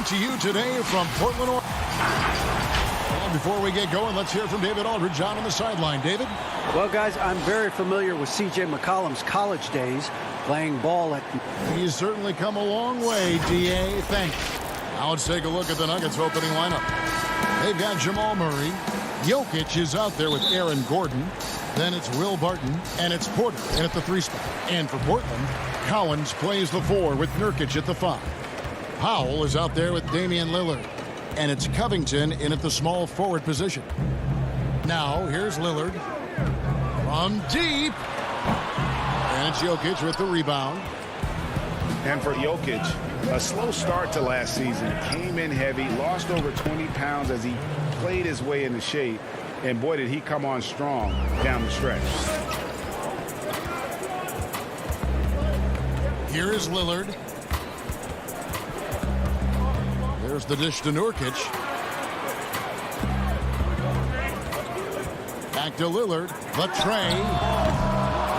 Coming to you today from Portland, Oregon. And before we get going, let's hear from David Aldridge on the sideline. David? Well, guys, I'm very familiar with C.J. McCollum's college days playing ball at... He's certainly come a long way, D.A. Thanks. Now let's take a look at the Nuggets opening lineup. They've got Jamal Murray. Jokic is out there with Aaron Gordon. Then it's Will Barton, and it's Porter in at the 3 spot. And for Portland, Collins plays the 4 with Nurkic at the 5. Powell is out there with Damian Lillard. And it's Covington in at the small forward position. Now, here's Lillard from deep. And it's Jokic with the rebound. And for Jokic, a slow start to last season. Came in heavy, lost over 20 pounds as he played his way into shape. And boy, did he come on strong down the stretch. Here is Lillard. There's the dish to Nurkic. Back to Lillard. The tray.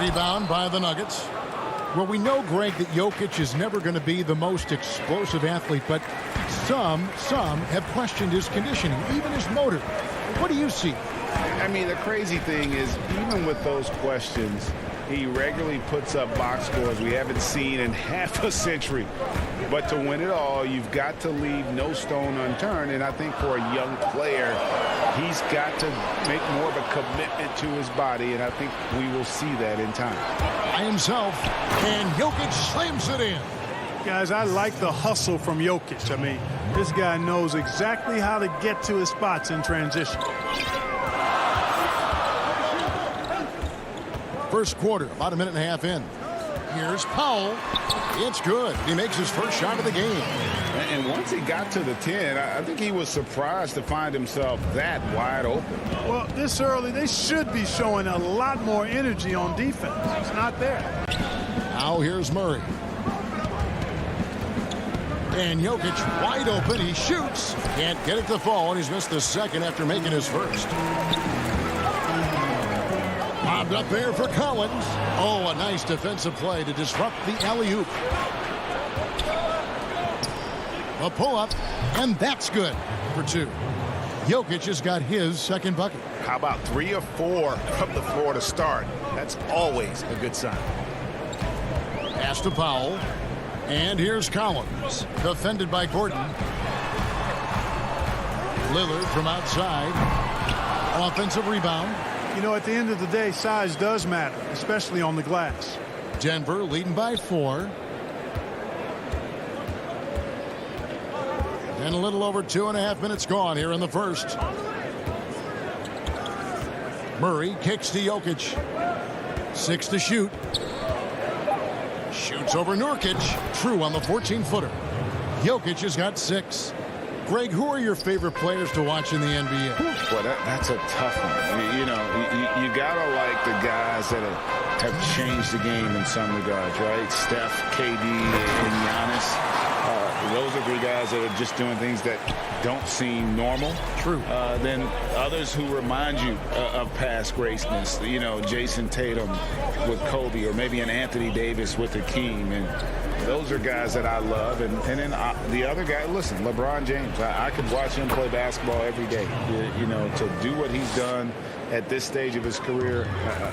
Rebound by the Nuggets. Well, we know, Greg, that Jokic is never going to be the most explosive athlete, but some have questioned his conditioning, even his motor. What do you see? I mean, the crazy thing is, even with those questions, he regularly puts up box scores we haven't seen in half a century. But to win it all, you've got to leave no stone unturned. And I think for a young player, he's got to make more of a commitment to his body. And I think we will see that in time. By himself, and Jokic slams it in. Guys, I like the hustle from Jokic. I mean, this guy knows exactly how to get to his spots in transition. First quarter, about a minute and a half in. Here's Powell. It's good. He makes his first shot of the game. And once he got to the 10, I think he was surprised to find himself that wide open. Well, this early, they should be showing a lot more energy on defense. It's not there. Now here's Murray. And Jokic wide open. He shoots. Can't get it to fall, and he's missed the second after making his first. Bobbed up there for Collins. Oh, a nice defensive play to disrupt the alley-oop. A pull-up, and that's good for 2. Jokic has got his second bucket. How about 3 or 4 from the floor to start? That's always a good sign. Pass to Powell. And here's Collins. Defended by Gordon. Lillard from outside. Offensive rebound. You know, at the end of the day, size does matter, especially on the glass. Denver leading by 4. And a little over 2.5 minutes gone here in the first. Murray kicks to Jokic. 6 to shoot. Shoots over Nurkic. True on the 14-footer. Jokic has got 6. Greg, who are your favorite players to watch in the NBA? Boy, that's a tough one. You know, you got to like the guys that have changed the game in some regards, right? Steph, KD, and Giannis. Those are the guys that are just doing things that don't seem normal. True. Then others who remind you of past greatness. You know, Jason Tatum with Kobe, or maybe an Anthony Davis with Hakeem. And those are guys that I love. And then the other guy, listen, LeBron James. I could watch him play basketball every day. You know, to do what he's done at this stage of his career,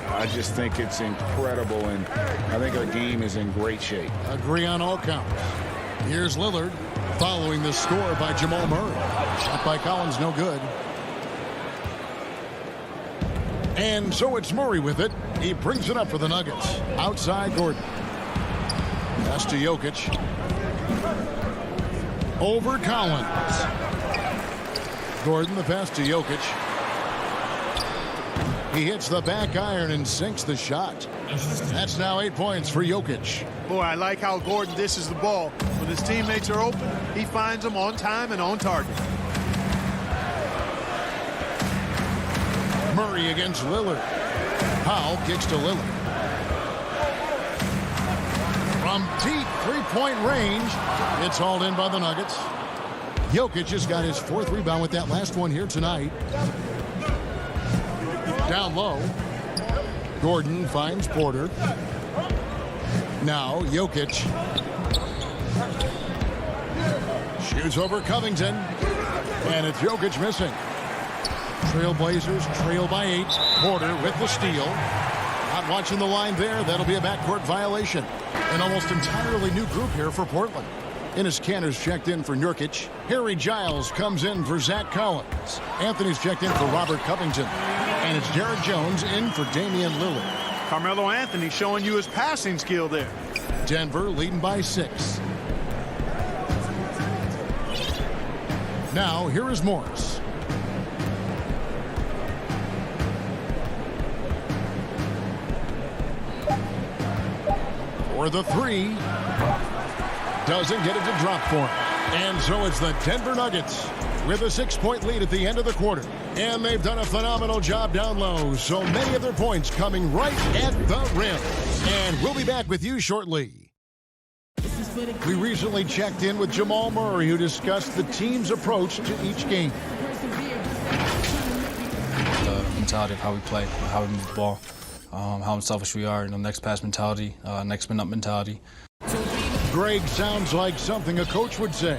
I just think it's incredible. And I think our game is in great shape. Agree on all counts. Here's Lillard following the score by Jamal Murray. Shot by Collins, no good. And so it's Murray with it. He brings it up for the Nuggets. Outside Gordon. Pass to Jokic. Over Collins. Gordon, the pass to Jokic. He hits the back iron and sinks the shot. That's now 8 points for Jokic. Boy, I like how Gordon dishes the ball. When his teammates are open, he finds them on time and on target. Murray against Lillard. Powell kicks to Lillard. From deep three-point range, it's hauled in by the Nuggets. Jokic has got his 4th rebound with that last one here tonight. Down low. Gordon finds Porter. Now Jokic. Shoots over Covington. And it's Jokic missing. Trailblazers trail by 8. Porter with the steal. Not watching the line there. That'll be a backcourt violation. An almost entirely new group here for Portland. Enes Kanter's checked in for Nurkic. Harry Giles comes in for Zach Collins. Anthony's checked in for Robert Covington. And it's Derek Jones in for Damian Lillard. Carmelo Anthony showing you his passing skill there. Denver leading by 6. Now, here is Morris. For the 3. Doesn't get it to drop for him. And so it's the Denver Nuggets with a 6-point lead at the end of the quarter. And they've done a phenomenal job down low. So many of their points coming right at the rim. And we'll be back with you shortly. We recently checked in with Jamal Murray, who discussed the team's approach to each game. The mentality of how we play, how we move the ball, how unselfish we are, next pass mentality, next man up mentality. Greg sounds like something a coach would say.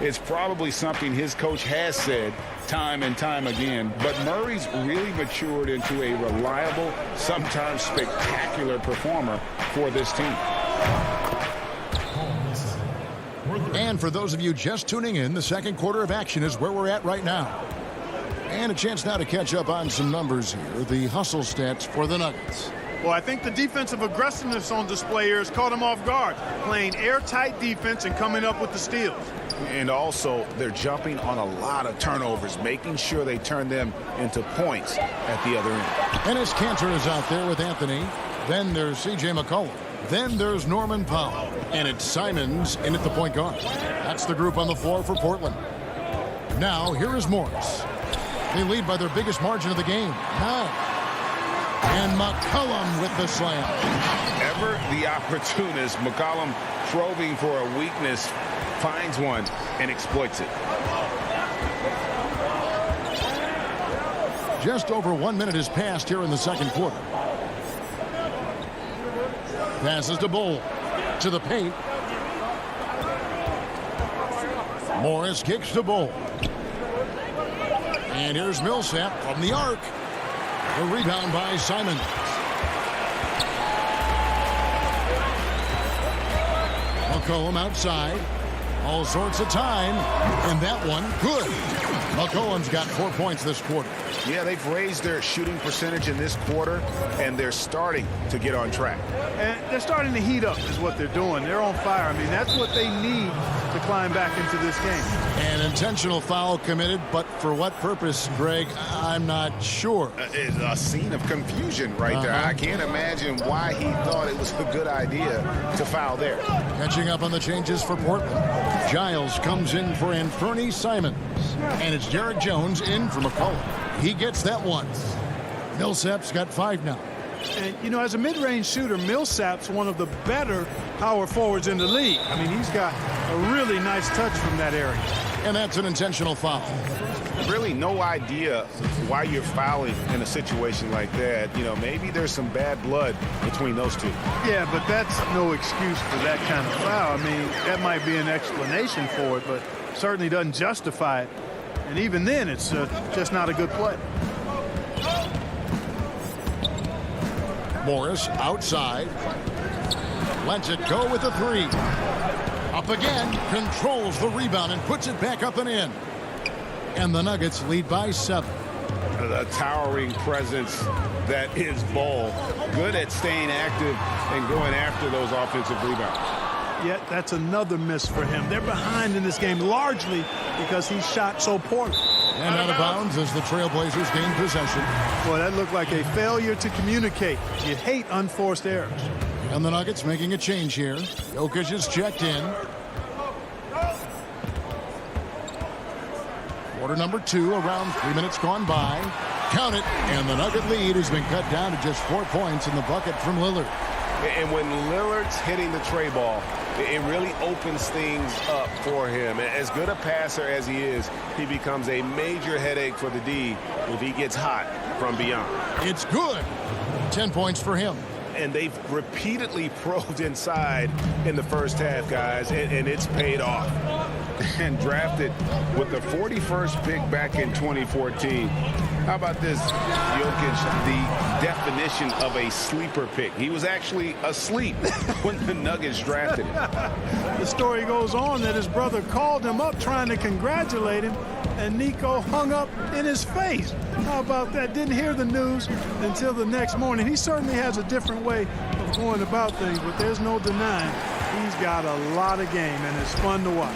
It's probably something his coach has said time and time again, but Murray's really matured into a reliable, sometimes spectacular performer for this team. And for those of you just tuning in, the second quarter of action is where we're at right now. And a chance now to catch up on some numbers here. The hustle stats for the Nuggets. Well, I think the defensive aggressiveness on display here has caught him off guard, playing airtight defense and coming up with the steals. And also, they're jumping on a lot of turnovers, making sure they turn them into points at the other end. Enes Kanter is out there with Anthony. Then there's C.J. McCollum. Then there's Norman Powell. And it's Simons in at the point guard. That's the group on the floor for Portland. Now, here is Morris. They lead by their biggest margin of the game, 9. And McCollum with the slam. Ever the opportunist, McCollum probing for a weakness, finds one and exploits it. Just over 1 minute has passed here in the second quarter. Passes to Bull. To the paint. Morris kicks to Bull. And here's Millsap from the arc. The rebound by Simons. McCollum outside. All sorts of time. And that one, good. McCollum's got 4 points this quarter. Yeah, they've raised their shooting percentage in this quarter, and they're starting to get on track. And they're starting to heat up is what they're doing. They're on fire. I mean, that's what they need to climb back into this game. An intentional foul committed, but for what purpose, Greg, I'm not sure. It's a scene of confusion right there. I can't imagine why he thought it was a good idea to foul there. Catching up on the changes for Portland. Giles comes in for Anthony Simons. And it's Derek Jones in for McCollum. He gets that one. Millsap's got 5 now. And, you know, as a mid-range shooter, Millsap's one of the better power forwards in the league. I mean, he's got a really nice touch from that area. And that's an intentional foul. Really no idea why you're fouling in a situation like that. You know, maybe there's some bad blood between those two. Yeah, but that's no excuse for that kind of foul. I mean, that might be an explanation for it, but certainly doesn't justify it. And even then, it's just not a good play. Morris outside. Lets it go with a 3. Up again. Controls the rebound and puts it back up and in. And the Nuggets lead by 7. The towering presence that is Ball. Good at staying active and going after those offensive rebounds. Yet that's another miss for him. They're behind in this game largely because he shot so poorly. And out of bounds as the Trailblazers gain possession. Boy, that looked like a failure to communicate. You hate unforced errors. And the Nuggets making a change here. Jokic is checked in. Quarter number 2, around 3 minutes gone by. Count it. And the Nugget lead has been cut down to just 4 points in the bucket from Lillard. And when Lillard's hitting the tray ball, it really opens things up for him. As good a passer as he is, he becomes a major headache for the D if he gets hot from beyond. It's good. 10 points for him. And they've repeatedly probed inside in the first half, guys, and it's paid off. and drafted with the 41st pick back in 2014. How about this, Jokic, the definition of a sleeper pick. He was actually asleep when the Nuggets drafted him. The story goes on that his brother called him up trying to congratulate him, and Nico hung up in his face. How about that? Didn't hear the news until the next morning. He certainly has a different way of going about things, but there's no denying he's got a lot of game, and it's fun to watch.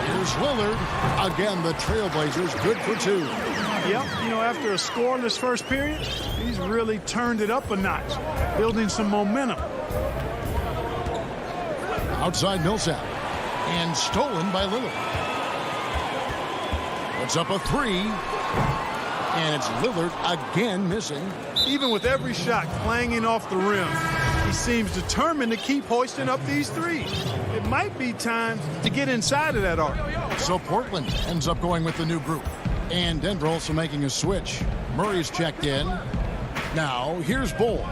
Here's Lillard. Again, the Trailblazers good for 2. Yep, you know, after a scoreless first period, he's really turned it up a notch, building some momentum. Outside Millsap. And stolen by Lillard. Puts up a 3. And it's Lillard again missing. Even with every shot clanging off the rim, he seems determined to keep hoisting up these threes. It might be time to get inside of that arc. So Portland ends up going with the new group. And Denver also making a switch. Murray's checked in. Now, here's Bull.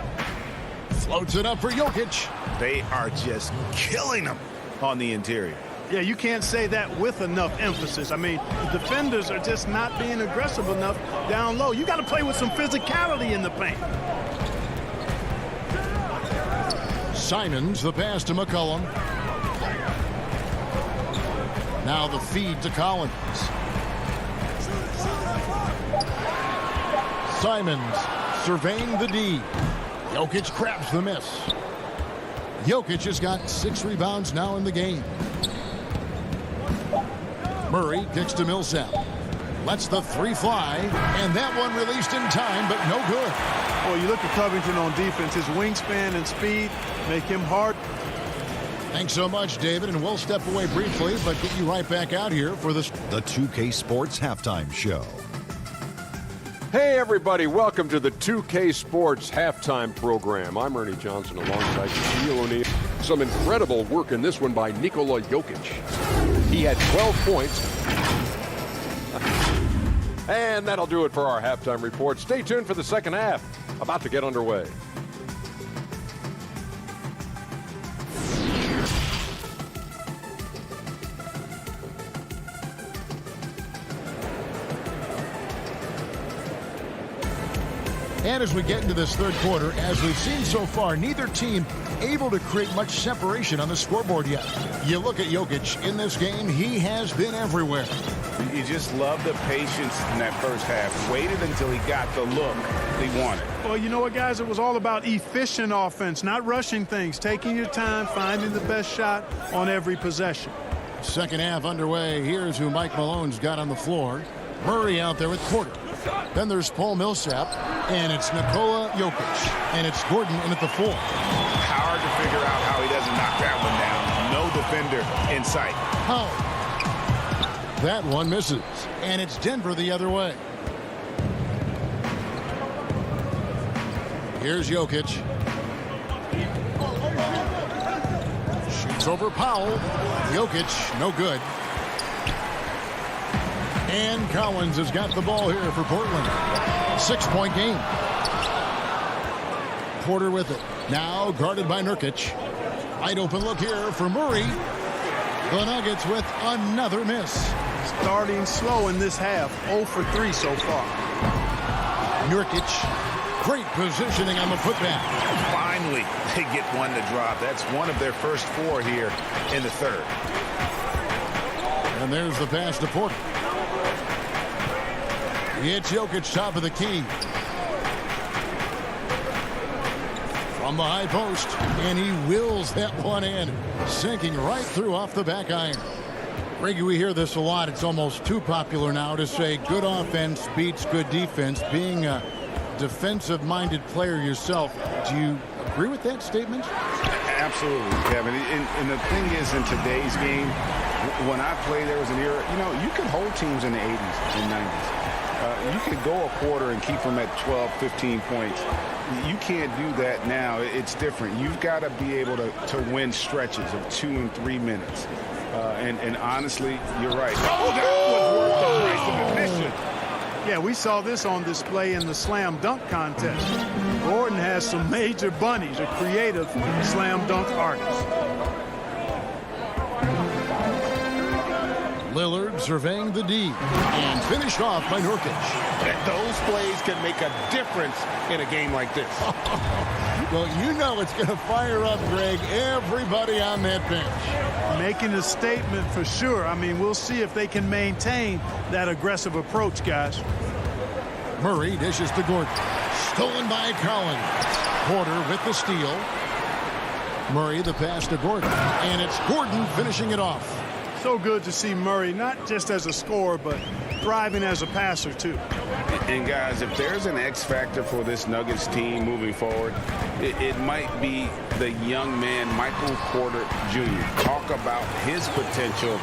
Floats it up for Jokic. They are just killing him on the interior. Yeah, you can't say that with enough emphasis. I mean, the defenders are just not being aggressive enough down low. You got to play with some physicality in the paint. Simons, the pass to McCollum. Now the feed to Collins. Simons surveying the D. Jokic crabs the miss. Jokic has got 6 rebounds now in the game. Murray kicks to Millsap. Lets the 3 fly, and that one released in time, but no good. Well, you look at Covington on defense, his wingspan and speed make him hard. Thanks so much, David, and we'll step away briefly, but get you right back out here for the 2K Sports Halftime Show. Hey, everybody. Welcome to the 2K Sports Halftime Program. I'm Ernie Johnson alongside Shaquille O'Neal. Some incredible work in this one by Nikola Jokic. He had 12 points. And that'll do it for our halftime report. Stay tuned for the second half. About to get underway. And as we get into this third quarter, as we've seen so far, neither team able to create much separation on the scoreboard yet. You look at Jokic in this game, he has been everywhere. You just love the patience in that first half. Waited until he got the look he wanted. Well, you know what, guys? It was all about efficient offense, not rushing things, taking your time, finding the best shot on every possession. Second half underway. Here's who Mike Malone's got on the floor. Murray out there with Porter. Then there's Paul Millsap, and it's Nikola Jokic, and it's Gordon in at the 4. Hard to figure out how he doesn't knock that one down. No defender in sight. How? That one misses, and it's Denver the other way. Here's Jokic. Shoots over Powell. Jokic, no good. And Collins has got the ball here for Portland. 6-point game. Porter with it. Now guarded by Nurkic. Wide open look here for Murray. The Nuggets with another miss. Starting slow in this half. 0 for 3 so far. Nurkic. Great positioning on the putback. Finally, they get one to drop. That's one of their first 4 here in the third. And there's the pass to Porter. It's Jokic, top of the key. From the high post, and he wills that one in, sinking right through off the back iron. Reggie, we hear this a lot. It's almost too popular now to say good offense beats good defense. Being a defensive-minded player yourself, do you agree with that statement? Absolutely, Kevin. And the thing is, in today's game, when I played, there was an era, you know, you could hold teams in the 80s and 90s. You could go a quarter and keep them at 12, 15 points. You can't do that now. It's different. You've got to be able to win stretches of 2 and 3 minutes. And honestly, you're right. Oh, that was worth the price of admission. Yeah, we saw this on display in the slam dunk contest. Gordon has some major bunnies, a creative slam dunk artist. Lillard surveying the D and finished off by Nurkic. Those plays can make a difference in a game like this. Well, you know it's going to fire up, Greg, everybody on that bench. Making a statement for sure. I mean, we'll see if they can maintain that aggressive approach, guys. Murray dishes to Gordon. Stolen by Collins. Porter with the steal. Murray the pass to Gordon. And it's Gordon finishing it off. So good to see Murray, not just as a scorer, but thriving as a passer, too. And, guys, if there's an X factor for this Nuggets team moving forward, it might be the young man, Michael Porter Jr. Talk about his potential.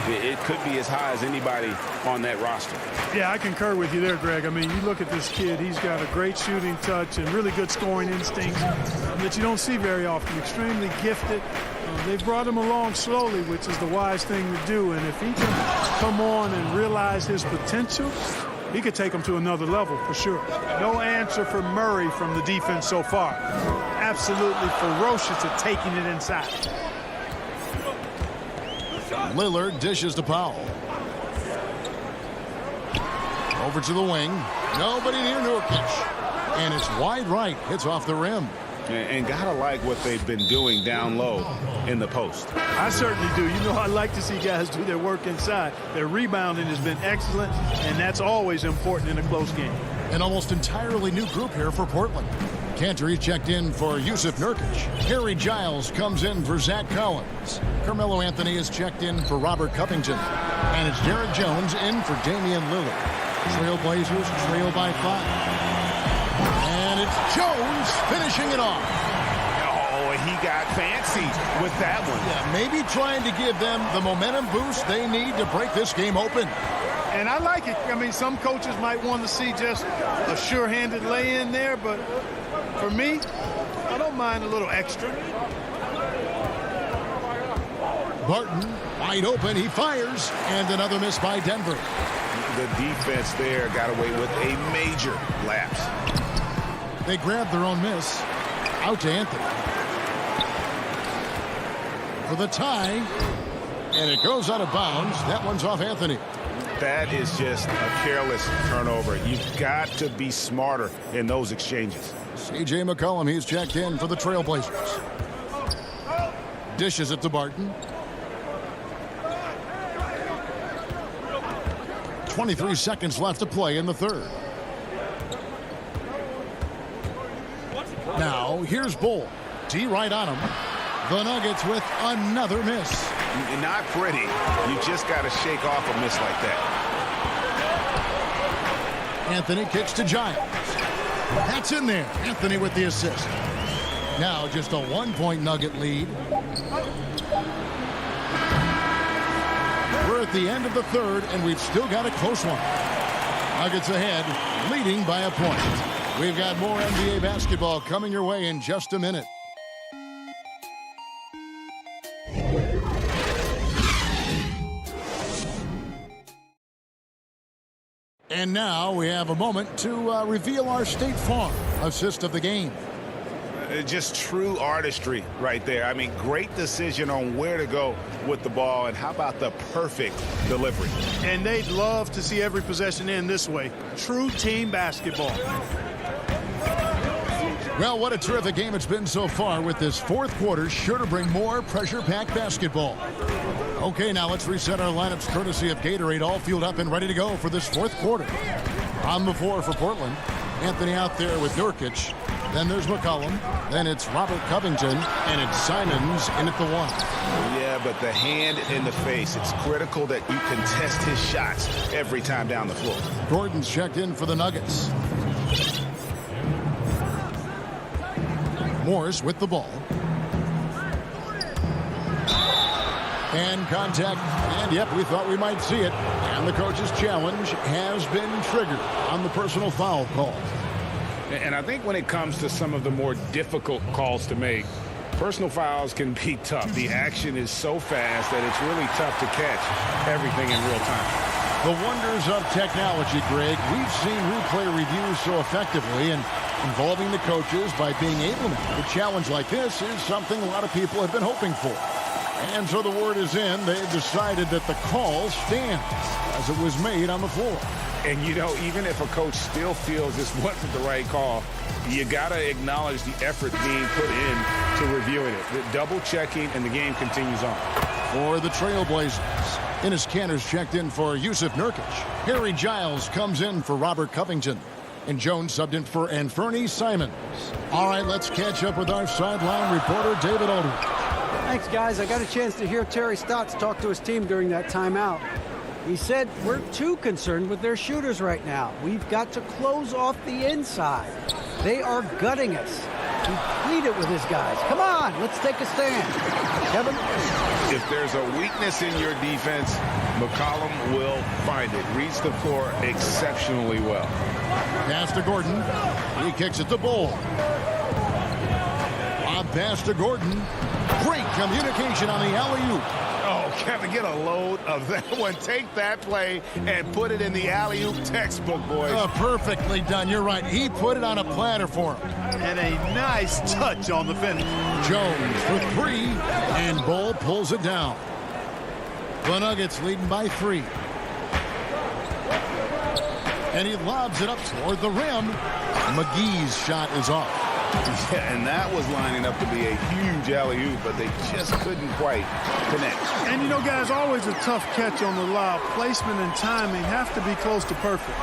It could be as high as anybody on that roster. Yeah, I concur with you there, Greg. I mean, you look at this kid, he's got a great shooting touch and really good scoring instincts that you don't see very often. Extremely gifted. They've brought him along slowly, which is the wise thing to do. And if he can come on and realize his potential, he could take him to another level for sure. No answer for Murray from the defense so far. Absolutely ferocious at taking it inside. Lillard dishes to Powell. Over to the wing. Nobody near Nurkic. And it's wide right. Hits off the rim. And gotta like what they've been doing down low in the post. I certainly do. You know, I like to see guys do their work inside. Their rebounding has been excellent, and that's always important in a close game. An almost entirely new group here for Portland. Cantor checked in for Yusuf Nurkic. Harry Giles comes in for Zach Collins. Carmelo Anthony is checked in for Robert Covington. And it's Derek Jones in for Damian Lillard. Trailblazers trail by 5. And it's Jones finishing it off. Oh, he got fancy with that one. Yeah, maybe trying to give them the momentum boost they need to break this game open. And I like it. I mean, some coaches might want to see just a sure-handed lay-in there, but for me, I don't mind a little extra. Barton, wide open, he fires, and another miss by Denver. The defense there got away with a major lapse. They grabbed their own miss. Out to Anthony. For the tie, and it goes out of bounds. That one's off Anthony. That is just a careless turnover. You've got to be smarter in those exchanges. C.J. McCollum, he's checked in for the Trailblazers. Dishes it to Barton. 23 seconds left to play in the third. Now, here's Bull. D right on him. The Nuggets with another miss. Not pretty. You just got to shake off a miss like that. Anthony kicks to Giles. That's in there. Anthony with the assist. Now just a 1-point Nugget lead. We're at the end of the third, and we've still got a close one. Nuggets ahead, leading by a point. We've got more NBA basketball coming your way in just a minute. And now we have a moment to reveal our State Farm assist of the game. Just true artistry right there. I mean, great decision on where to go with the ball, and how about the perfect delivery? And they'd love to see every possession end this way. True team basketball. Well, what a terrific game it's been so far, with this fourth quarter sure to bring more pressure-packed basketball. Okay, now let's reset our lineups courtesy of Gatorade, all fueled up and ready to go for this fourth quarter. On the floor for Portland, Anthony out there with Nurkic. Then there's McCollum. Then it's Robert Covington. And it's Simons in at the 1. Yeah, but the hand in the face. It's critical that you contest his shots every time down the floor. Gordon's checked in for the Nuggets. Morris with the ball. And contact. And, yep, we thought we might see it. And the coach's challenge has been triggered on the personal foul call. And I think when it comes to some of the more difficult calls to make, personal fouls can be tough. The action is so fast that it's really tough to catch everything in real time. The wonders of technology, Greg. We've seen replay reviews so effectively, and involving the coaches by being able to make a challenge like this is something a lot of people have been hoping for. And so the word is in. They've decided that the call stands as it was made on the floor. And, you know, even if a coach still feels this wasn't the right call, you got to acknowledge the effort being put in to reviewing it. The double checking, and the game continues on. For the Trailblazers, Enes Kanter's checked in for Yusuf Nurkic. Harry Giles comes in for Robert Covington. And Jones subbed in for Anferny Simons. All right, let's catch up with our sideline reporter, David Aldridge. Thanks, guys. I got a chance to hear Terry Stotts talk to his team during that timeout. He said, we're too concerned with their shooters right now. We've got to close off the inside. They are gutting us. He pleaded with his guys. Come on, let's take a stand. Kevin? If there's a weakness in your defense, McCollum will find it. Reads the floor exceptionally well. Pass to Gordon. He kicks it to Bull. On pass to Gordon. Great communication on the alley-oop. Oh, Kevin, get a load of that one. Take that play and put it in the alley-oop textbook, boys. Perfectly done. You're right. He put it on a platter for him. And a nice touch on the finish. Jones for three, and Bull pulls it down. The Nuggets leading by 3. And he lobs it up toward the rim. McGee's shot is off. Yeah, and that was lining up to be a huge alley-oop, but they just couldn't quite connect. And, you know, guys, always a tough catch on the lob. Placement and timing have to be close to perfect.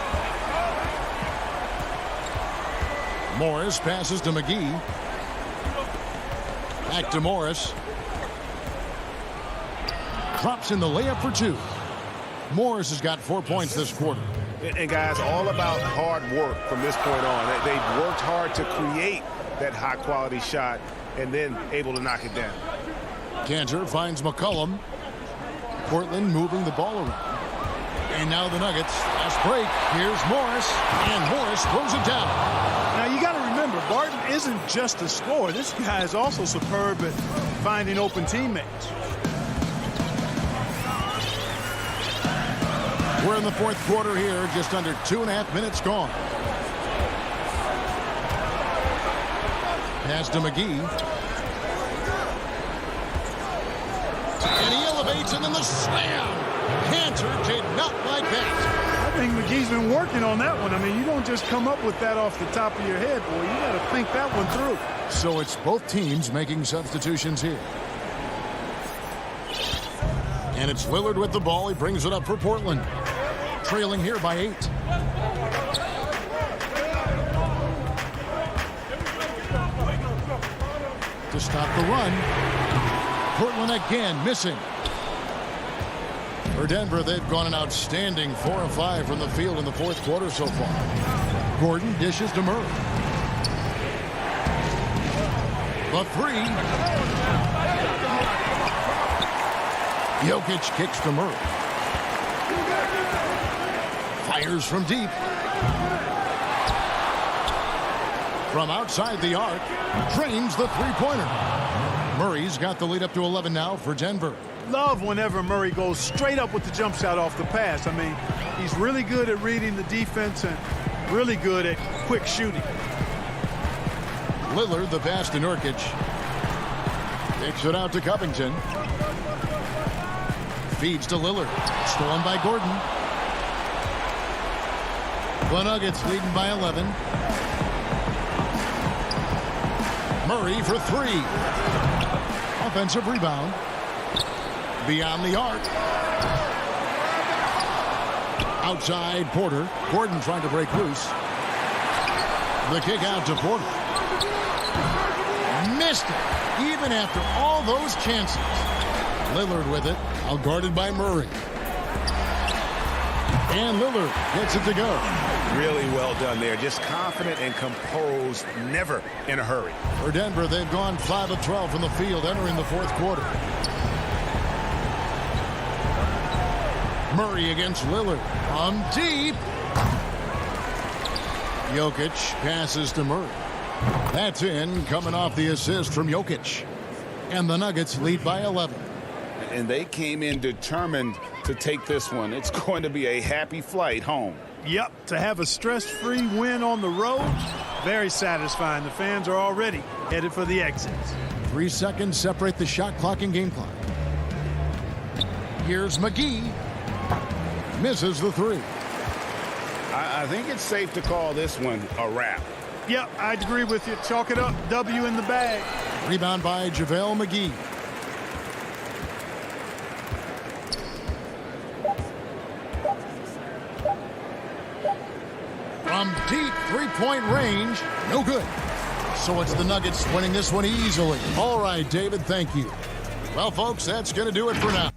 Morris passes to McGee. Back to Morris. Drops in the layup for 2. Morris has got 4 points this quarter. And, guys, all about hard work from this point on. They've worked hard to create that high-quality shot and then able to knock it down. Kanter finds McCollum. Portland moving the ball around. And now the Nuggets. Fast break. Here's Morris. And Morris throws it down. Now, you got to remember, Barton isn't just a scorer. This guy is also superb at finding open teammates. We're in the fourth quarter here. Just under 2.5 minutes gone. Pass to McGee. And he elevates, and then the slam. Kanter did not like that. I think McGee's been working on that one. I mean, you don't just come up with that off the top of your head, boy. You got to think that one through. So it's both teams making substitutions here. And it's Lillard with the ball. He brings it up for Portland. Trailing here by 8. To stop the run. Portland again missing. For Denver, they've gone an outstanding 4 of 5 from the field in the fourth quarter so far. Gordon dishes to Murray. The 3. Jokic kicks to Murray. Fires from deep. From outside the arc, drains the three-pointer. Murray's got the lead up to 11 now for Denver. Love whenever Murray goes straight up with the jump shot off the pass. I mean, he's really good at reading the defense and really good at quick shooting. Lillard, the pass to Nurkic. Takes it out to Covington. Feeds to Lillard. Stolen by Gordon. The Nuggets leading by 11. Murray for 3. Offensive rebound. Beyond the arc. Outside Porter. Gordon trying to break loose. The kick out to Porter. Missed it, even after all those chances. Lillard with it, out guarded by Murray. And Lillard gets it to go. Really well done there. Just confident and composed, never in a hurry. For Denver, they've gone 5 of 12 from the field entering the fourth quarter. Murray against Lillard. From deep. Jokic passes to Murray. That's in, coming off the assist from Jokic. And the Nuggets lead by 11. And they came in determined to take this one. It's going to be a happy flight home. Yep, to have a stress-free win on the road, very satisfying. The fans are already headed for the exits. 3 seconds separate the shot clock and game clock. Here's McGee. Misses the three. I think it's safe to call this one a wrap. Yep, I'd agree with you. Chalk it up. W in the bag. Rebound by JaVale McGee. From deep three-point range, no good. So it's the Nuggets winning this one easily. All right, David, thank you. Well, folks, that's going to do it for now.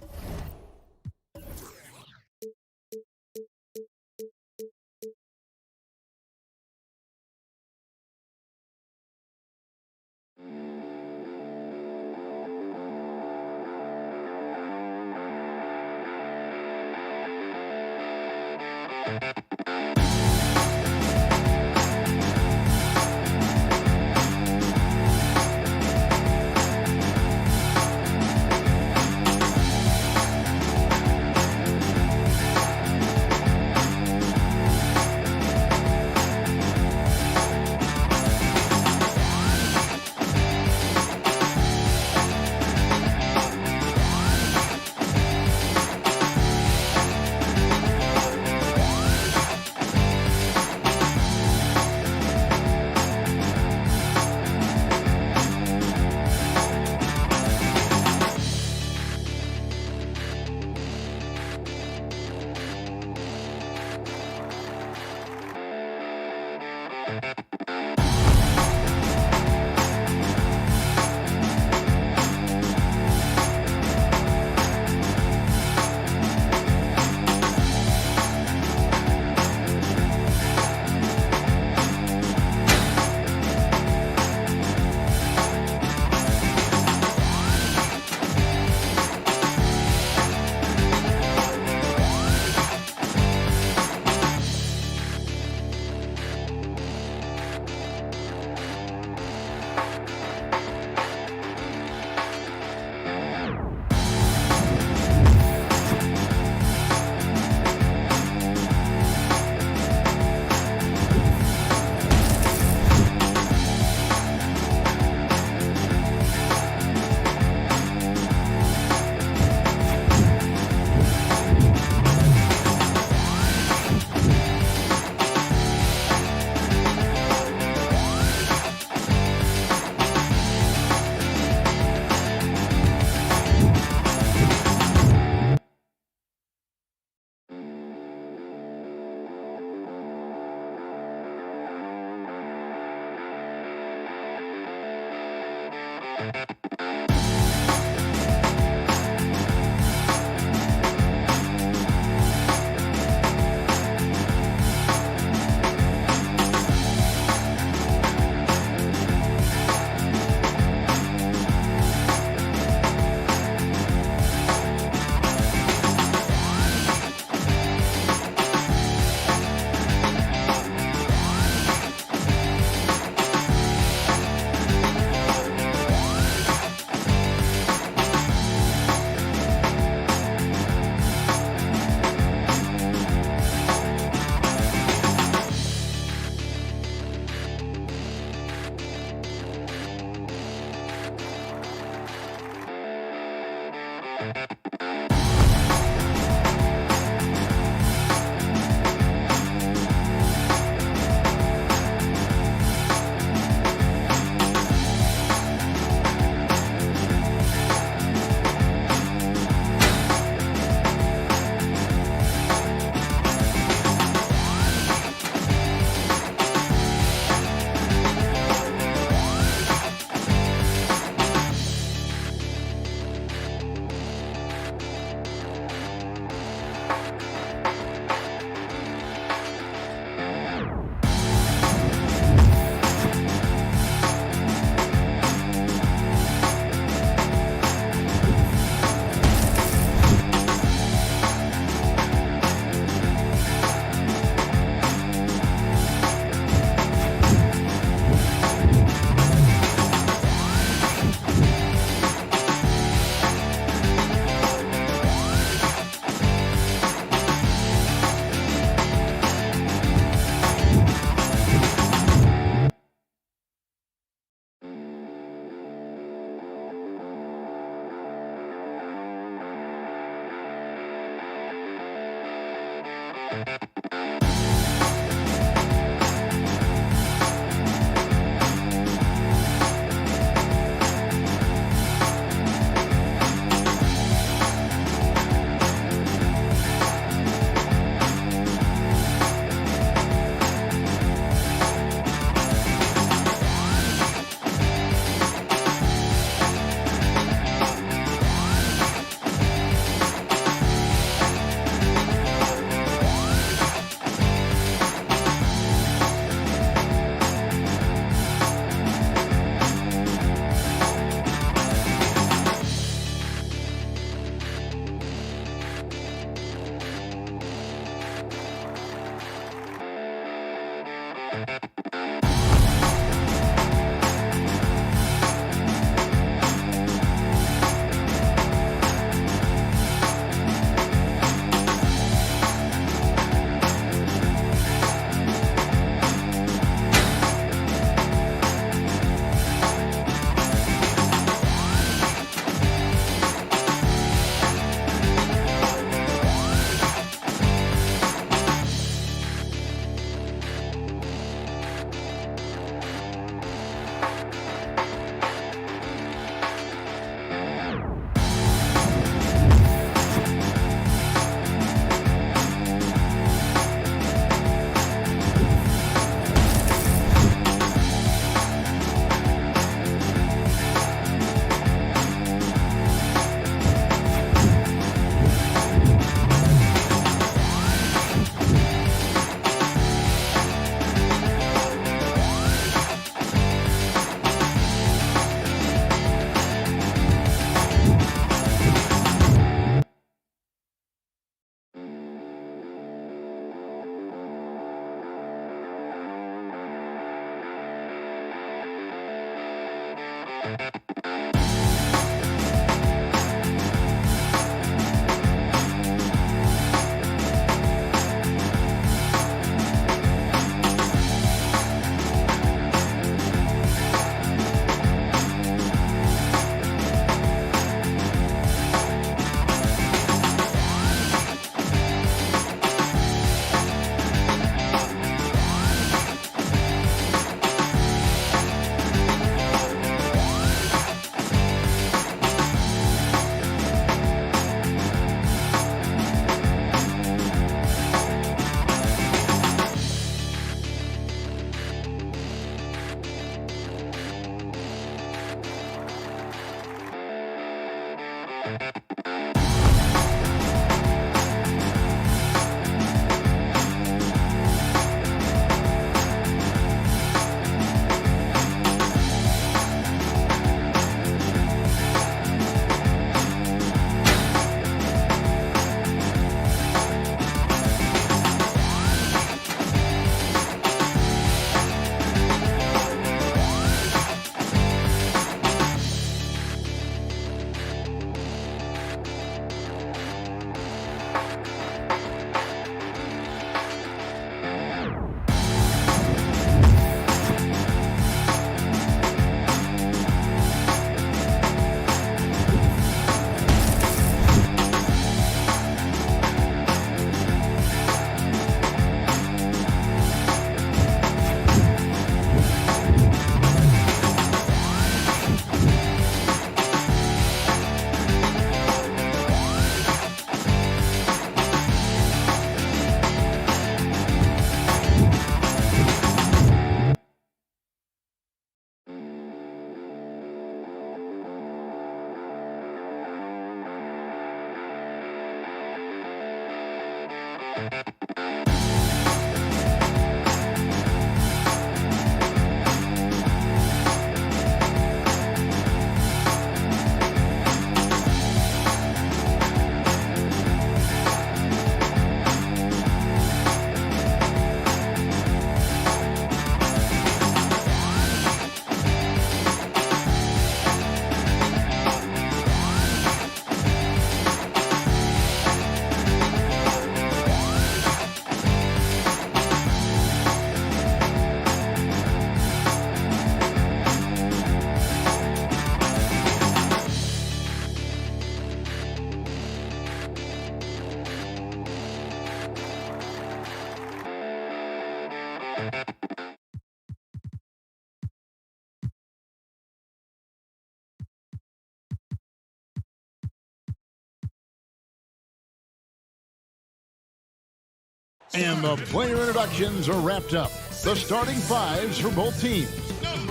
And the player introductions are wrapped up. The starting fives for both teams,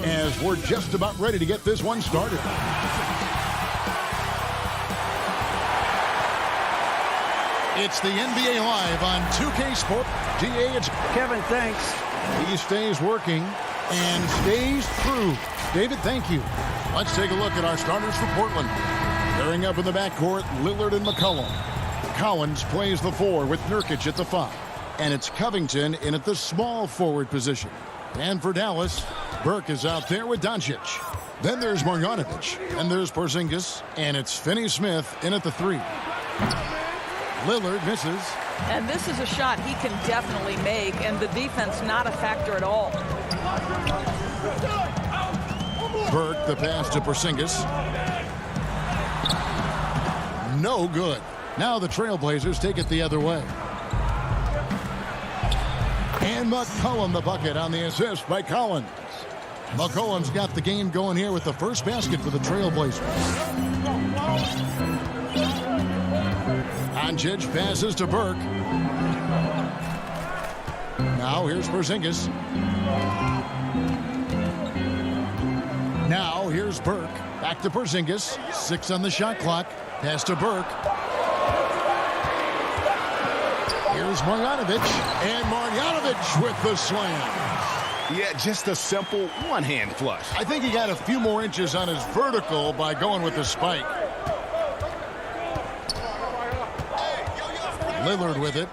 as we're just about ready to get this one started. It's the NBA Live on 2K Sport. DA, it's Kevin, thanks. He stays working and stays true. David, thank you. Let's take a look at our starters for Portland. Pairing up in the backcourt, Lillard and McCollum. Collins plays the 4 with Nurkic at the 5. And it's Covington in at the small forward position. And for Dallas, Burke is out there with Doncic. Then there's Marjanovic. And there's Porzingis. And it's Finney-Smith in at the 3. Lillard misses. And this is a shot he can definitely make, and the defense not a factor at all. Burke, the pass to Porzingis. No good. Now the Trailblazers take it the other way. And McCollum the bucket on the assist by Collins. McCollum's got the game going here with the first basket for the Trailblazers. Doncic passes to Burke. Now here's Porzingis. Now here's Burke. Back to Porzingis. 6 on the shot clock. Pass to Burke. Here's Marjanovic. And Marjanovic with the slam. Yeah, just a simple one-hand flush. I think he got a few more inches on his vertical by going with the spike. Lillard with it.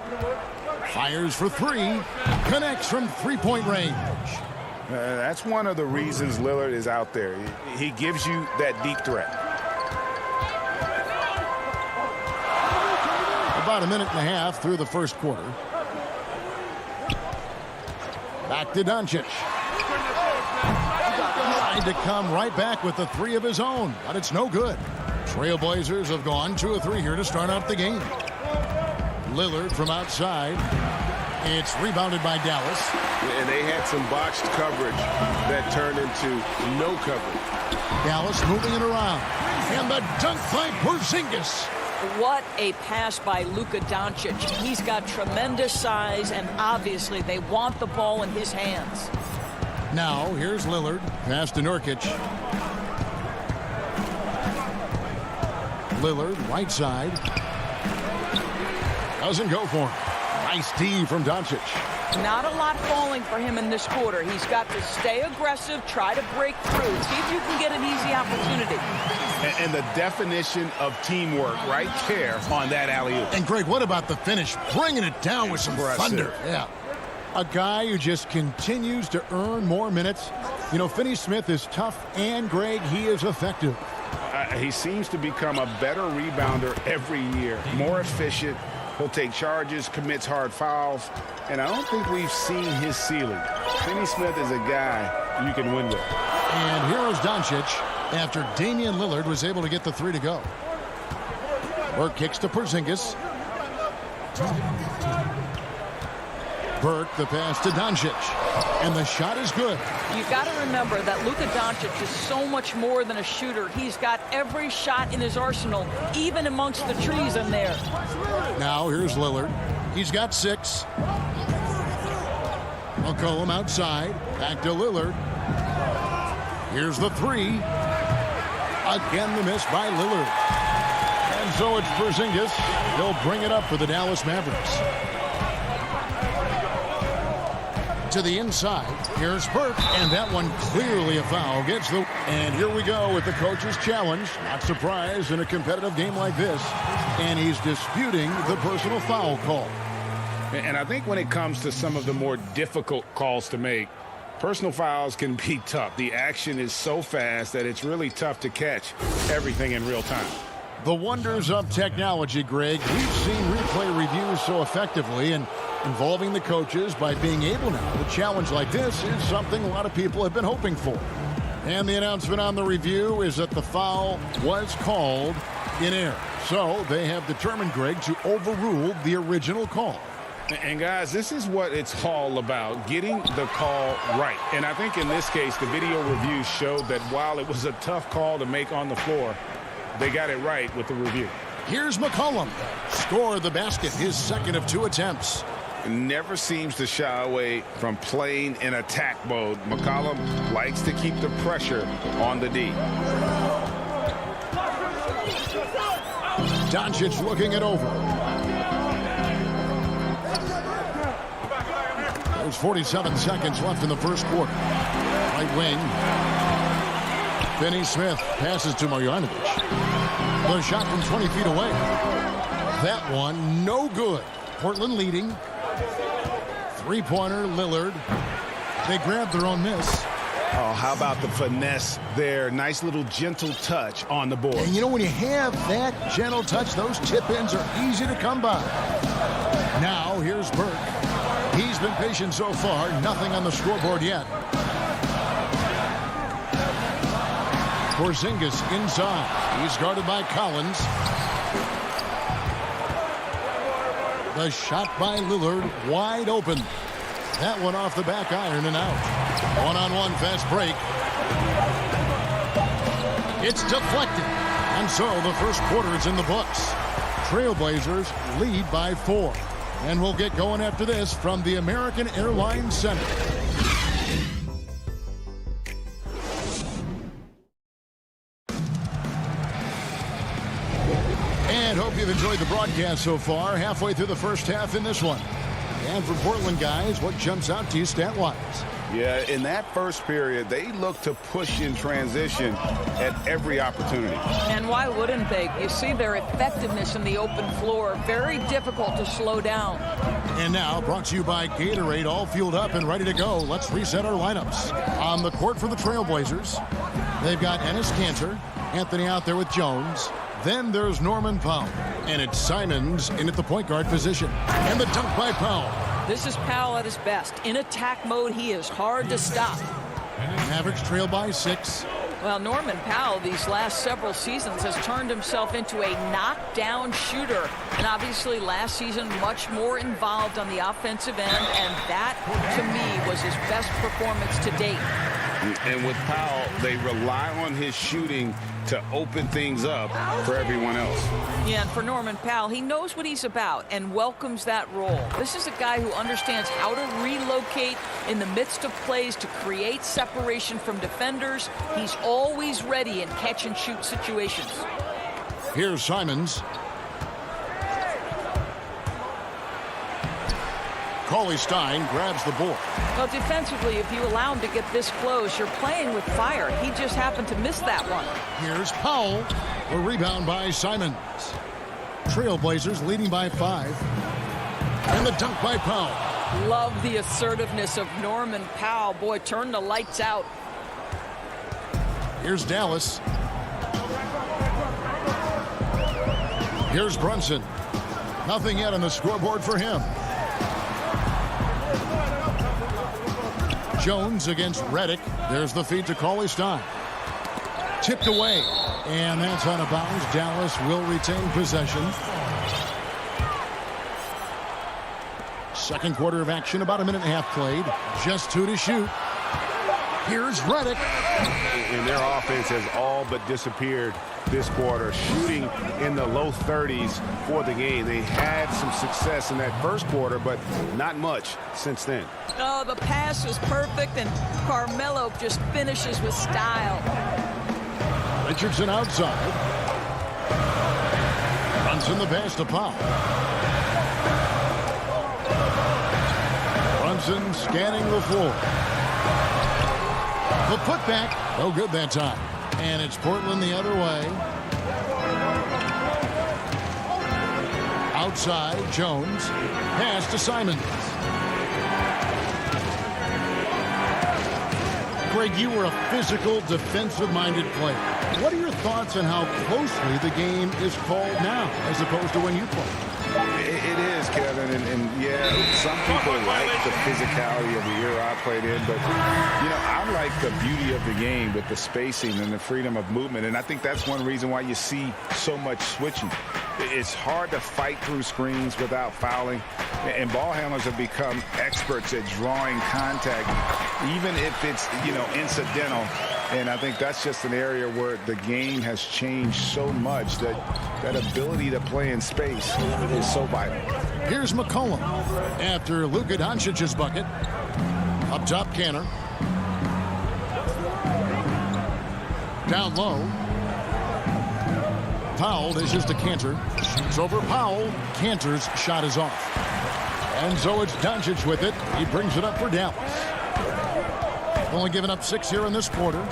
Fires for 3. Connects from three-point range. That's one of the reasons Lillard is out there. He gives you that deep threat. About a minute and a half through the first quarter. Back to Doncic. Trying to come right back with the three of his own, but it's no good. Trailblazers have gone 2 of 3 here to start out the game. Lillard from outside. It's rebounded by Dallas. And they had some botched coverage that turned into no coverage. Dallas moving it around. And the dunk by Porzingis. What a pass by Luka Doncic. He's got tremendous size, and obviously they want the ball in his hands. Now, here's Lillard. Pass to Nurkic. Lillard, right side. Doesn't go for him. Nice D from Doncic. Not a lot falling for him in this quarter. He's got to stay aggressive, try to break through, see if you can get an easy opportunity. And the definition of teamwork right there on that alley-oop. And Greg, what about the finish? Bringing it down with some thunder. Yeah. A guy who just continues to earn more minutes. You know, Finney-Smith is tough, and Greg, he is effective. He seems to become a better rebounder every year, more efficient. He'll take charges, commits hard fouls, and I don't think we've seen his ceiling. Finney-Smith is a guy you can win with. And here is Doncic after Damian Lillard was able to get the 3 to go. Burke kicks to Porzingis. Burke, the pass to Doncic. And the shot is good. You've got to remember that Luka Doncic is so much more than a shooter. He's got every shot in his arsenal, even amongst the trees in there. Now here's Lillard. He's got 6. McCollum outside. Back to Lillard. Here's the 3. Again the miss by Lillard. And so it's Porzingis. He'll bring it up for the Dallas Mavericks. To the inside. Here's Burke, and that one clearly a foul. And here we go with the coach's challenge. Not surprised in a competitive game like this. And he's disputing the personal foul call. And I think when it comes to some of the more difficult calls to make, personal fouls can be tough. The action is so fast that it's really tough to catch everything in real time. The wonders of technology, Greg. We've seen replay reviews so effectively, and involving the coaches by being able now to challenge like this is something a lot of people have been hoping for. And the announcement on the review is that the foul was called in error. So they have determined, Greg, to overrule the original call. And guys, this is what it's all about, getting the call right. And I think in this case, the video review showed that while it was a tough call to make on the floor, they got it right with the review. Here's McCollum. Score the basket, his second of 2 attempts. Never seems to shy away from playing in attack mode. McCollum likes to keep the pressure on the D. Doncic looking it over. There's 47 seconds left in the first quarter. Right wing. Finney-Smith passes to Marjanovic. The shot from 20 feet away. That one no good. Portland leading. Three-pointer, Lillard. They grabbed their own miss. Oh, how about the finesse there? Nice little gentle touch on the board. And you know, when you have that gentle touch, those tip-ins are easy to come by. Now, here's Burke. He's been patient so far. Nothing on the scoreboard yet. Porzingis inside. He's guarded by Collins. The shot by Lillard, wide open. That one off the back iron and out. One-on-one fast break. It's deflected. And so the first quarter is in the books. Trailblazers lead by 4. And we'll get going after this from the American Airlines Center. And hope you've enjoyed the broadcast so far. Halfway through the first half in this one. And for Portland, guys, what jumps out to you stat-wise? Yeah, in that first period, they looked to push in transition at every opportunity. And why wouldn't they? You see their effectiveness in the open floor. Very difficult to slow down. And now, brought to you by Gatorade, all fueled up and ready to go. Let's reset our lineups. On the court for the Trailblazers, they've got Enes Kanter, Anthony out there with Jones. Then there's Norman Powell. And it's Simons in at the point guard position. And the dunk by Powell. This is Powell at his best. In attack mode, he is hard to stop. Mavericks trail by 6. Well, Norman Powell, these last several seasons, has turned himself into a knockdown shooter. And obviously, last season, much more involved on the offensive end. And that, to me, was his best performance to date. And with Powell, they rely on his shooting to open things up for everyone else. Yeah, and for Norman Powell, he knows what he's about and welcomes that role. This is a guy who understands how to relocate in the midst of plays to create separation from defenders. He's always ready in catch-and-shoot situations. Here's Simons. Cauley Stein grabs the board. Well, defensively, if you allow him to get this close, you're playing with fire. He just happened to miss that one. Here's Powell. A rebound by Simons. Trailblazers leading by 5. And the dunk by Powell. Love the assertiveness of Norman Powell. Boy, turn the lights out. Here's Dallas. Here's Brunson. Nothing yet on the scoreboard for him. Jones against Redick. There's the feed to Cauley Stein. Tipped away. And that's out of bounds. Dallas will retain possession. Second quarter of action, about a minute and a half played. Just 2 to shoot. Here's Redick. And their offense has all but disappeared this quarter, shooting in the low 30s for the game. They had some success in that first quarter, but not much since then. Oh, the pass was perfect, and Carmelo just finishes with style. Richardson outside. Brunson the pass to Powell. Brunson scanning the floor. The putback, no good that time. And it's Portland the other way. Outside, Jones. Pass to Simons. Greg, you were a physical, defensive-minded player. What are your thoughts on how closely the game is called now as opposed to when you played? It is, Kevin, and yeah, some people like the physicality of the era I played in, but, you know, I like the beauty of the game with the spacing and the freedom of movement, and I think that's one reason why you see so much switching. It's hard to fight through screens without fouling, and ball handlers have become experts at drawing contact, even if it's, you know, incidental. And I think that's just an area where the game has changed so much that that ability to play in space is so vital. Here's McCollum after Luka Doncic's bucket. Up top, Kanter. Down low. Powell dishes to Kanter. Shoots over Powell. Kanter's shot is off. And so it's Doncic with it. He brings it up for Dallas. Only given up 6 here in this quarter.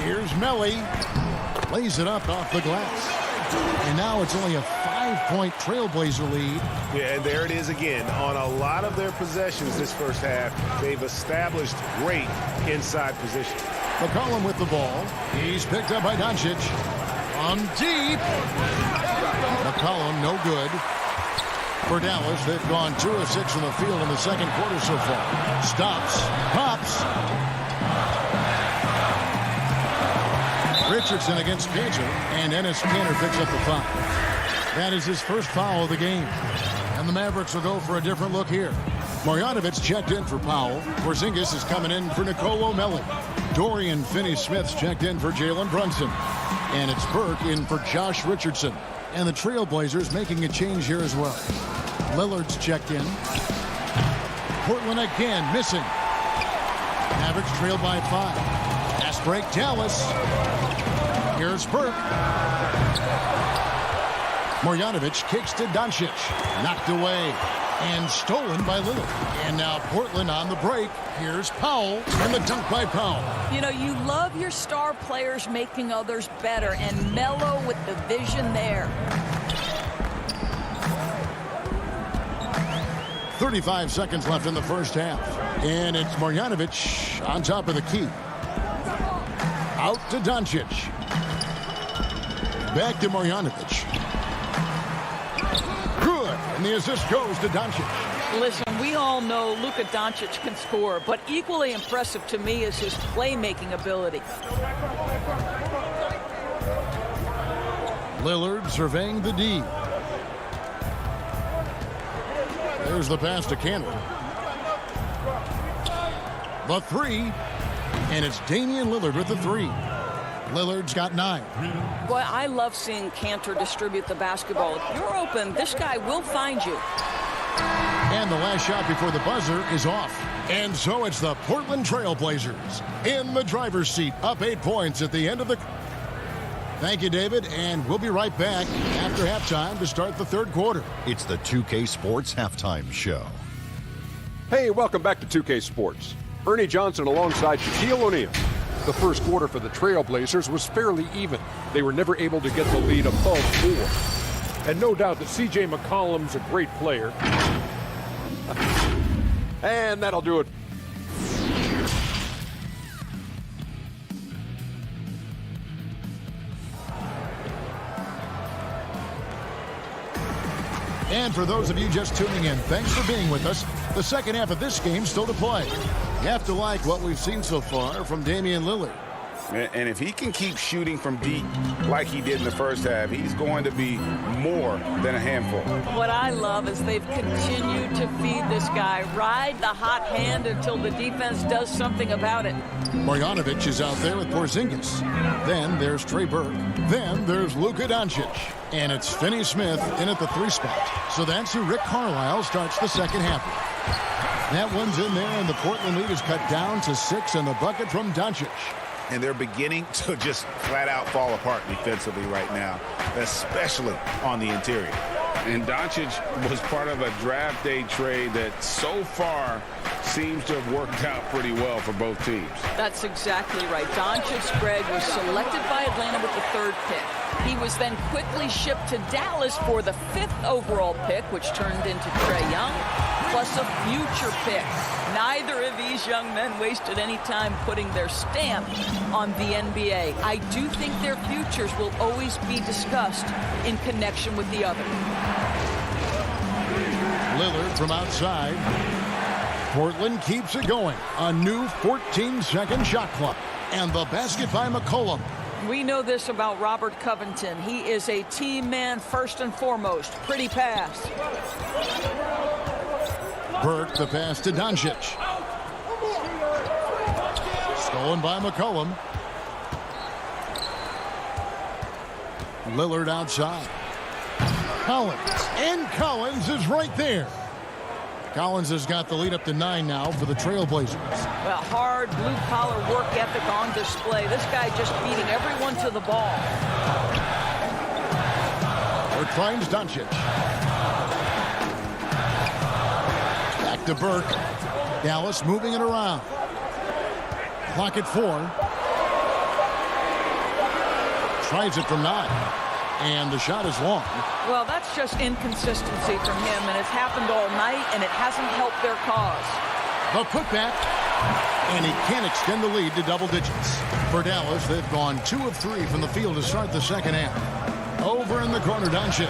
Here's Melly. Lays it up off the glass. And now it's only a 5-point Trailblazer lead. Yeah, and there it is again. On a lot of their possessions this first half, they've established great inside position. McCollum with the ball. He's picked up by Doncic. On deep. McCollum no good. For Dallas, they've gone 2 of 6 in the field in the second quarter so far. Stops. Pops. Richardson against Kanter, and Enes Kanter picks up the foul. That is his first foul of the game. And the Mavericks will go for a different look here. Marjanovic checked in for Powell. Porzingis is coming in for Nicolo Melli. Dorian Finney-Smith's checked in for Jalen Brunson. And it's Burke in for Josh Richardson. And the Trailblazers making a change here as well. Lillard's checked in. Portland again missing. Mavericks trail by 5. Pass break, Dallas. Here's Burke. Marjanovic kicks to Doncic. Knocked away. And stolen by Lillard. And now Portland on the break. Here's Powell, and the dunk by Powell. You know, you love your star players making others better, and Melo with the vision there. 35 seconds left in the first half. And it's Marjanovic on top of the key. Out to Doncic. Back to Marjanovic. Good. And the assist goes to Doncic. Listen, we all know Luka Doncic can score, but equally impressive to me is his playmaking ability. Lillard surveying the D. There's the pass to Cannon. The three. And it's Damian Lillard with the three. Lillard's got 9. Boy, I love seeing Cantor distribute the basketball. If you're open, this guy will find you. And the last shot before the buzzer is off. And so it's the Portland Trail Blazers in the driver's seat, up 8 points at the end of the... Thank you, David, and we'll be right back after halftime to start the third quarter. It's the 2K Sports Halftime Show. Hey, welcome back to 2K Sports. Ernie Johnson alongside Shaquille O'Neal. The first quarter for the Trailblazers was fairly even. They were never able to get the lead above 4. And no doubt that C.J. McCollum's a great player. And that'll do it. And for those of you just tuning in, thanks for being with us. The second half of this game still to play. You have to like what we've seen so far from Damian Lillard. And if he can keep shooting from deep like he did in the first half, he's going to be more than a handful. What I love is they've continued to feed this guy. Ride the hot hand until the defense does something about it. Marjanovic is out there with Porzingis. Then there's Trey Burke. Then there's Luka Doncic. And it's Finney Smith in at the 3 spot. So that's who Rick Carlisle starts the second half with. That one's in there, and the Portland lead is cut down to 6, and the bucket from Doncic. And they're beginning to just flat out fall apart defensively right now, especially on the interior. And Doncic was part of a draft day trade that so far seems to have worked out pretty well for both teams. That's exactly right. Doncic, Greg, was selected by Atlanta with the 3rd pick. He was then quickly shipped to Dallas for the 5th overall pick, which turned into Trae Young, plus a future pick. Neither of these young men wasted any time putting their stamp on the NBA. I do think their futures will always be discussed in connection with the other. Lillard from outside. Portland keeps it going. A new 14-second shot clock. And the basket by McCollum. We know this about Robert Covington. He is a team man first and foremost. Pretty pass. Burke, the pass to Doncic. Stolen by McCollum. Lillard outside. Collins. And Collins is right there. Collins has got the lead up to 9 now for the Trailblazers. Well, hard blue-collar work ethic on display. This guy just beating everyone to the ball. Burke finds Doncic. Back to Burke. Dallas moving it around. Clock at 4. Tries it from 9. And the shot is long. Well, that's just inconsistency from him, and it's happened all night, and it hasn't helped their cause. The putback, and he can't extend the lead to double digits. For Dallas, they've gone 2 of 3 from the field to start the second half. Over in the corner, Doncic.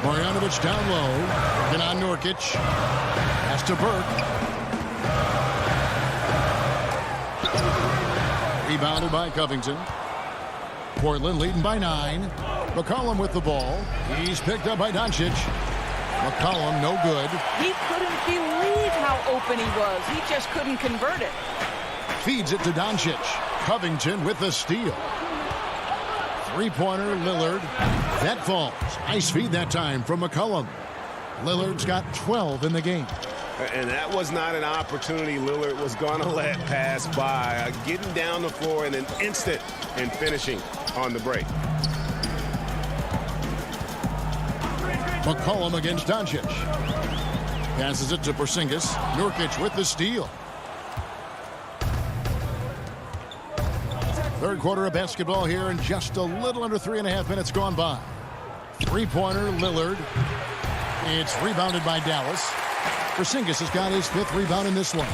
Marjanovic down low. Working on Nurkic. Pass to Burke. Rebounded by Covington. Portland leading by 9. McCollum with the ball. He's picked up by Doncic. McCollum no good. He couldn't believe how open he was. He just couldn't convert it. Feeds it to Doncic. Covington with the steal. 3-pointer, Lillard. That falls. Nice feed that time from McCollum. Lillard's got 12 in the game. And that was not an opportunity Lillard was going to let pass by. Getting down the floor in an instant and finishing on the break. McCollum against Doncic. Passes it to Porzingis. Nurkic with the steal. Third quarter of basketball here, and just a little under 3.5 minutes gone by. Three-pointer, Lillard. It's rebounded by Dallas. Porzingis has got his 5th rebound in this one.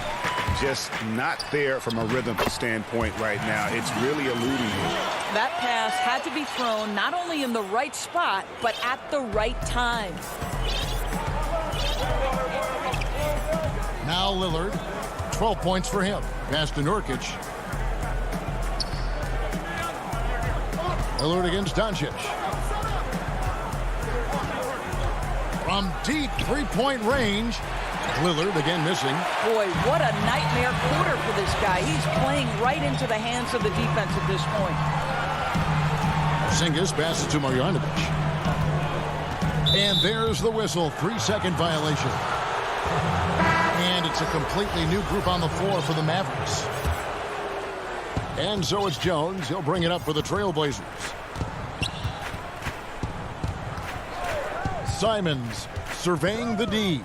Just not there from a rhythm standpoint right now. It's really eluding him. That pass had to be thrown not only in the right spot, but at the right time. Now Lillard, 12 points for him. Pass to Nurkic. Lillard against Doncic. From deep three-point range. Lillard again missing. Boy, what a nightmare quarter for this guy. He's playing right into the hands of the defense at this point. Porzingis passes to Marjanovic. And there's the whistle. 3-second violation. And it's a completely new group on the floor for the Mavericks. And so it's Jones. He'll bring it up for the Trailblazers. Simons surveying the D.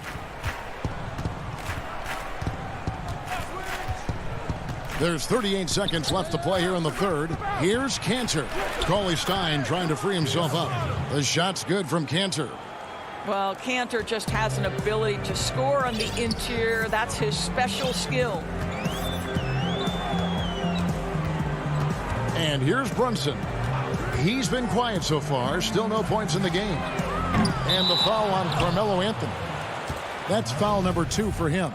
There's 38 seconds left to play here in the third. Here's Cantor. Cauley-Stein trying to free himself up. The shot's good from Cantor. Well, Cantor just has an ability to score on the interior. That's his special skill. And here's Brunson. He's been quiet so far. Still no points in the game. And the foul on Carmelo Anthony. That's foul number 2 for him.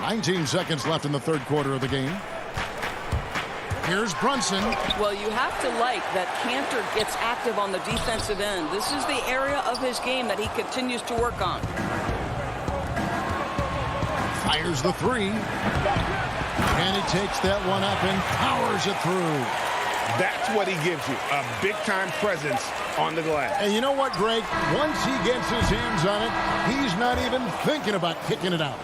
19 seconds left in the third quarter of the game. Here's Brunson. Well, you have to like that Cantor gets active on the defensive end. This is the area of his game that he continues to work on. Fires the 3. And he takes that one up and powers it through. That's what he gives you, a big-time presence on the glass. And you know what, Greg? Once he gets his hands on it, he's not even thinking about kicking it out.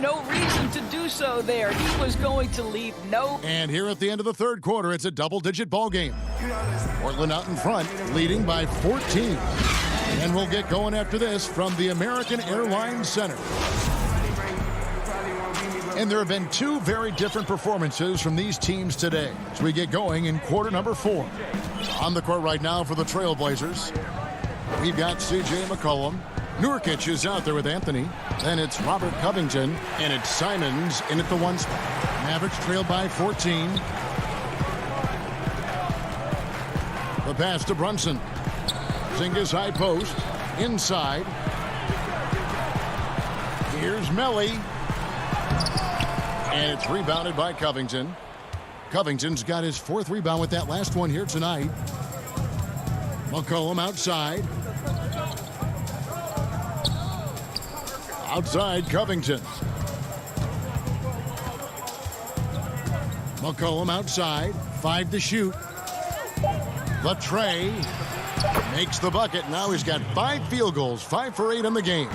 No reason to do so there. He was going to leave no. And here at the end of the third quarter, it's a double-digit ball game. Portland out in front, leading by 14. And we'll get going after this from the American Airlines Center. And there have been 2 very different performances from these teams today as we get going in quarter number 4. On the court right now for the Trailblazers, we've got C.J. McCollum. Nurkic is out there with Anthony. Then it's Robert Covington, and it's Simons in at the 1 spot. Mavericks trailed by 14. The pass to Brunson. Porzingis high post. Inside. Here's Melly. And it's rebounded by Covington. Covington's got his 4th rebound with that last one here tonight. McCollum outside. Outside Covington. McCollum outside. 5 to shoot. Latrey makes the bucket. Now he's got 5 field goals. 5 for 8 in the game.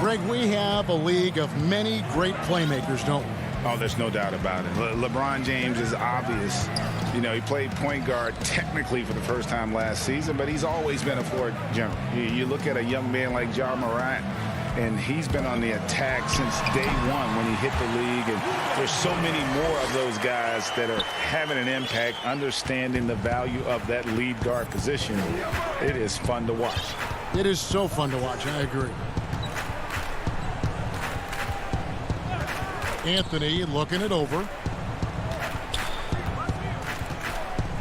Greg, we have a league of many great playmakers, don't we? Oh, there's no doubt about it. LeBron James is obvious. You know, he played point guard technically for the first time last season, but he's always been a floor general. You look at a young man like Ja Morant, and he's been on the attack since day one when he hit the league. And there's so many more of those guys that are having an impact, understanding the value of that lead guard position. It is fun to watch. It is so fun to watch. I agree. Anthony looking it over.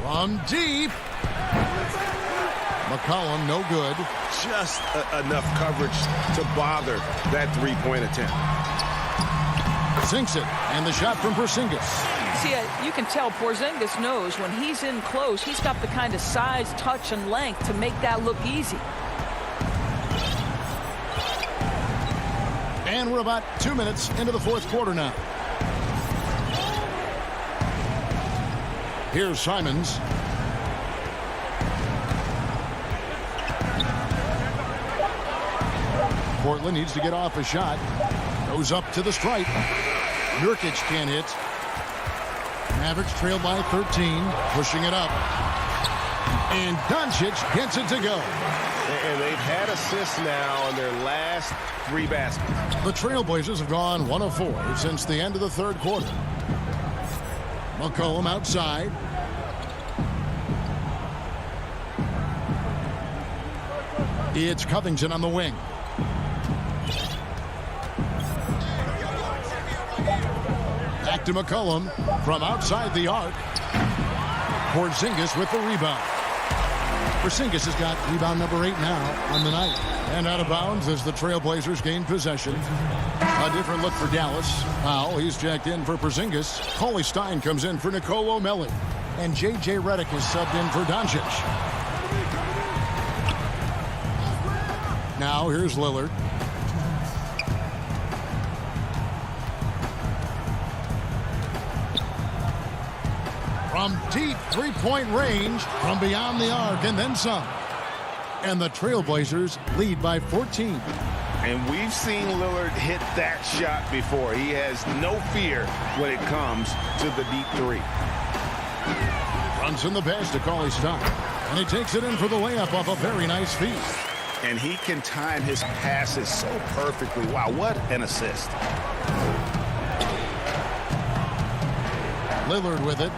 From deep. McCollum, no good. Just enough coverage to bother that three-point attempt. Sinks it, and the shot from Porzingis. See, you can tell Porzingis knows when he's in close, he's got the kind of size, touch, and length to make that look easy. And we're about 2 minutes into the fourth quarter now. Here's Simons. Portland needs to get off a shot. Goes up to the stripe. Nurkic can't hit. Mavericks trail by 13. Pushing it up. And Doncic gets it to go. And they've had assists now in their last 3 baskets. The Trailblazers have gone 1 of 4 since the end of the third quarter. McCollum outside. It's Covington on the wing. Back to McCollum from outside the arc. Porzingis with the rebound. Porzingis has got rebound number 8 now on the night. And out of bounds as the Trailblazers gain possession. A different look for Dallas. Powell, he's jacked in for Porzingis. Cauley Stein comes in for Nicolo Melli. And J.J. Redick is subbed in for Doncic. Now here's Lillard. From deep three-point range, from beyond the arc, and then some. And the Trailblazers lead by 14. And we've seen Lillard hit that shot before. He has no fear when it comes to the deep three. Runs in the pass to Cauley Stein. And he takes it in for the layup off a very nice feed. And he can time his passes so perfectly. Wow, what an assist. Lillard with it.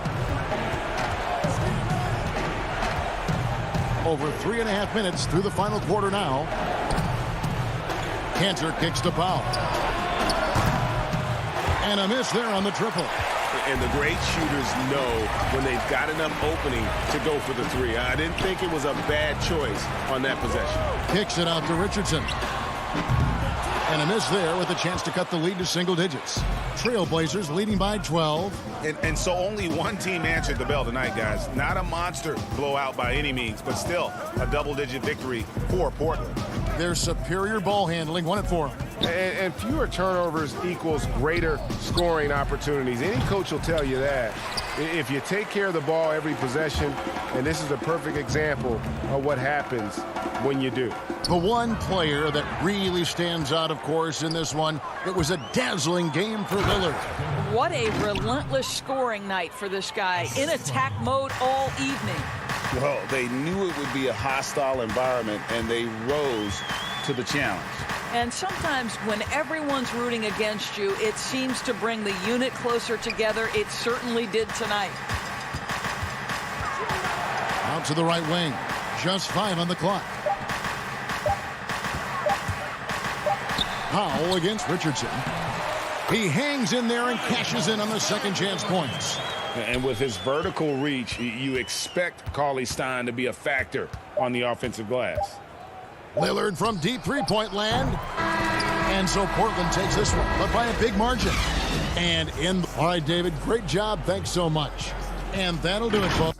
Over 3.5 minutes through the final quarter now. Cantor kicks to Powell. And a miss there on the triple. And the great shooters know when they've got enough opening to go for the 3. I didn't think it was a bad choice on that possession. Kicks it out to Richardson. And a miss there with a chance to cut the lead to single digits. Trailblazers leading by 12. And so only one team answered the bell tonight, guys. Not a monster blowout by any means, but still a double-digit victory for Portland. Their superior ball handling, 1 of 4. And fewer turnovers equals greater scoring opportunities. Any coach will tell you that. If you take care of the ball every possession, and this is a perfect example of what happens when you do. The one player that really stands out, of course, in this one, it was a dazzling game for Lillard. What a relentless scoring night for this guy. In attack mode all evening. Well, they knew it would be a hostile environment, and they rose to the challenge. And sometimes when everyone's rooting against you, it seems to bring the unit closer together. It certainly did tonight. Out to the right wing. Just 5 on the clock. Powell against Richardson. He hangs in there and cashes in on the second chance points. And with his vertical reach, you expect Cauley Stein to be a factor on the offensive glass. Lillard from deep three-point land. And so Portland takes this one, but by a big margin. And in. All right, David, great job. Thanks so much. And that'll do it, folks.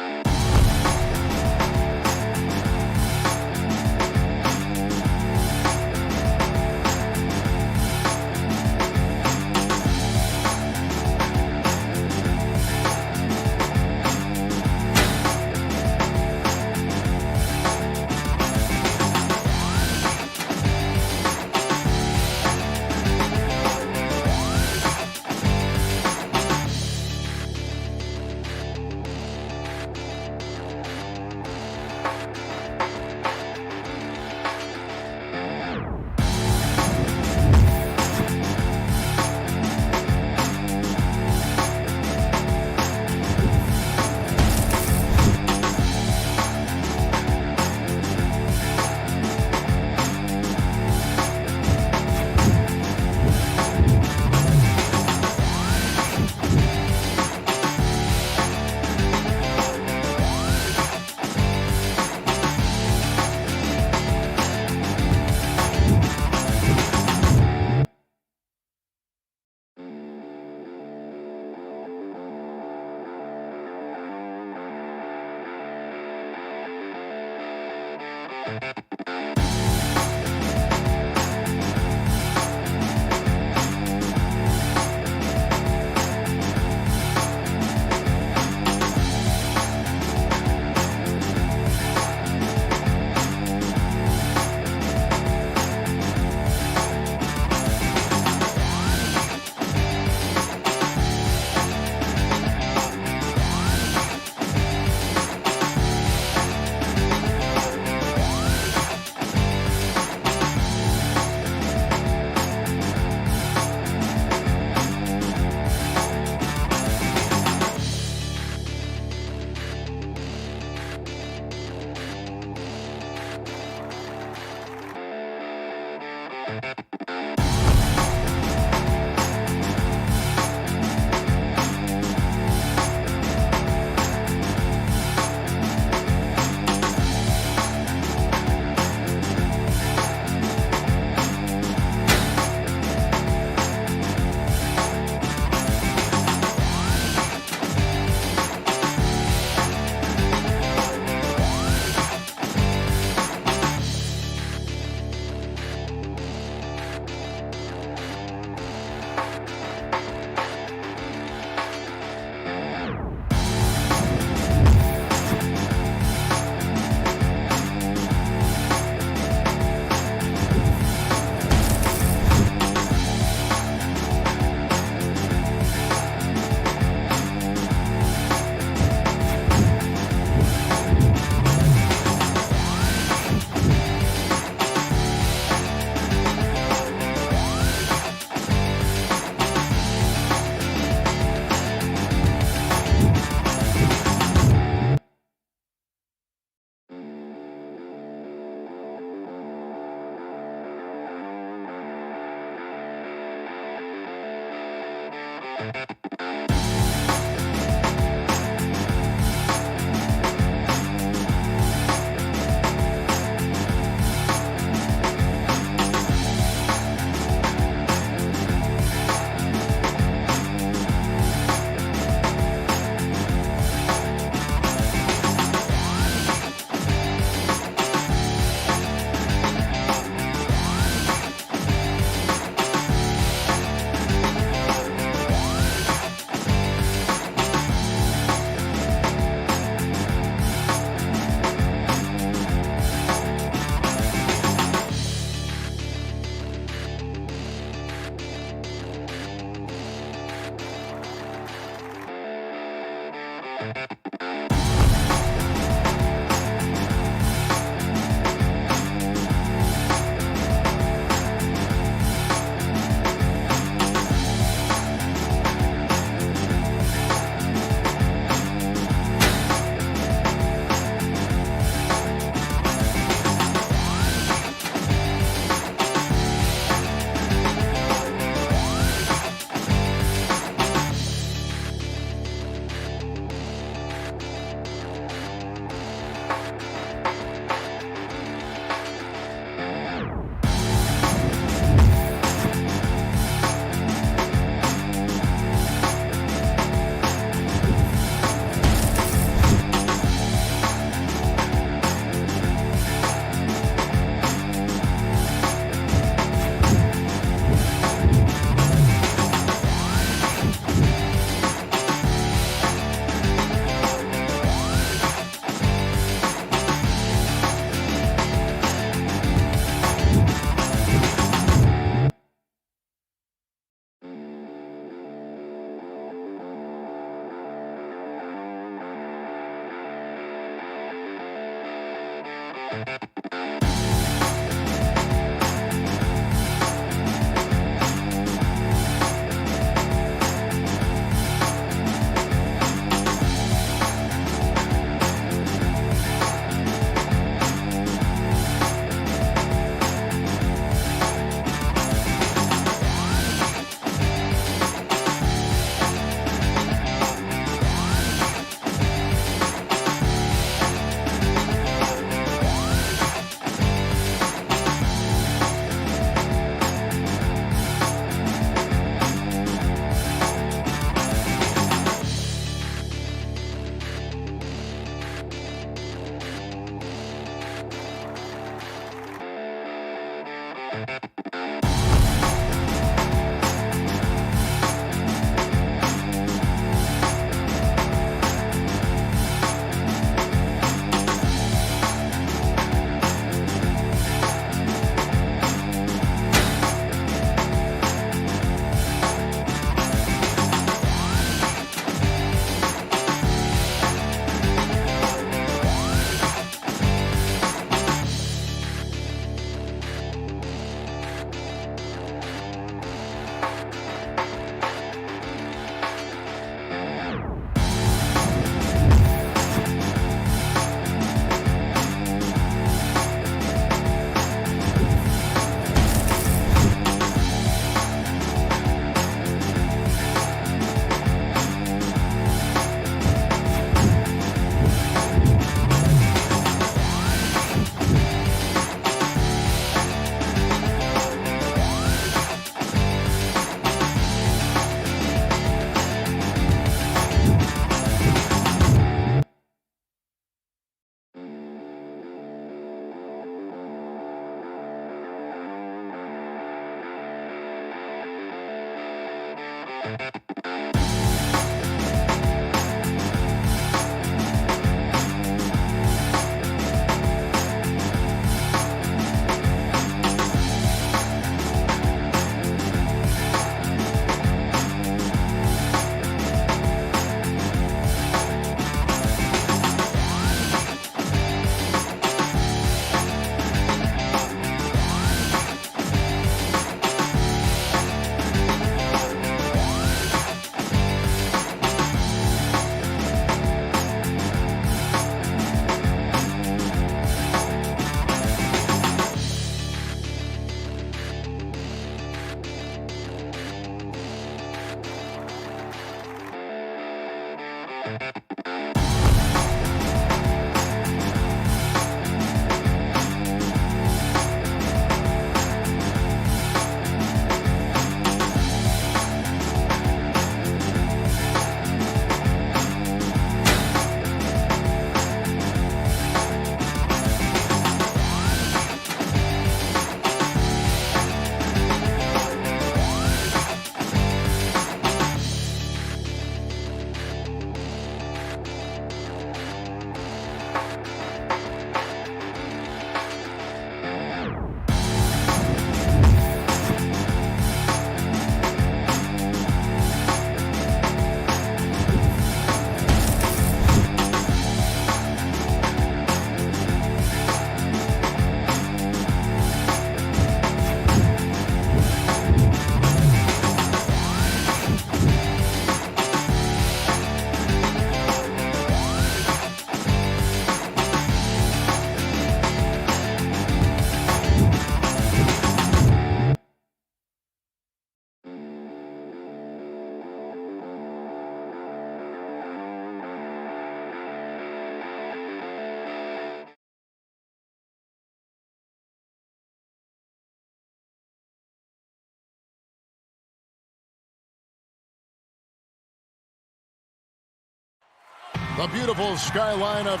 The beautiful skyline of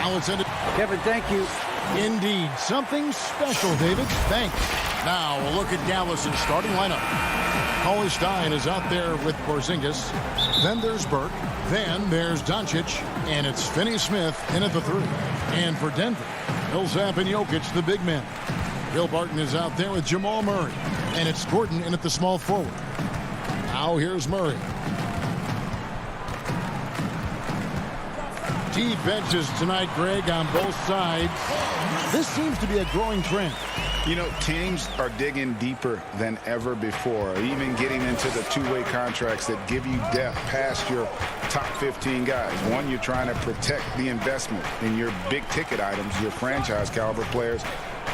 Allison. Kevin, thank you. Indeed. Something special, David. Thanks. Now we'll look at Dallas's starting lineup. Cauley Stein is out there with Porzingis. Then there's Burke. Then there's Doncic. And it's Finney-Smith in at the 3. And for Denver, Millsap and Jokic, the big men. Bill Barton is out there with Jamal Murray. And it's Gordon in at the small forward. Now here's Murray. Defenses tonight, Greg, on both sides. This seems to be a growing trend. You know, teams are digging deeper than ever before, even getting into the two-way contracts that give you depth past your top 15 guys. One, you're trying to protect the investment in your big-ticket items, your franchise-caliber players.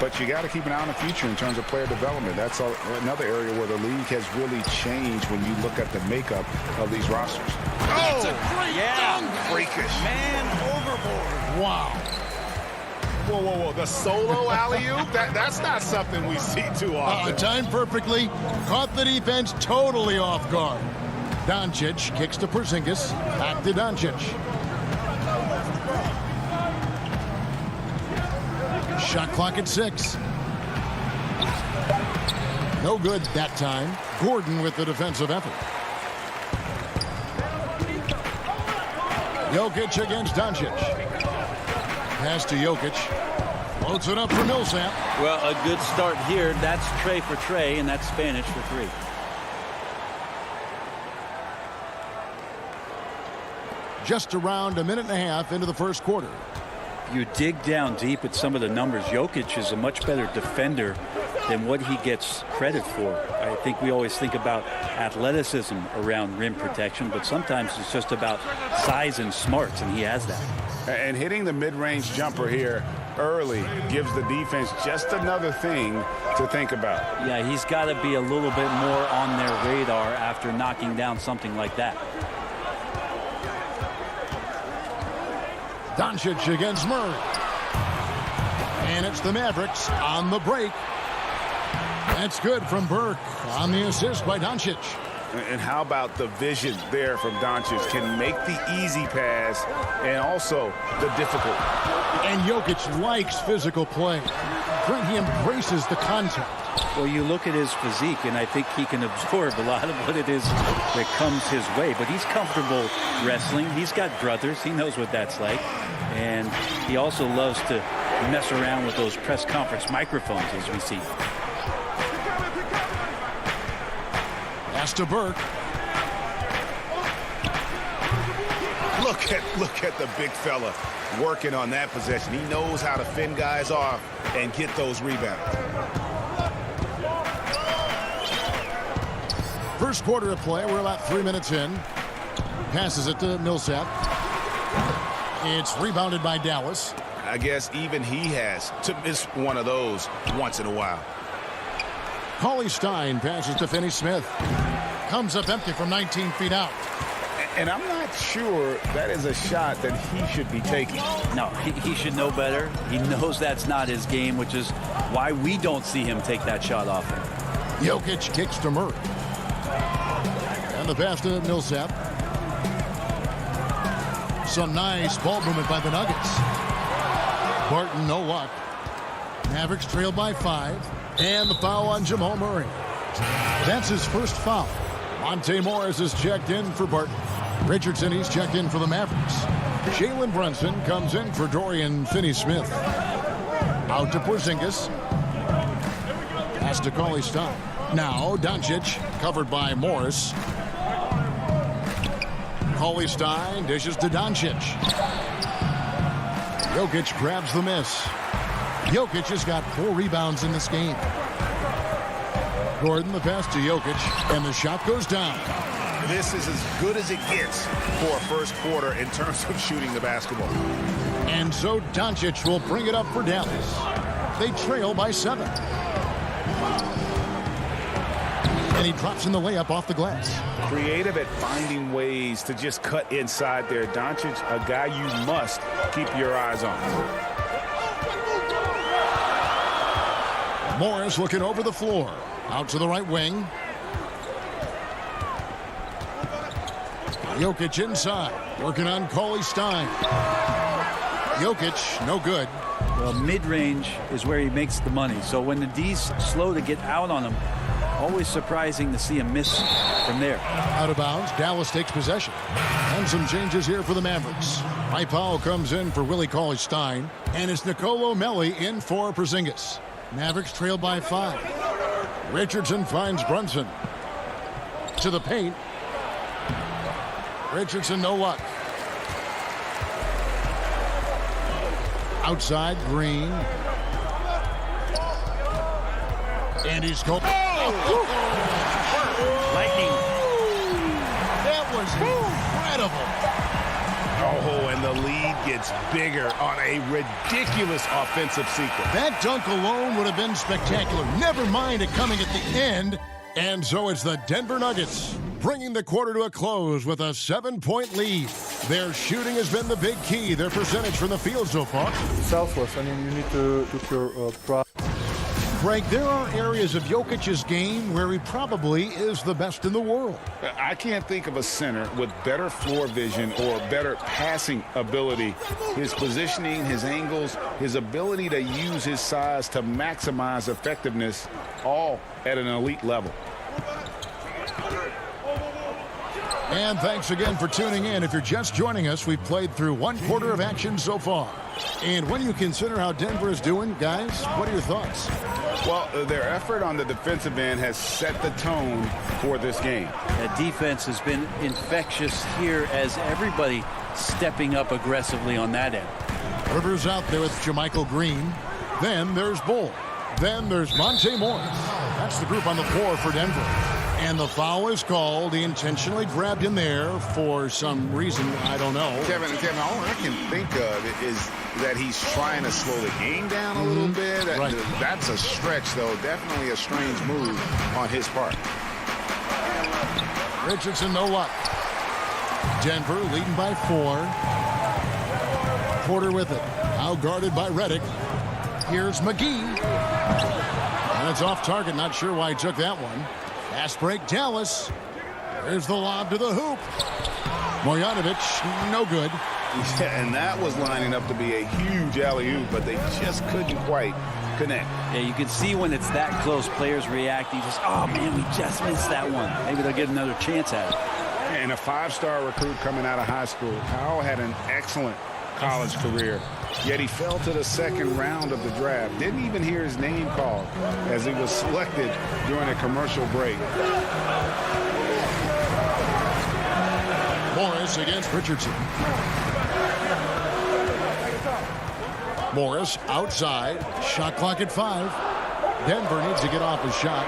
But you got to keep an eye on the future in terms of player development. That's another area where the league has really changed when you look at the makeup of these rosters. That's a great dunk. Freakish. Man overboard. Wow. Whoa, whoa, whoa. The solo alley-oop? That's not something we see too often. Timed perfectly. Caught the defense totally off guard. Doncic kicks to Porzingis. Back to Doncic. Shot clock at 6. No good that time. Gordon with the defensive effort. Jokic against Doncic. Pass to Jokic. Floats it up for Millsap. Well, a good start here. That's Trey for Trey, and that's Spanish for 3. Just around a minute and a half into the first quarter. You dig down deep at some of the numbers. Jokic is a much better defender than what he gets credit for. I think we always think about athleticism around rim protection, but sometimes it's just about size and smarts, and he has that. And hitting the mid-range jumper here early gives the defense just another thing to think about. Yeah, he's got to be a little bit more on their radar after knocking down something like that. Doncic against Murray. And it's the Mavericks on the break. That's good from Burke on the assist by Doncic. And how about the vision there from Doncic? Can make the easy pass and also the difficult. And Jokic likes physical play. He embraces the contact. Well, you look at his physique, and I think he can absorb a lot of what it is that comes his way. But he's comfortable wrestling. He's got brothers. He knows what that's like. And he also loves to mess around with those press conference microphones, as we see. Pass to Burke. Look at the big fella working on that possession. He knows how to fend guys off and get those rebounds. First quarter of play. We're about 3 minutes in. Passes it to Millsap. It's rebounded by Dallas. I guess even he has to miss one of those once in a while. Cauley Stein passes to Finney-Smith. Comes up empty from 19 feet out. And I'm not sure that is a shot that he should be taking. No, he should know better. He knows that's not his game, which is why we don't see him take that shot often. Jokic kicks to Murray. And the pass to Millsap. Some nice ball movement by the Nuggets. Barton, no luck. Mavericks trail by 5. And the foul on Jamal Murray. That's his first foul. Monte Morris is checked in for Barton. Richardson, he's checked in for the Mavericks. Jalen Brunson comes in for Dorian Finney-Smith. Out to Porzingis. Pass to Cauley-Stein. Now Doncic, covered by Morris. Cauley-Stein dishes to Doncic. Jokic grabs the miss. Jokic has got 4 rebounds in this game. Gordon, the pass to Jokic, and the shot goes down. This is as good as it gets for a first quarter in terms of shooting the basketball. And so Doncic will bring it up for Dallas. They trail by 7. And he drops in the layup off the glass. Creative at finding ways to just cut inside there. Doncic, a guy you must keep your eyes on. Morris looking over the floor. Out to the right wing. Jokic inside. Working on Cauley-Stein. Jokic, no good. Well, mid-range is where he makes the money. So when the D's slow to get out on him, always surprising to see him miss from there. Out of bounds. Dallas takes possession. And some changes here for the Mavericks. Mike Powell comes in for Willie Cauley-Stein. And it's Nicolo Melli in for Porzingis. Mavericks trail by 5. Richardson finds Brunson. To the paint. Richardson, no luck. Outside, Green. And he's going. Lightning. That was incredible. Oh, and the lead gets bigger on a ridiculous offensive sequence. That dunk alone would have been spectacular. Never mind it coming at the end. And so it's the Denver Nuggets bringing the quarter to a close with a 7-point lead. Their shooting has been the big key. Their percentage from the field so far. Selfless. I mean, you need to look your pride. Greg, there are areas of Jokic's game where he probably is the best in the world. I can't think of a center with better floor vision or better passing ability. His positioning, his angles, his ability to use his size to maximize effectiveness, all at an elite level. And thanks again for tuning in. If you're just joining us, we've played through 1 quarter of action so far. And when you consider how Denver is doing, guys, what are your thoughts? Well, their effort on the defensive end has set the tone for this game. That defense has been infectious here as everybody stepping up aggressively on that end. Rivers out there with Jermichael Green. Then there's Bull. Then there's Monte Morris. That's the group on the floor for Denver. And the foul is called. He intentionally grabbed in there for some reason. I don't know. Kevin, all I can think of is that he's trying to slow the game down a little bit. Right. That's a stretch, though. Definitely a strange move on his part. Richardson, no luck. Denver leading by 4. Porter with it. Now guarded by Redick. Here's McGee. And it's off target. Not sure why he took that one. Fast break, Dallas. There's the lob to the hoop. Marjanovic, no good. Yeah, and that was lining up to be a huge alley-oop, but they just couldn't quite connect. Yeah, you can see when it's that close, players reacting. Just, oh, man, we just missed that one. Maybe they'll get another chance at it. And a 5-star recruit coming out of high school. Powell had an excellent college career, yet he fell to the second round of the draft. Didn't even hear his name called as he was selected during a commercial break. Morris against Richardson. Morris outside. Shot clock at 5. Denver needs to get off his shot.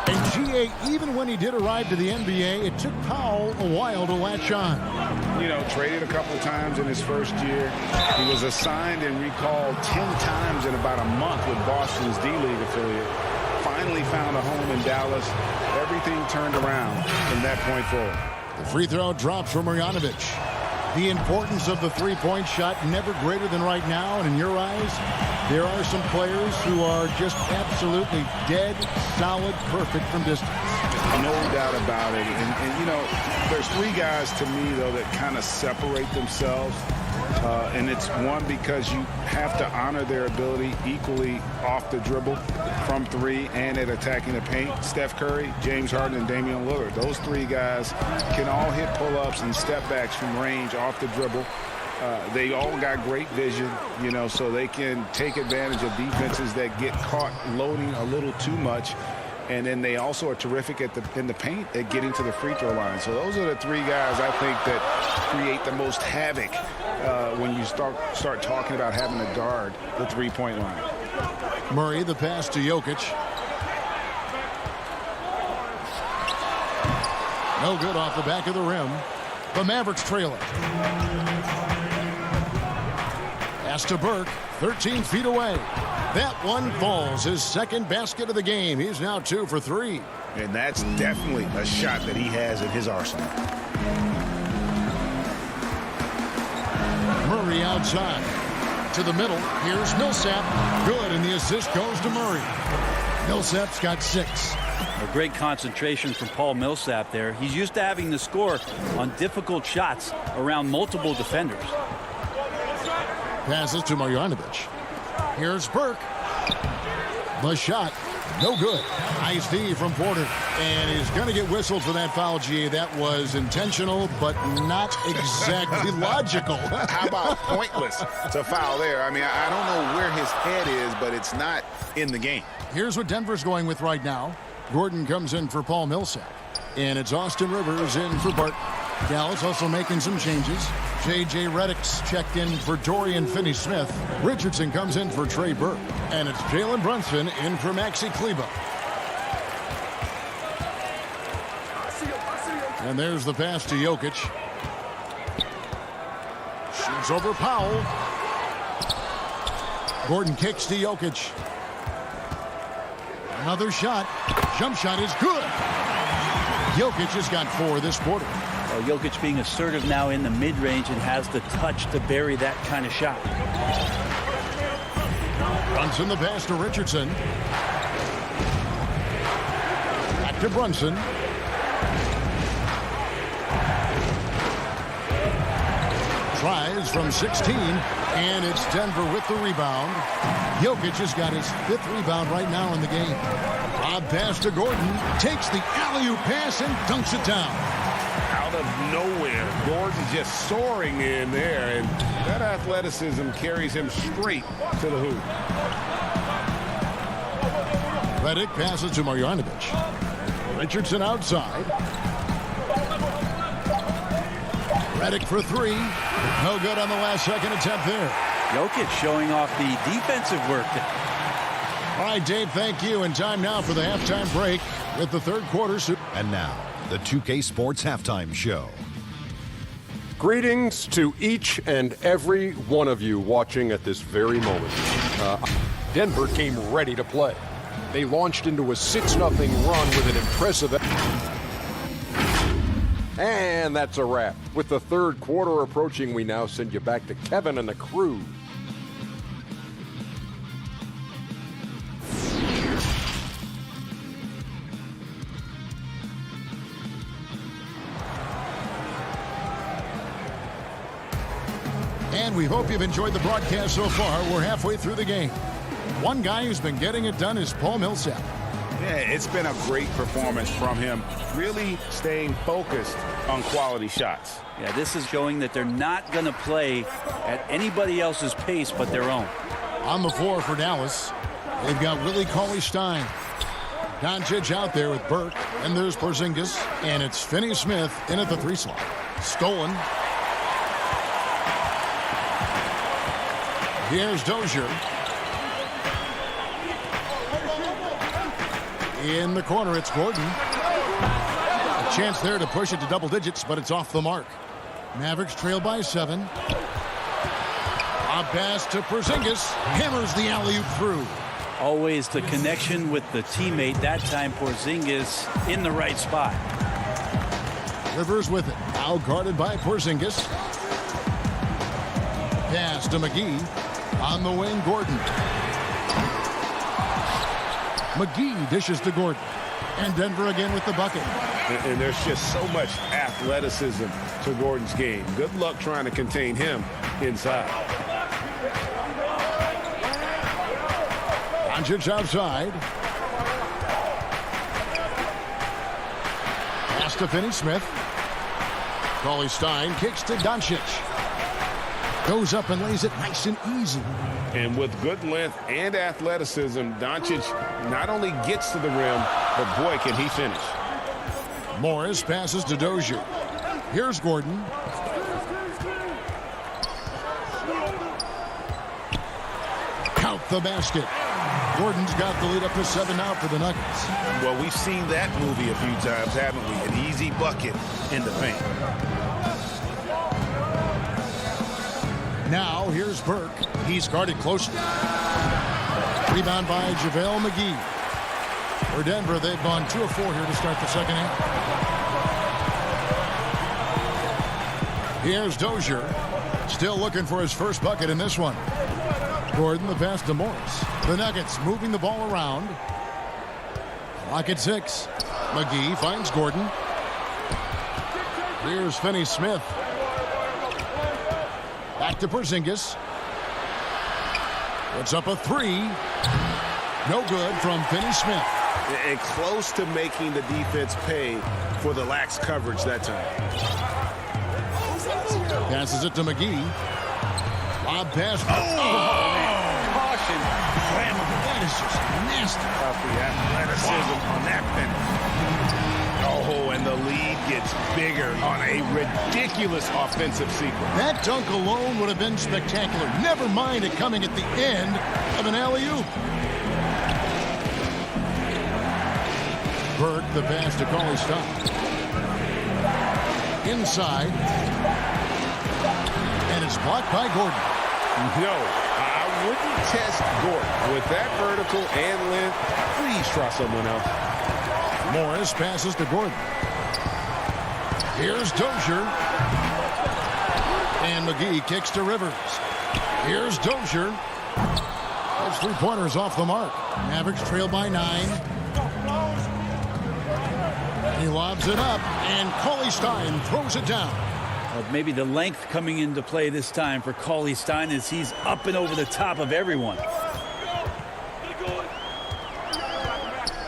And G.A., even when he did arrive to the NBA, it took Powell a while to latch on. You know, traded a couple times in his first year. He was assigned and recalled 10 times in about a month with Boston's D-League affiliate. Finally found a home in Dallas. everything turned around from that point forward. The free throw drops from Marjanovic. The importance of the three-point shot never greater than right now. And in your eyes, there are some players who are just absolutely dead, solid, perfect from distance. No doubt about it. And you know, there's three guys to me, though, that kind of separate themselves. And it's one, because you have to honor their ability equally off the dribble from three and at attacking the paint. Steph Curry, James Harden, and Damian Lillard. Those three guys can all hit pull-ups and step backs from range off the dribble. They all got great vision, you know, so they can take advantage of defenses that get caught loading a little too much. And then they also are terrific in the paint at getting to the free throw line. So those are the three guys I think that create the most havoc when you start talking about having to guard the three-point line. Murray, the pass to Jokic. No good off the back of the rim. The Mavericks trail it. Pass to Burke, 13 feet away. That one falls, his second basket of the game. He's now 2 for 3. And that's definitely a shot that he has in his arsenal. Murray outside. To the middle. Here's Millsap. Good, and the assist goes to Murray. Millsap's got 6. A great concentration from Paul Millsap there. He's used to having to score on difficult shots around multiple defenders. Passes to Marjanovic. Here's Burke. The shot, no good. Nice D from Porter. And he's going to get whistled for that foul, GA. That was intentional, but not exactly logical. How about pointless? It's a foul there. I mean, I don't know where his head is, but it's not in the game. Here's what Denver's going with right now. Gordon comes in for Paul Millsap. And it's Austin Rivers in for Bart. Dallas also making some changes. J.J. Redick's checked in for Dorian Finney-Smith. Richardson comes in for Trey Burke. And it's Jalen Brunson in for Maxi Kleber. And there's the pass to Jokic. Shoots over Powell. Gordon kicks to Jokic. Another shot. Jump shot is good. Jokic has got 4 this quarter. Well, Jokic being assertive now in the mid-range and has the touch to bury that kind of shot. Brunson the pass to Richardson. Back to Brunson. Tries from 16, and it's Denver with the rebound. Jokic has got his 5th rebound right now in the game. Lob pass to Gordon. Takes the alley-oop pass and dunks it down. Out of nowhere, Gordon just soaring in there, and that athleticism carries him straight to the hoop. Redick passes to Marjanovic. Richardson outside. Redick for 3. No good on the last second attempt there. Jokic showing off the defensive work. All right, Dave, thank you. And time now for the halftime break with the third quarter. And now, the 2K Sports Halftime Show. Greetings to each and every one of you watching at this very moment. Denver came ready to play. They launched into a 6-0 run with an impressive... And that's a wrap. With the third quarter approaching, we now send you back to Kevin and the crew. And we hope you've enjoyed the broadcast so far. We're halfway through the game. One guy who's been getting it done is Paul Millsap. Yeah, it's been a great performance from him, really staying focused on quality shots. Yeah, this is showing that they're not going to play at anybody else's pace but their own. On the floor for Dallas, they've got Willie Cauley-Stein. Doncic out there with Burke, and there's Porzingis, and it's Finney-Smith in at the 3 slot. Stolen. Here's Dozier. In the corner, it's Gordon. A chance there to push it to double digits, but it's off the mark. Mavericks trail by 7. A pass to Porzingis. Hammers the alley-oop through. Always the connection with the teammate. That time Porzingis in the right spot. Rivers with it. Now guarded by Porzingis. Pass to McGee. On the wing, Gordon. McGee dishes to Gordon. And Denver again with the bucket. And there's just so much athleticism to Gordon's game. Good luck trying to contain him inside. Doncic outside. Pass to Finney-Smith. Cauley-Stein kicks to Doncic. Goes up and lays it nice and easy. And with good length and athleticism, Doncic not only gets to the rim, but boy, can he finish. Morris passes to Dozier. Here's Gordon. Count the basket. Gordon's got the lead up to 7 now for the Nuggets. Well, we've seen that movie a few times, haven't we? An easy bucket in the paint. Now, here's Burke. He's guarded closely. Rebound by JaVale McGee. For Denver, they've gone 2 of 4 here to start the second half. Here's Dozier. Still looking for his first bucket in this one. Gordon, the pass to Morris. The Nuggets moving the ball around. Clock at 6. McGee finds Gordon. Here's Finney-Smith. Back to Porzingis. Puts up a 3. No good from Finney-Smith. And close to making the defense pay for the lax coverage that time. Passes it to McGee. Lob pass. Caution. That is just nasty. The athleticism on that finish. Oh, and the lead gets bigger on a ridiculous offensive sequence. That dunk alone would have been spectacular. Never mind it coming at the end of an alley-oop. Burke, the pass to Cauley-Stein. Inside. And it's blocked by Gordon. No, I wouldn't test Gordon. With that vertical and length, please try someone else. Morris passes to Gordon. Here's Dozier. And McGee kicks to Rivers. Here's Dozier. Those 3-pointers off the mark. Mavericks trail by 9. He lobs it up, and Cauley-Stein throws it down. Maybe the length coming into play this time for Cauley-Stein as he's up and over the top of everyone.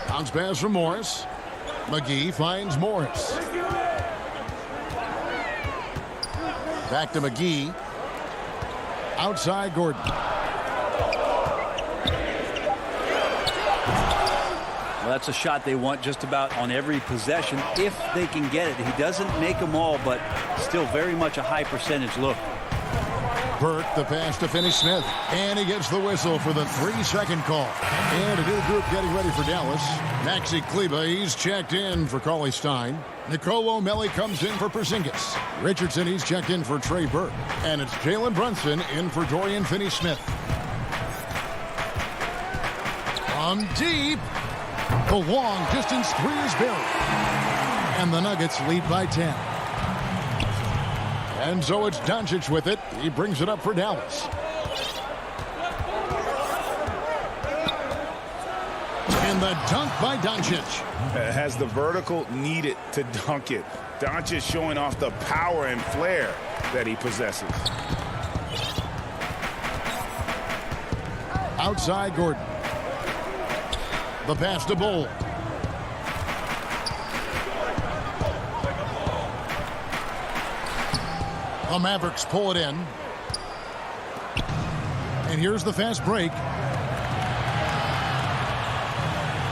Bounce pass from Morris. McGee finds Morris. Back to McGee. Outside Gordon. Well, that's a shot they want just about on every possession if they can get it. He doesn't make them all, but still very much a high percentage look. Burke, the pass to Finney-Smith. And he gets the whistle for the 3-second call. And a new group getting ready for Dallas. Maxi Kleber, he's checked in for Cauley-Stein. Nicolo Melli comes in for Porzingis. Richardson, he's checked in for Trey Burke. And it's Jalen Brunson in for Dorian Finney-Smith. From deep. The long-distance 3 is buried. And the Nuggets lead by 10. And so it's Doncic with it. He brings it up for Dallas. And the dunk by Doncic. Has the vertical needed to dunk it. Doncic showing off the power and flair that he possesses. Outside Gordon. The pass to Bull. The Mavericks pull it in. And here's the fast break.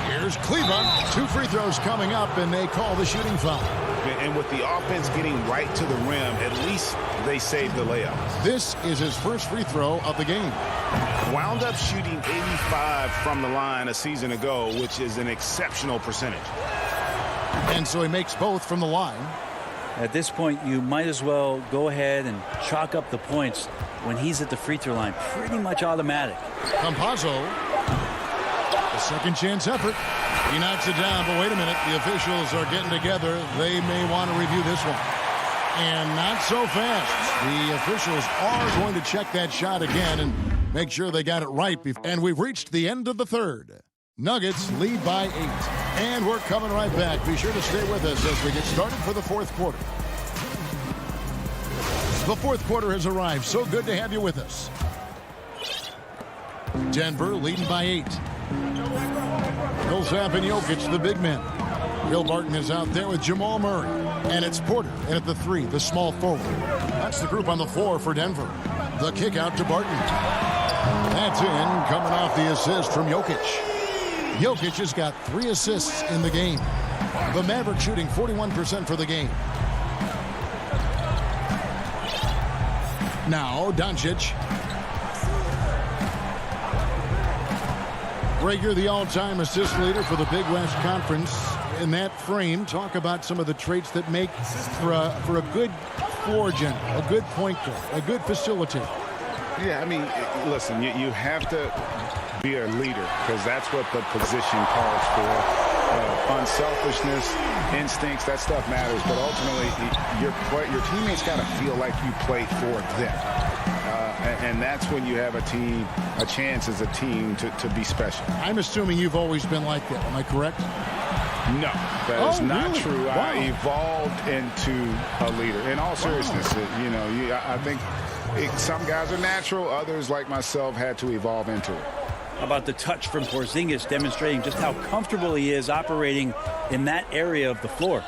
Here's Cleveland. 2 free throws coming up, and they call the shooting foul. And with the offense getting right to the rim, at least they saved the layup. This is his first free throw of the game. Wound up shooting 85 from the line a season ago, which is an exceptional percentage. And so he makes both from the line. At this point, you might as well go ahead and chalk up the points when he's at the free throw line. Pretty much automatic. Campazzo. Second chance effort. He knocks it down, but wait a minute. The officials are getting together. They may want to review this one. And not so fast. The officials are going to check that shot again and make sure they got it right. And we've reached the end of the third. Nuggets lead by 8. And we're coming right back. Be sure to stay with us as we get started for the fourth quarter. The fourth quarter has arrived. So good to have you with us. Denver leading by 8. Millsap and Jokic, the big men. Bill Barton is out there with Jamal Murray. And it's Porter in at the 3, the small forward. That's the group on the floor for Denver. The kick out to Barton. That's in, coming off the assist from Jokic. Jokic has got 3 assists in the game. The Mavericks shooting 41% for the game. Now, Doncic. Rager, the all-time assist leader for the Big West Conference. In that frame, talk about some of the traits that make for a good floor general, a good point guard, a good facilitator. Yeah, I mean, listen, you have to be a leader because that's what the position calls for. Unselfishness, instincts, that stuff matters. But ultimately, your teammates got to feel like you play for them. And that's when you have a chance as a team to be special. I'm assuming you've always been like that. Am I correct? No, that is not really? true. Wow. I evolved into a leader. In all seriousness, I think some guys are natural. Others, like myself, had to evolve into it. How about the touch from Porzingis demonstrating just how comfortable he is operating in that area of the floor.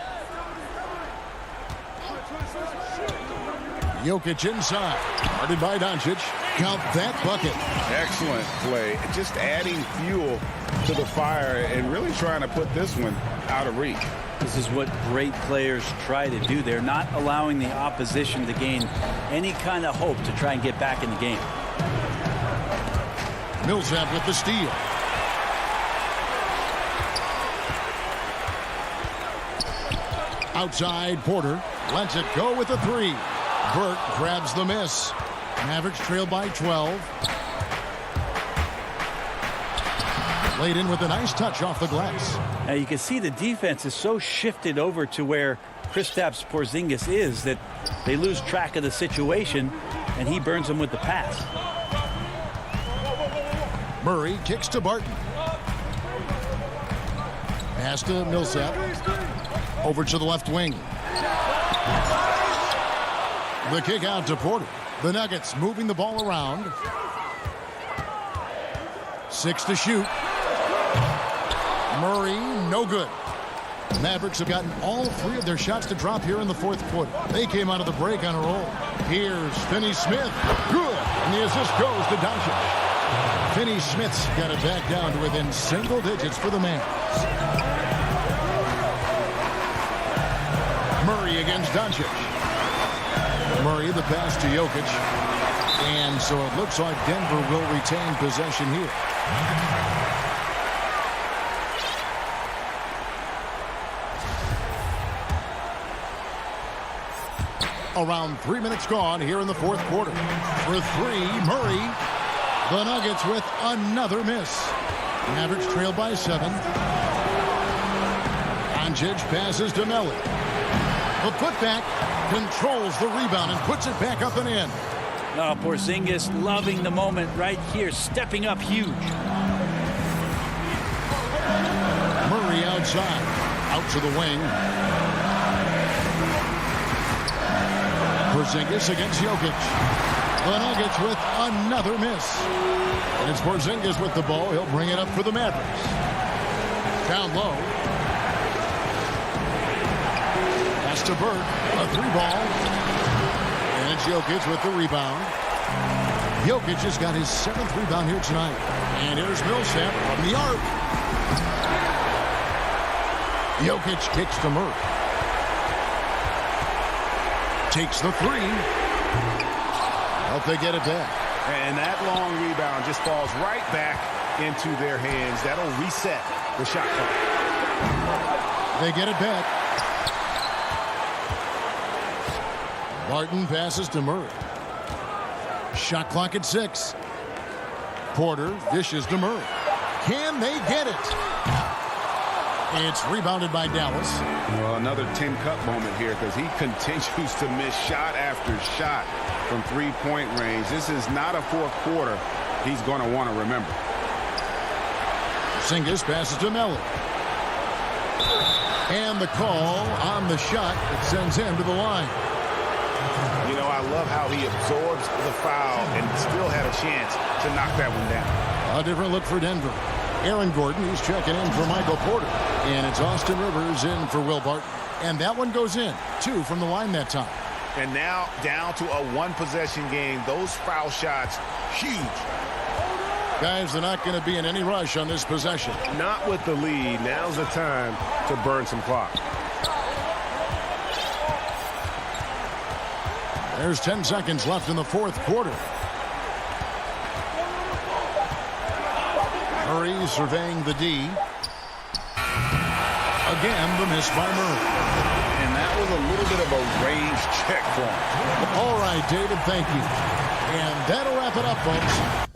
Jokic inside. Guarded by Doncic. Count that bucket. Excellent play. Just adding fuel to the fire and really trying to put this one out of reach. This is what great players try to do. They're not allowing the opposition to gain any kind of hope to try and get back in the game. Millsap with the steal. Outside, Porter lets it go with the 3. Burke grabs the miss. Mavericks trail by 12. Laid in with a nice touch off the glass. Now you can see the defense is so shifted over to where Kristaps Porzingis is that they lose track of the situation, and he burns them with the pass. Murray kicks to Barton. Pass to Millsap. Over to the left wing. The kick out to Porter. The Nuggets moving the ball around. 6 to shoot. Murray, no good. Mavericks have gotten all 3 of their shots to drop here in the fourth quarter. They came out of the break on a roll. Here's Finney-Smith. Good. And the assist goes to Doncic. Finney-Smith's got it back down to within single digits for the Mavs. Murray against Doncic. Murray, the pass to Jokic. And so it looks like Denver will retain possession here. Around 3 minutes gone here in the fourth quarter. For 3, Murray. The Nuggets with another miss. Mavericks trail by 7. Doncic passes to Melly. The putback controls the rebound and puts it back up and in. Oh, Porzingis loving the moment right here, stepping up huge. Murray outside, out to the wing. Porzingis against Jokic. The Nuggets with another miss. And it's Porzingis with the ball. He'll bring it up for the Mavericks. Down low. Pass to Burke. A 3-ball. And it's Jokic with the rebound. Jokic has got his 7th rebound here tonight. And here's Millsap from the arc. Jokic kicks to Murray. Takes the 3. Hope they get it back. And that long rebound just falls right back into their hands. That'll reset the shot clock. They get it back. Barton passes to Murray. Shot clock at 6. Porter dishes to Murray. Can they get it? It's rebounded by Dallas. Well, another Tin Cup moment here because he continues to miss shot after shot from three-point range. This is not a fourth quarter he's going to want to remember. Porzingis passes to Melo. And the call on the shot that sends him to the line. You know, I love how he absorbs the foul and still had a chance to knock that one down. A different look for Denver. Aaron Gordon, he's checking in for Michael Porter. And it's Austin Rivers in for Will Barton. And that one goes in. 2 from the line that time. And now down to a one-possession game. Those foul shots, huge. Guys, they're not going to be in any rush on this possession. Not with the lead. Now's the time to burn some clock. There's 10 seconds left in the fourth quarter. Murray surveying the D. Again, the miss by Murray. And that was a little bit of a range check for him. All right, David, thank you. And that'll wrap it up, folks.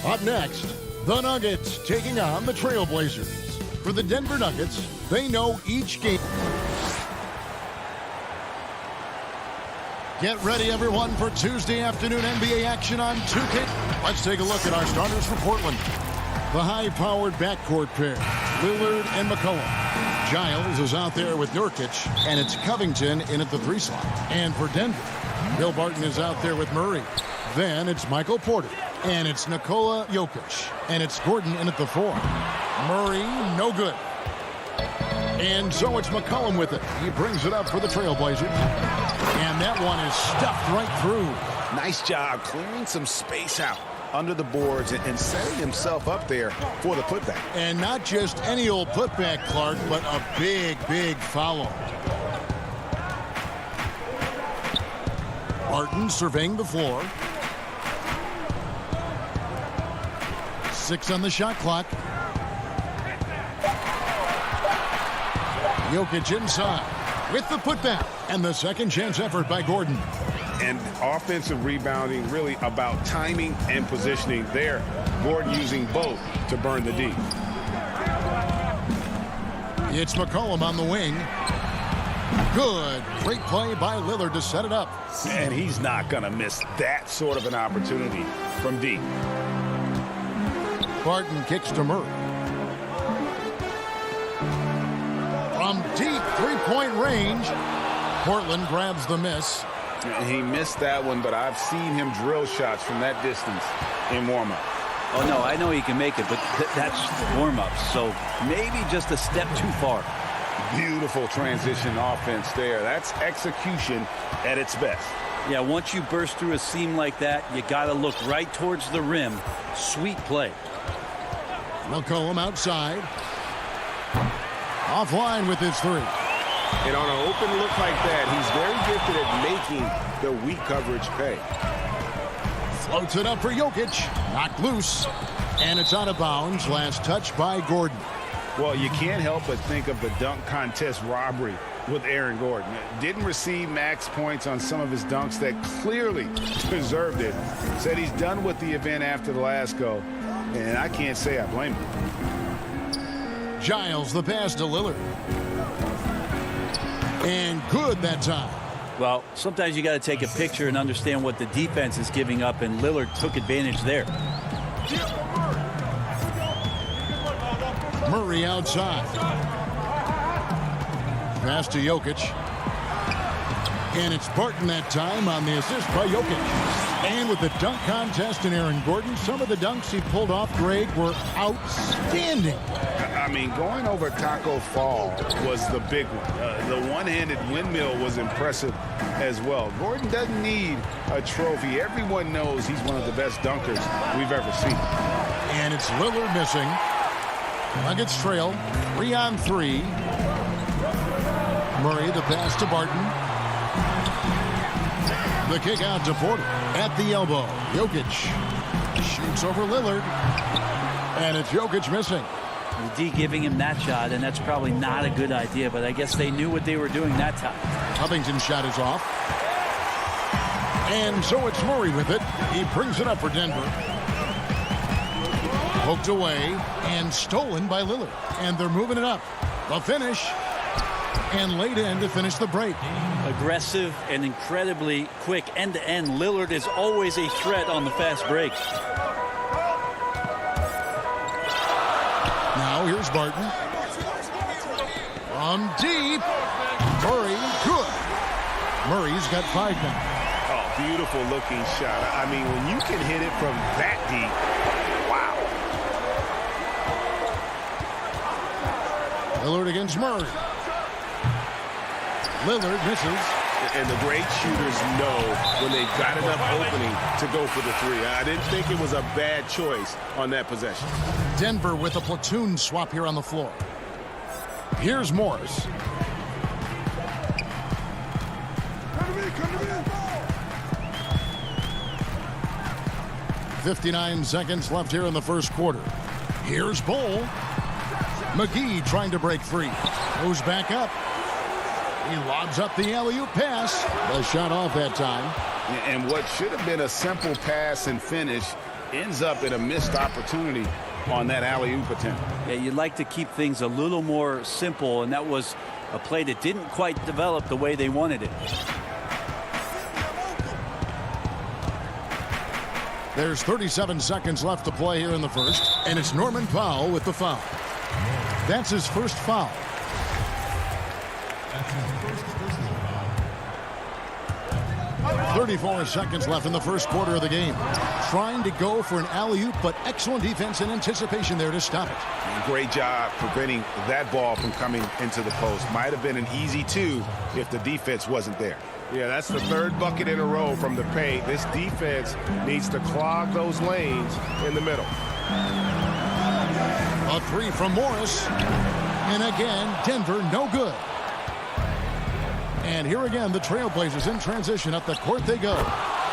Up next, the Nuggets taking on the Trailblazers. For the Denver Nuggets, they know each game. Get ready, everyone, for Tuesday afternoon NBA action on 2K. Let's take a look at our starters for Portland. The high-powered backcourt pair, Lillard and McCollum. Giles is out there with Nurkic, and it's Covington in at the 3 slot. And for Denver, Bill Barton is out there with Murray. Then it's Michael Porter, and it's Nikola Jokic, and it's Gordon in at the 4. Murray, no good. And so it's McCollum with it. He brings it up for the Trailblazers. And that one is stuffed right through. Nice job clearing some space out under the boards and setting himself up there for the putback. And not just any old putback, Clark, but a big, big foul. Barton surveying the floor. 6 on the shot clock. Jokic inside with the putback. And the second chance effort by Gordon. And offensive rebounding really about timing and positioning there. Gordon using both to burn the D. It's McCollum on the wing. Good. Great play by Lillard to set it up. And he's not going to miss that sort of an opportunity from D. Barton kicks to Murray. From deep three-point range, Portland grabs the miss. He missed that one, but I've seen him drill shots from that distance in warm-up. Oh, no, I know he can make it, but that's warm-up, so maybe just a step too far. Beautiful transition offense there. That's execution at its best. Yeah, once you burst through a seam like that, you got to look right towards the rim. Sweet play. McCollum outside. Offline with his 3. And on an open look like that, he's very gifted at making the weak coverage pay. Floats it up for Jokic. Knocked loose. And it's out of bounds. Last touch by Gordon. Well, you can't help but think of the dunk contest robbery with Aaron Gordon. Didn't receive max points on some of his dunks that clearly deserved it. Said he's done with the event after the last go. And I can't say I blame him. Giles the pass to Lillard. And good that time. Well, sometimes you got to take a picture and understand what the defense is giving up, and Lillard took advantage there. Murray outside. Pass to Jokic. And it's Barton that time on the assist by Jokic. And with the dunk contest and Aaron Gordon, some of the dunks he pulled off, Greg, were outstanding. I mean, going over Taco Fall was the big one. The one-handed windmill was impressive as well. Gordon doesn't need a trophy. Everyone knows he's one of the best dunkers we've ever seen. And it's Lillard missing. Nuggets trail 3-on-3. Murray the pass to Barton. The kick out to Porter at the elbow. Jokic shoots over Lillard. And it's Jokic missing. The D giving him that shot, and that's probably not a good idea, but I guess they knew what they were doing that time. Covington's shot is off. And so it's Murray with it. He brings it up for Denver. Poked away and stolen by Lillard. And they're moving it up. The finish. And laid in to finish the break. Aggressive and incredibly quick end-to-end. Lillard is always a threat on the fast break. Now here's Barton. From deep. Murray, good. Murray's got 5 now. Oh, beautiful looking shot. I mean, when you can hit it from that deep, wow. Lillard against Murray. Lillard misses. And the great shooters know when they've got enough opening to go for the 3. I didn't think it was a bad choice on that possession. Denver with a platoon swap here on the floor. Here's Morris. Come to me. 59 seconds left here in the first quarter. Here's Bull. McGee trying to break free. Goes back up. He lobs up the alley-oop pass. The shot off that time. And what should have been a simple pass and finish ends up in a missed opportunity on that alley-oop attempt. Yeah, you'd like to keep things a little more simple, and that was a play that didn't quite develop the way they wanted it. There's 37 seconds left to play here in the first, and it's Norman Powell with the foul. That's his first foul. 34 seconds left in the first quarter of the game. Trying to go for an alley-oop, but excellent defense and anticipation there to stop it. Great job preventing that ball from coming into the post. Might have been an easy two if the defense wasn't there. Yeah, that's the third bucket in a row from the paint. This defense needs to clog those lanes in the middle. A three from Morris. And again, Denver no good. And here again, the Trailblazers in transition. Up the court they go.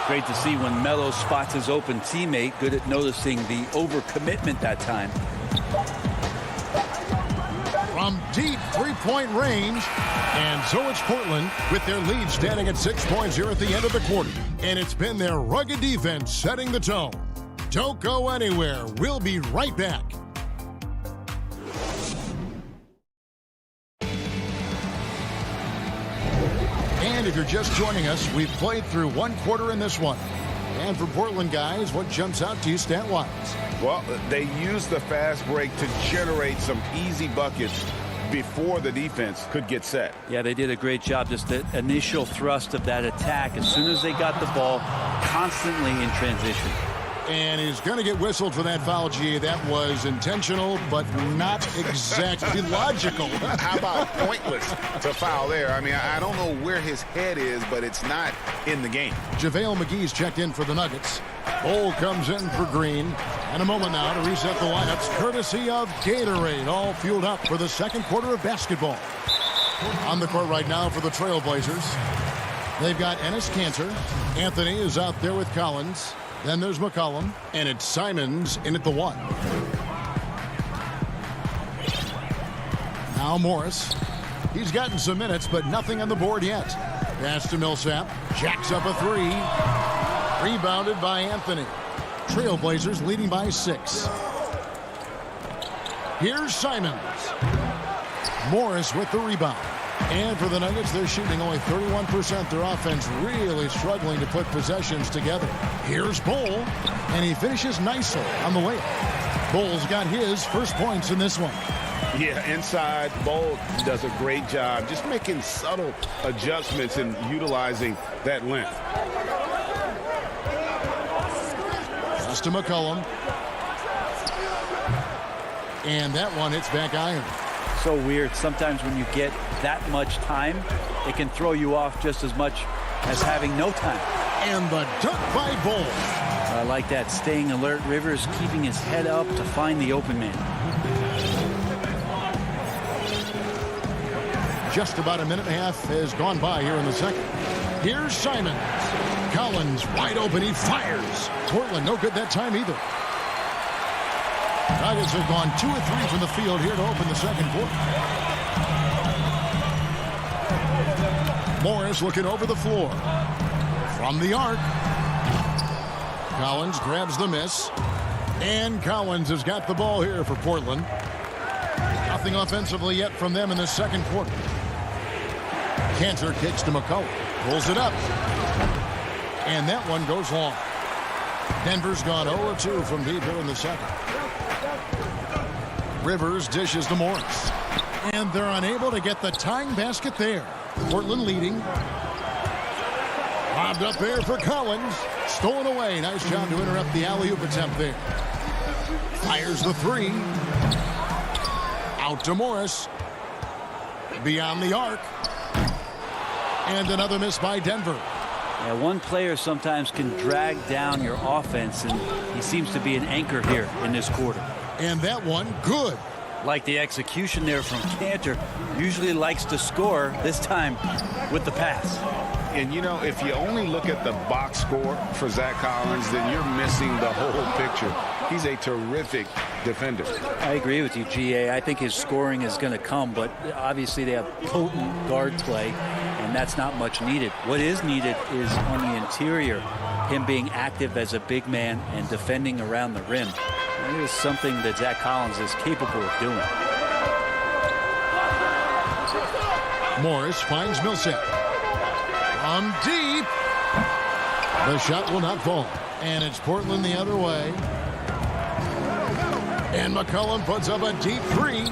Great to see when Melo spots his open teammate. Good at noticing the overcommitment that time. From deep three-point range. And so it's Portland with their lead standing at 6 points here at the end of the quarter. And it's been their rugged defense setting the tone. Don't go anywhere. We'll be right back. And if you're just joining us, we've played through one quarter in this one. And for Portland guys, what jumps out to you stat-wise? Well, they used the fast break to generate some easy buckets before the defense could get set. Yeah, they did a great job. Just the initial thrust of that attack as soon as they got the ball, constantly in transition. And he's going to get whistled for that foul, G. That was intentional, but not exactly logical. How about pointless to foul there? I mean, I don't know where his head is, but it's not in the game. JaVale McGee's checked in for the Nuggets. Bol comes in for Green. And a moment now to reset the lineups, courtesy of Gatorade, all fueled up for the second quarter of basketball. On the court right now for the Trailblazers. They've got Enes Kanter. Anthony is out there with Collins. Then there's McCollum, and it's Simons in at the 1. Now Morris. He's gotten some minutes, but nothing on the board yet. Pass to Millsap. Jacks up a 3. Rebounded by Anthony. Trailblazers leading by 6. Here's Simons. Morris with the rebound. And for the Nuggets, they're shooting only 31%. Their offense really struggling to put possessions together. Here's Bol, and he finishes nicely on the layup. Bol's got his first points in this one. Yeah, inside, Bol does a great job just making subtle adjustments and utilizing that length. Pass to McCollum. And that one hits back iron. So weird. Sometimes when you get that much time, it can throw you off just as much as having no time. And the dunk by Bol. I like that. Staying alert. Rivers keeping his head up to find the open man. Just about a minute and a half has gone by here in the second. Here's Simons. Collins wide open. He fires. Portland no good that time either. Nuggets have gone 2 of 3 from the field here to open the second quarter. Morris looking over the floor. From the arc. Collins grabs the miss. And Collins has got the ball here for Portland. Nothing offensively yet from them in the second quarter. Kanter kicks to McCollum. Pulls it up. And that one goes long. Denver's gone 0-2 from deep here in the second. Rivers dishes to Morris. And they're unable to get the tying basket there. Portland leading. Lobbed up there for Collins. Stolen away. Nice job to interrupt the alley-oop attempt there. Fires the 3. Out to Morris. Beyond the arc. And another miss by Denver. Yeah, one player sometimes can drag down your offense, and he seems to be an anchor here in this quarter. And that one, good. Like the execution there from Kanter. Usually likes to score, this time with the pass. And, you know, if you only look at the box score for Zach Collins, then you're missing the whole picture. He's a terrific defender. I agree with you, GA. I think his scoring is going to come, but obviously they have potent guard play. and that's not much needed. What is needed is on the interior, him being active as a big man and defending around the rim. That is something that Zach Collins is capable of doing. Morris finds Millsap. From deep. The shot will not fall. And it's Portland the other way. And McCollum puts up a deep three.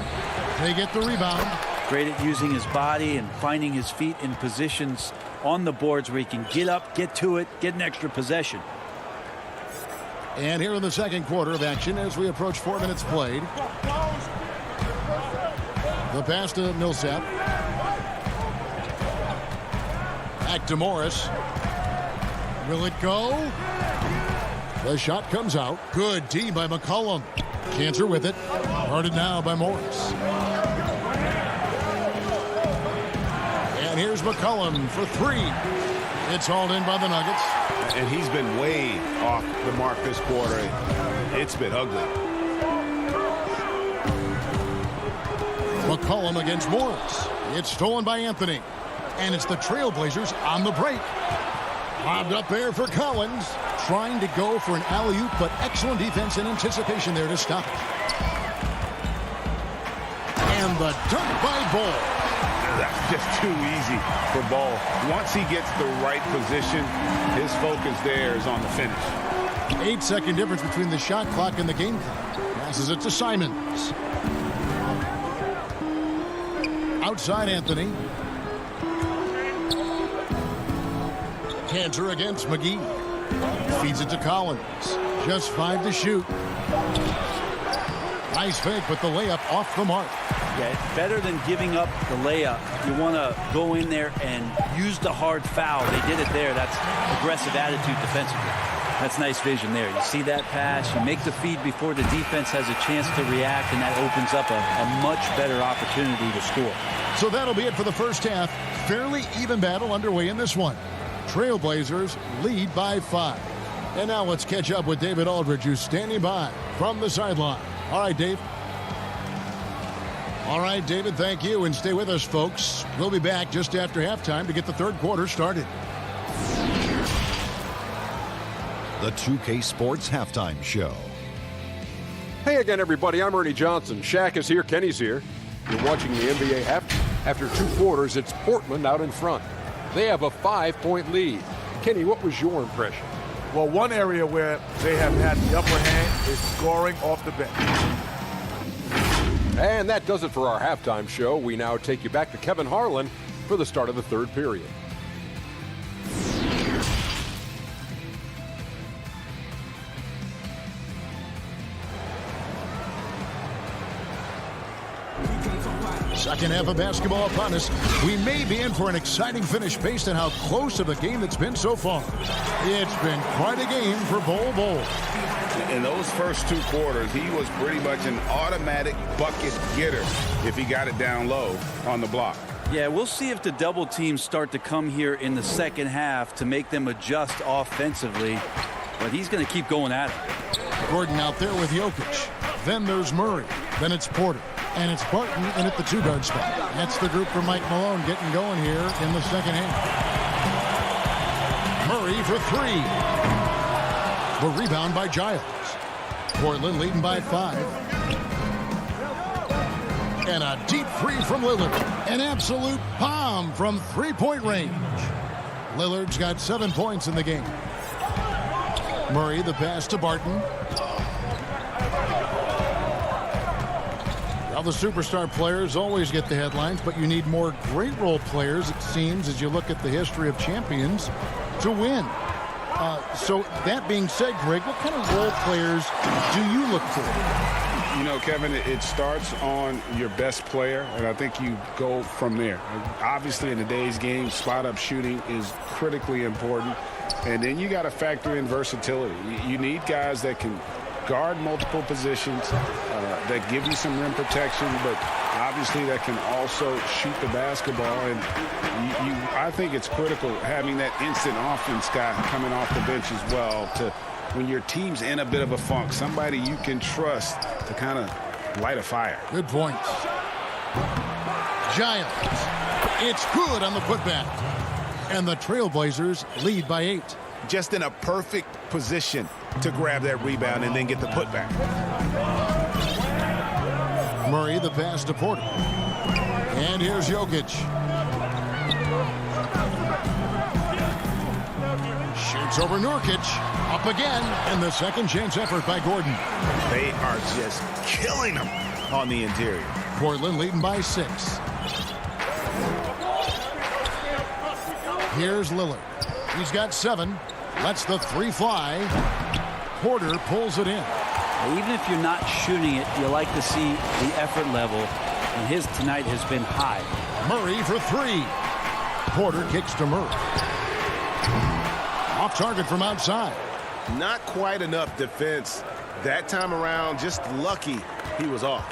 They get the rebound. Great at using his body and finding his feet in positions on the boards where he can get up, get to it, get an extra possession. And here in the second quarter of action as we approach 4 minutes played. The pass to Millsap. Back to Morris. Will it go? The shot comes out. Good D by McCollum. Cantor with it. Guarded now by Morris. And here's McCollum for three. It's hauled in by the Nuggets. And he's been way off the mark this quarter. It's been ugly. McCollum against Morris. It's stolen by Anthony. And it's the Trailblazers on the break. Lobbed up there for Collins. Trying to go for an alley-oop, but excellent defense and anticipation there to stop it. And the dunk by Ball. That's just too easy for Ball. Once he gets the right position, his focus there is on the finish. 8-second difference between the shot clock and the game clock. Passes it to Simons. Outside Anthony. Cantor against McGee. Feeds it to Collins. Just 5 to shoot. Nice fake, but the layup off the mark. Yeah, better than giving up the layup. You want to go in there and use the hard foul. They did it there. That's aggressive attitude defensively. That's nice vision there. You see that pass. You make the feed before the defense has a chance to react, and that opens up a much better opportunity to score. So that'll be it for the first half. Fairly even battle underway in this one. Trailblazers lead by 5. And now let's catch up with David Aldridge, who's standing by from the sideline. All right, Dave. All right, David, thank you. And stay with us, folks. We'll be back just after halftime to get the third quarter started. The 2K Sports Halftime Show. Hey again, everybody. I'm Ernie Johnson. Shaq is here. Kenny's here. You're watching the NBA half. After 2 quarters, it's Portland out in front. They have a 5-point lead. Kenny, what was your impression? Well, one area where they have had the upper hand is scoring off the bench. And that does it for our halftime show. We now take you back to Kevin Harlan for the start of the third period. Second half of basketball upon us. We may be in for an exciting finish based on how close of a game it's been so far. It's been quite a game for Bol. In those first 2 quarters, he was pretty much an automatic bucket getter if he got it down low on the block. Yeah, we'll see if the double teams start to come here in the second half to make them adjust offensively. But he's going to keep going at it. Gordon out there with Jokic. Then there's Murray. Then it's Porter. And it's Barton in at the 2-guard spot. That's the group for Mike Malone getting going here in the second half. Murray for 3. The rebound by Giles. Portland leading by 5. And a deep 3 from Lillard. An absolute bomb from 3-point range. Lillard's got 7 points in the game. Murray, the pass to Barton. Now the superstar players always get the headlines, but you need more great role players, it seems, as you look at the history of champions, to win. So that being said, Greg, what kind of role players do you look for? You know, Kevin, it starts on your best player, and I think you go from there. Obviously, in today's game, spot-up shooting is critically important, and then you got to factor in versatility. You need guys that can guard multiple positions, that give you some rim protection, but obviously that can also shoot the basketball. And I think it's critical having that instant offense guy coming off the bench as well, to when your team's in a bit of a funk, somebody you can trust to kind of light a fire. Good point. Giles. It's good on the putback. And the Trailblazers lead by 8. Just in a perfect position to grab that rebound and then get the putback. Murray, the pass to Porter. And here's Jokic. Shoots over Nurkic. Up again. And the second chance effort by Gordon. They are just killing them on the interior. Portland leading by 6. Here's Lillard. He's got 7. Lets the 3 fly. Porter pulls it in. Even if you're not shooting it, you like to see the effort level. And his tonight has been high. Murray for 3. Porter kicks to Murray. Off target from outside. Not quite enough defense that time around. Just lucky he was off.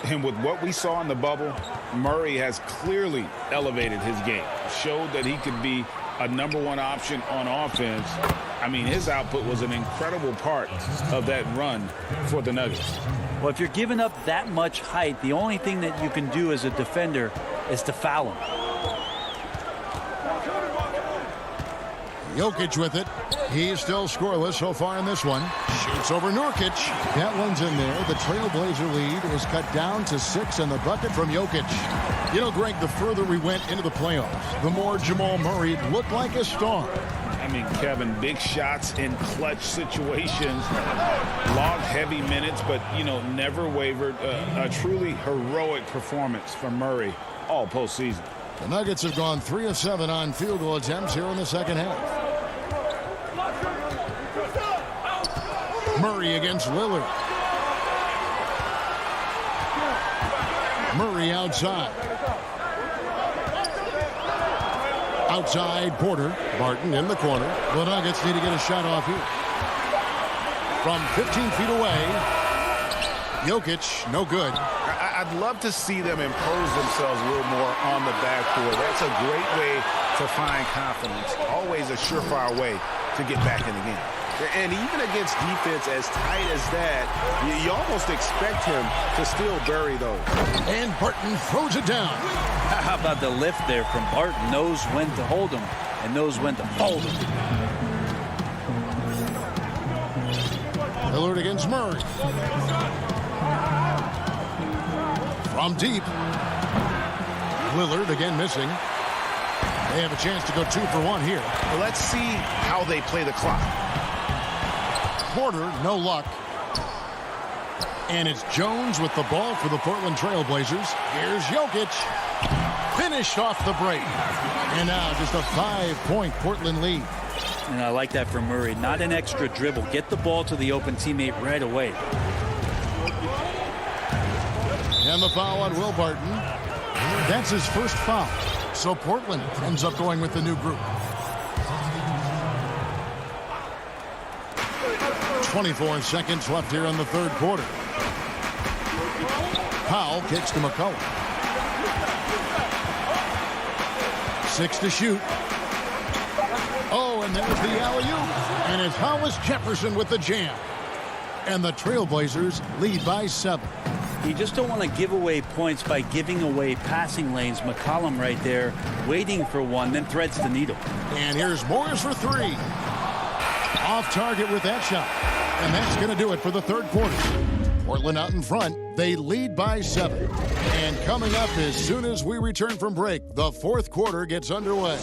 And with what we saw in the bubble, Murray has clearly elevated his game. Showed that he could be a #1 option on offense. I mean, his output was an incredible part of that run for the Nuggets. Well, if you're giving up that much height, the only thing that you can do as a defender is to foul him. Jokic with it. He's still scoreless so far in this one. Shoots over Nurkic. That one's in there. The Trailblazer lead is cut down to 6 in the bucket from Jokic. You know, Greg, the further we went into the playoffs, the more Jamal Murray looked like a star. I mean, Kevin, big shots in clutch situations, logged heavy minutes, but, you know, never wavered. A truly heroic performance from Murray all postseason. The Nuggets have gone 3 of 7 on field goal attempts here in the second half. Murray against Lillard. Murray outside. Outside Porter. Barton in the corner. The Nuggets need to get a shot off here. From 15 feet away. Jokic, no good. I'd love to see them impose themselves a little more on the backboard. That's a great way to find confidence. Always a surefire way to get back in the game. And even against defense as tight as that, you almost expect him to still bury those. And Barton throws it down. How about the lift there from Barton? Knows when to hold him and knows when to fold him. Lillard against Murray. From deep. Lillard again missing. They have a chance to go 2 for 1 here. Well, let's see how they play the clock. Porter, no luck. And it's Jones with the ball for the Portland Trailblazers. Here's Jokic. Finished off the break. And now just a 5-point Portland lead. And I like that from Murray. Not an extra dribble. Get the ball to the open teammate right away. And the foul on Will Barton. That's his first foul. So Portland ends up going with the new group. 24 seconds left here in the third quarter. Powell kicks to McCollum. 6 to shoot. Oh, and there's the alley-oop. And it's Hollis Jefferson with the jam. And the Trailblazers lead by 7. You just don't want to give away points by giving away passing lanes. McCollum right there waiting for one, then threads the needle. And here's Morris for 3. Off target with that shot. And that's going to do it for the third quarter. Portland out in front. They lead by 7. And coming up as soon as we return from break, the fourth quarter gets underway.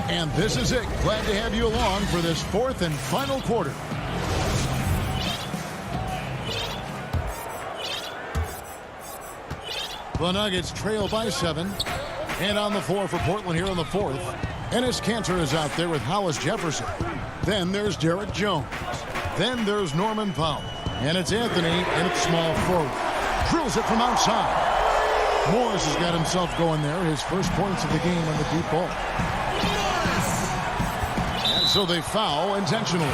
And this is it. Glad to have you along for this fourth and final quarter. The Nuggets trail by 7. And on the floor for Portland here in the fourth. Enes Kanter is out there with Hollis Jefferson. Then there's Derek Jones. Then there's Norman Powell. And it's Anthony in at small forward. Drills it from outside. Morris has got himself going there. His first points of the game on the deep ball. So they foul intentionally.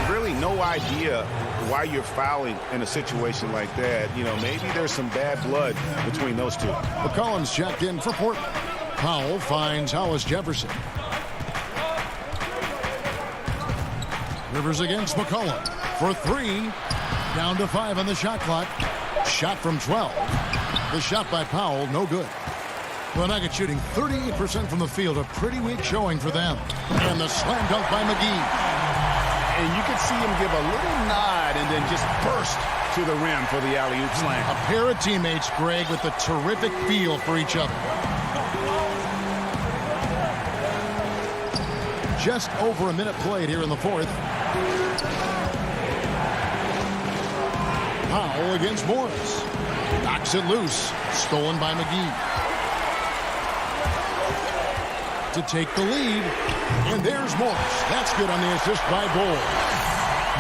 Really no idea why you're fouling in a situation like that. You know, maybe there's some bad blood between those two. McCollum's checked in for Portland. Powell finds Hollis Jefferson. Rivers against McCollum for 3. Down to 5 on the shot clock. Shot from 12. The shot by Powell, no good. The Nuggets shooting 38% from the field, a pretty weak showing for them. And the slam dunk by McGee. And you could see him give a little nod and then just burst to the rim for the alley-oop slam. A pair of teammates, Greg, with a terrific feel for each other. Just over a minute played here in the fourth. Powell against Morris. Knocks it loose. Stolen by McGee. To take the lead. And there's Morris. That's good on the assist by Gold.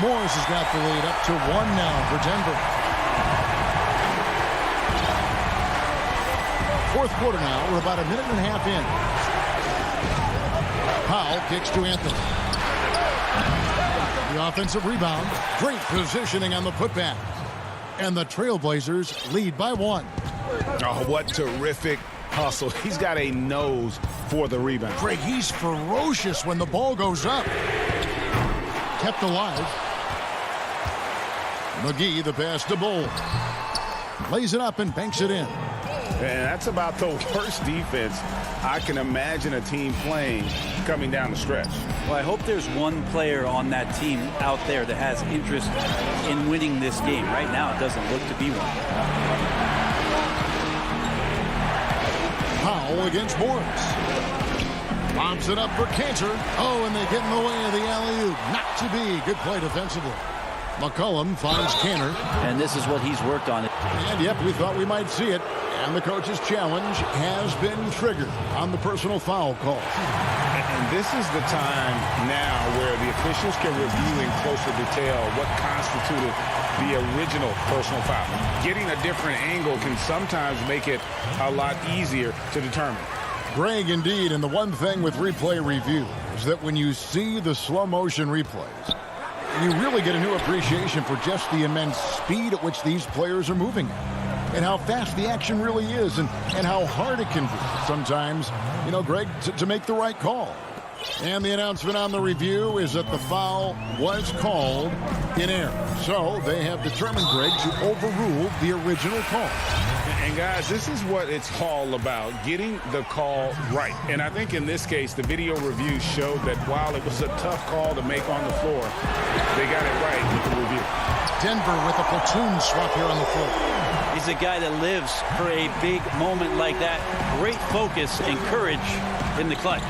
Morris has got the lead up to 1 now for Denver. Fourth quarter now. We're about a minute and a half in. Powell kicks to Anthony. The offensive rebound. Great positioning on the putback. And the Trailblazers lead by 1. Oh, what terrific hustle. He's got a nose for the rebound. Greg, he's ferocious when the ball goes up. Kept alive. McGee, the pass to Bull. Lays it up and banks it in. And that's about the worst defense I can imagine a team playing coming down the stretch. Well, I hope there's one player on that team out there that has interest in winning this game. Right now, it doesn't look to be one. Powell against Morris. Lobs it up for Cantor. Oh, and they get in the way of the alley-oop. Not to be. Good play defensively. McCollum finds Cantor. And this is what he's worked on. And, yep, we thought we might see it. And the coach's challenge has been triggered on the personal foul call. And this is the time now where the officials can review in closer detail what constituted the original personal foul. Getting a different angle can sometimes make it a lot easier to determine. Greg, indeed, and the one thing with replay review is that when you see the slow motion replays, you really get a new appreciation for just the immense speed at which these players are moving and how fast the action really is and how hard it can be sometimes, you know, Greg, to make the right call. And the announcement on the review is that the foul was called in error. So they have determined, Greg, to overrule the original call. And guys, this is what it's all about, getting the call right. And I think in this case, the video review showed that while it was a tough call to make on the floor, they got it right with the review. Denver with a platoon swap here on the floor. He's a guy that lives for a big moment like that. Great focus and courage in the clutch.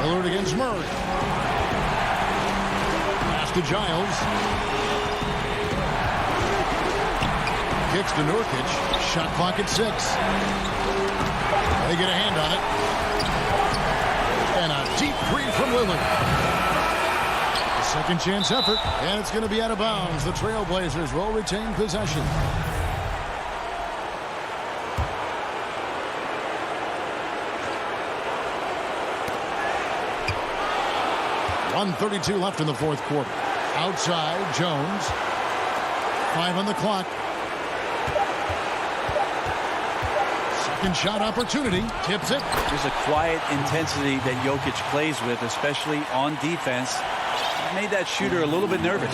Lillard against Murray. Pass to Giles. Kicks to Nurkic. Shot clock at 6. They get a hand on it. And a deep three from Lillard. A second chance effort. And it's going to be out of bounds. The Trailblazers will retain possession. .132 left in the fourth quarter. Outside, Jones. 5 on the clock. Second shot opportunity. Tips it. There's a quiet intensity that Jokic plays with, especially on defense. Made that shooter a little bit nervous.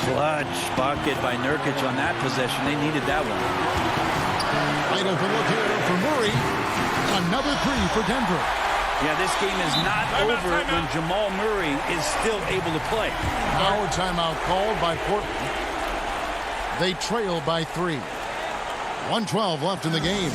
Clutch bucket by Nurkic on that possession. They needed that one. Wide open look here for Murray. Another 3 for Denver. Yeah, this game is not over when Jamal Murray is still able to play. Now a timeout called by Portland. They trail by 3. 1:12 left in the game.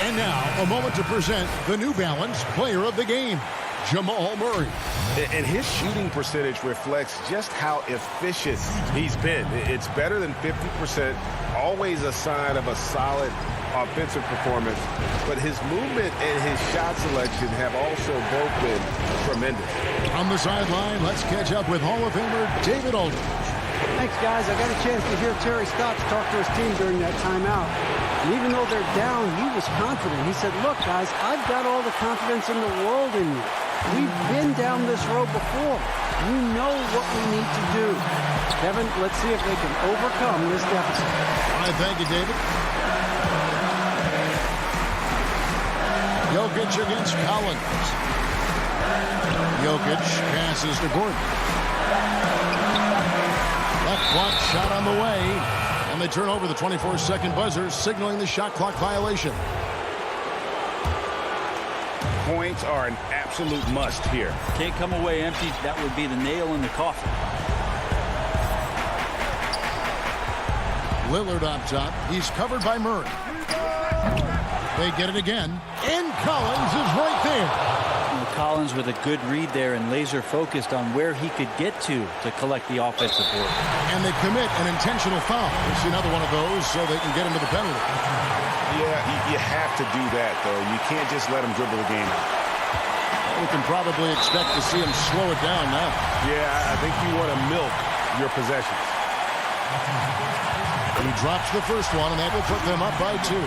And now, a moment to present the New Balance Player of the Game. Jamal Murray. And his shooting percentage reflects just how efficient he's been. It's better than 50%, always a sign of a solid offensive performance. But his movement and his shot selection have also both been tremendous. On the sideline, let's catch up with Hall of Famer David Aldridge. Thanks, guys. I got a chance to hear Terry Stotts talk to his team during that timeout. And even though they're down, he was confident. He said, look, guys, I've got all the confidence in the world in you. We've been down this road before. You know what we need to do. Kevin, let's see if they can overcome this deficit. All right, thank you, David. Jokic against Collins. Jokic passes to Gordon. Left block shot on the way. And they turn over the 24-second buzzer, signaling the shot clock violation. Points are an absolute must here. Can't come away empty. That would be the nail in the coffin. Lillard up top. He's covered by Murray. They get it again. And Collins is right there. Well, Collins with a good read there and laser focused on where he could get to collect the offensive board. And they commit an intentional foul. We see another one of those so they can get into the penalty. Yeah, you have to do that, though. You can't just let him dribble the game out. We can probably expect to see him slow it down now. Yeah, I think you want to milk your possessions. He drops the first one, and that will put them up by 2.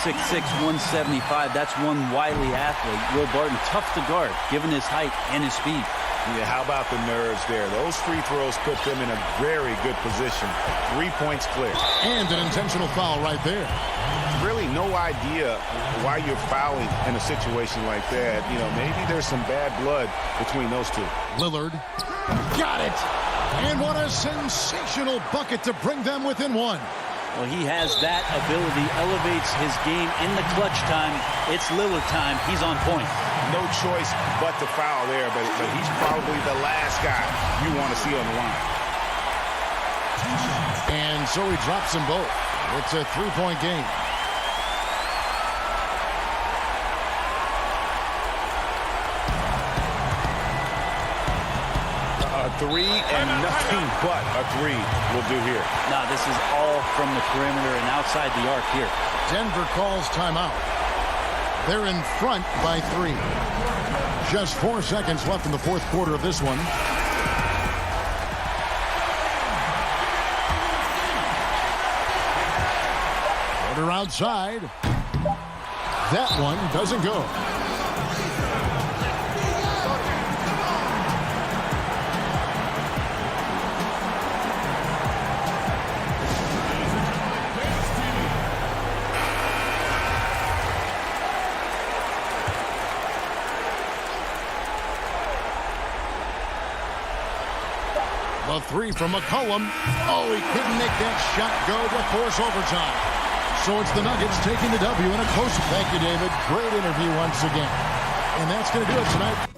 6'6", 175. That's one wily athlete. Will Barton, tough to guard, given his height and his speed. Yeah, how about the nerves there? Those free throws put them in a very good position. 3 points clear. And an intentional foul right there. Really no idea why you're fouling in a situation like that. You know, maybe there's some bad blood between those two. Lillard got it. And what a sensational bucket to bring them within 1. Well, he has that ability, elevates his game in the clutch time. It's Lillard time. He's on point. No choice but to foul there, but he's probably the last guy you want to see on the line. And so he drops them both. It's a 3-point game. A 3 and nothing but a 3 will do here. Nah, this is all from the perimeter and outside the arc here. Denver calls timeout. They're in front by 3. Just 4 seconds left in the fourth quarter of this one. Order outside. That one doesn't go. A 3 from McCollum. Oh, he couldn't make that shot go to force overtime. So it's the Nuggets taking the W in a close. Thank you, David. Great interview once again. And that's going to do it tonight.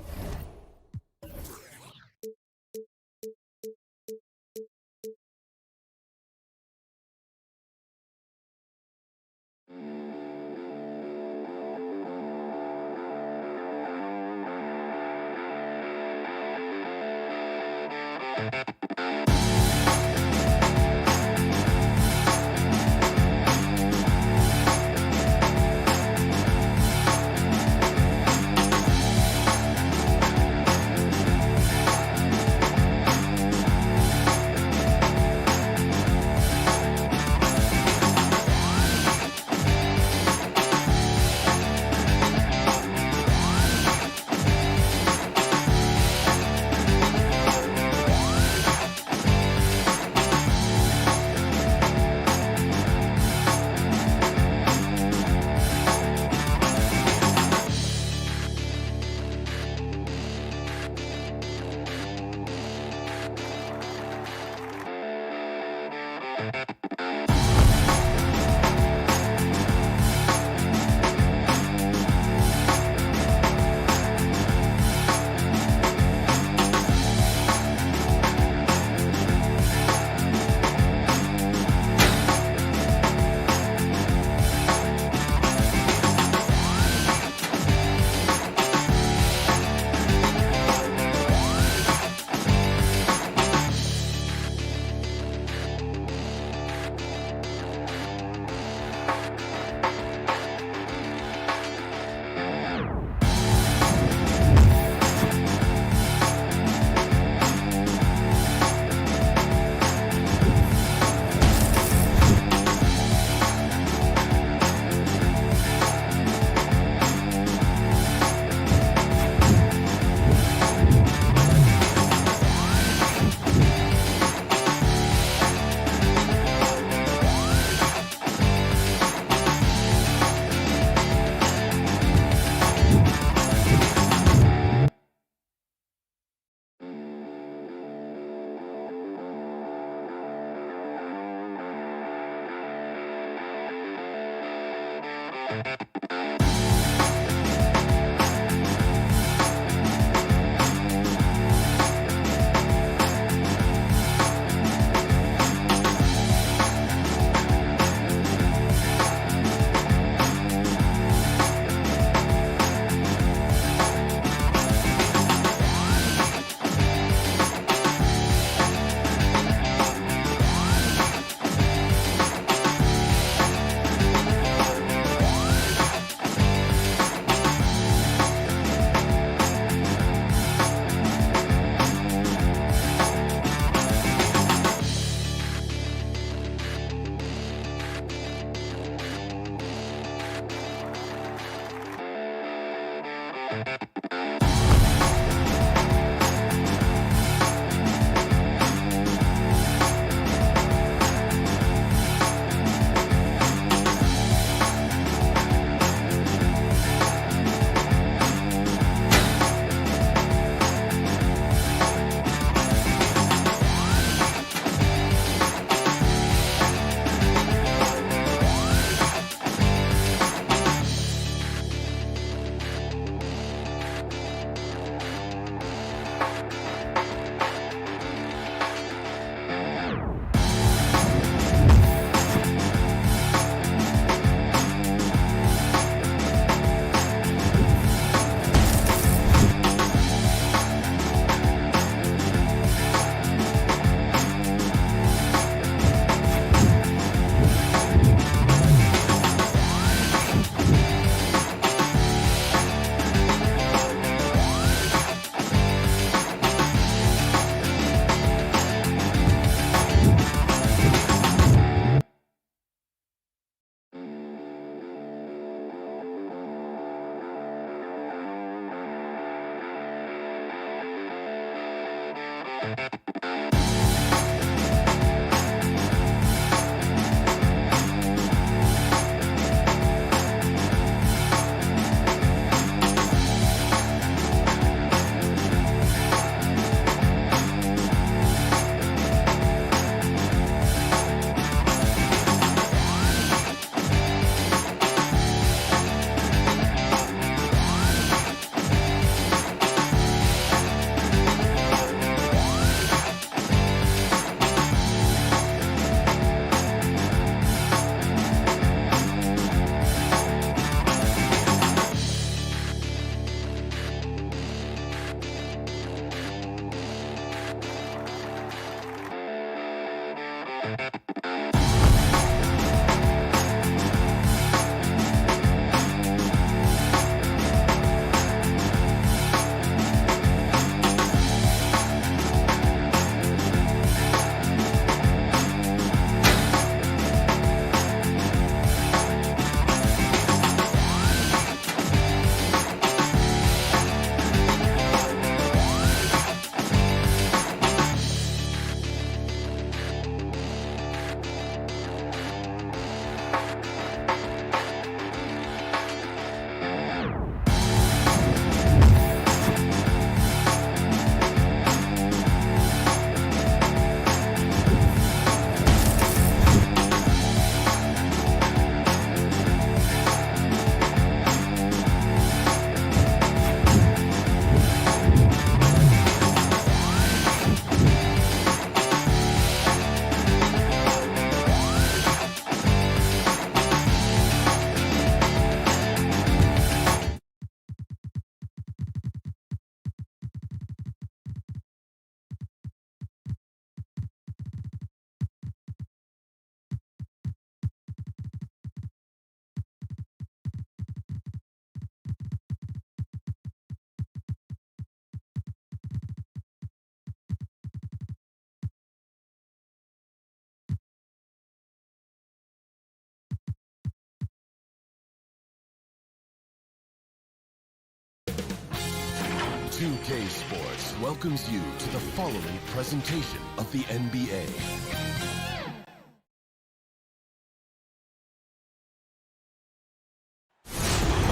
2K Sports welcomes you to the following presentation of the NBA.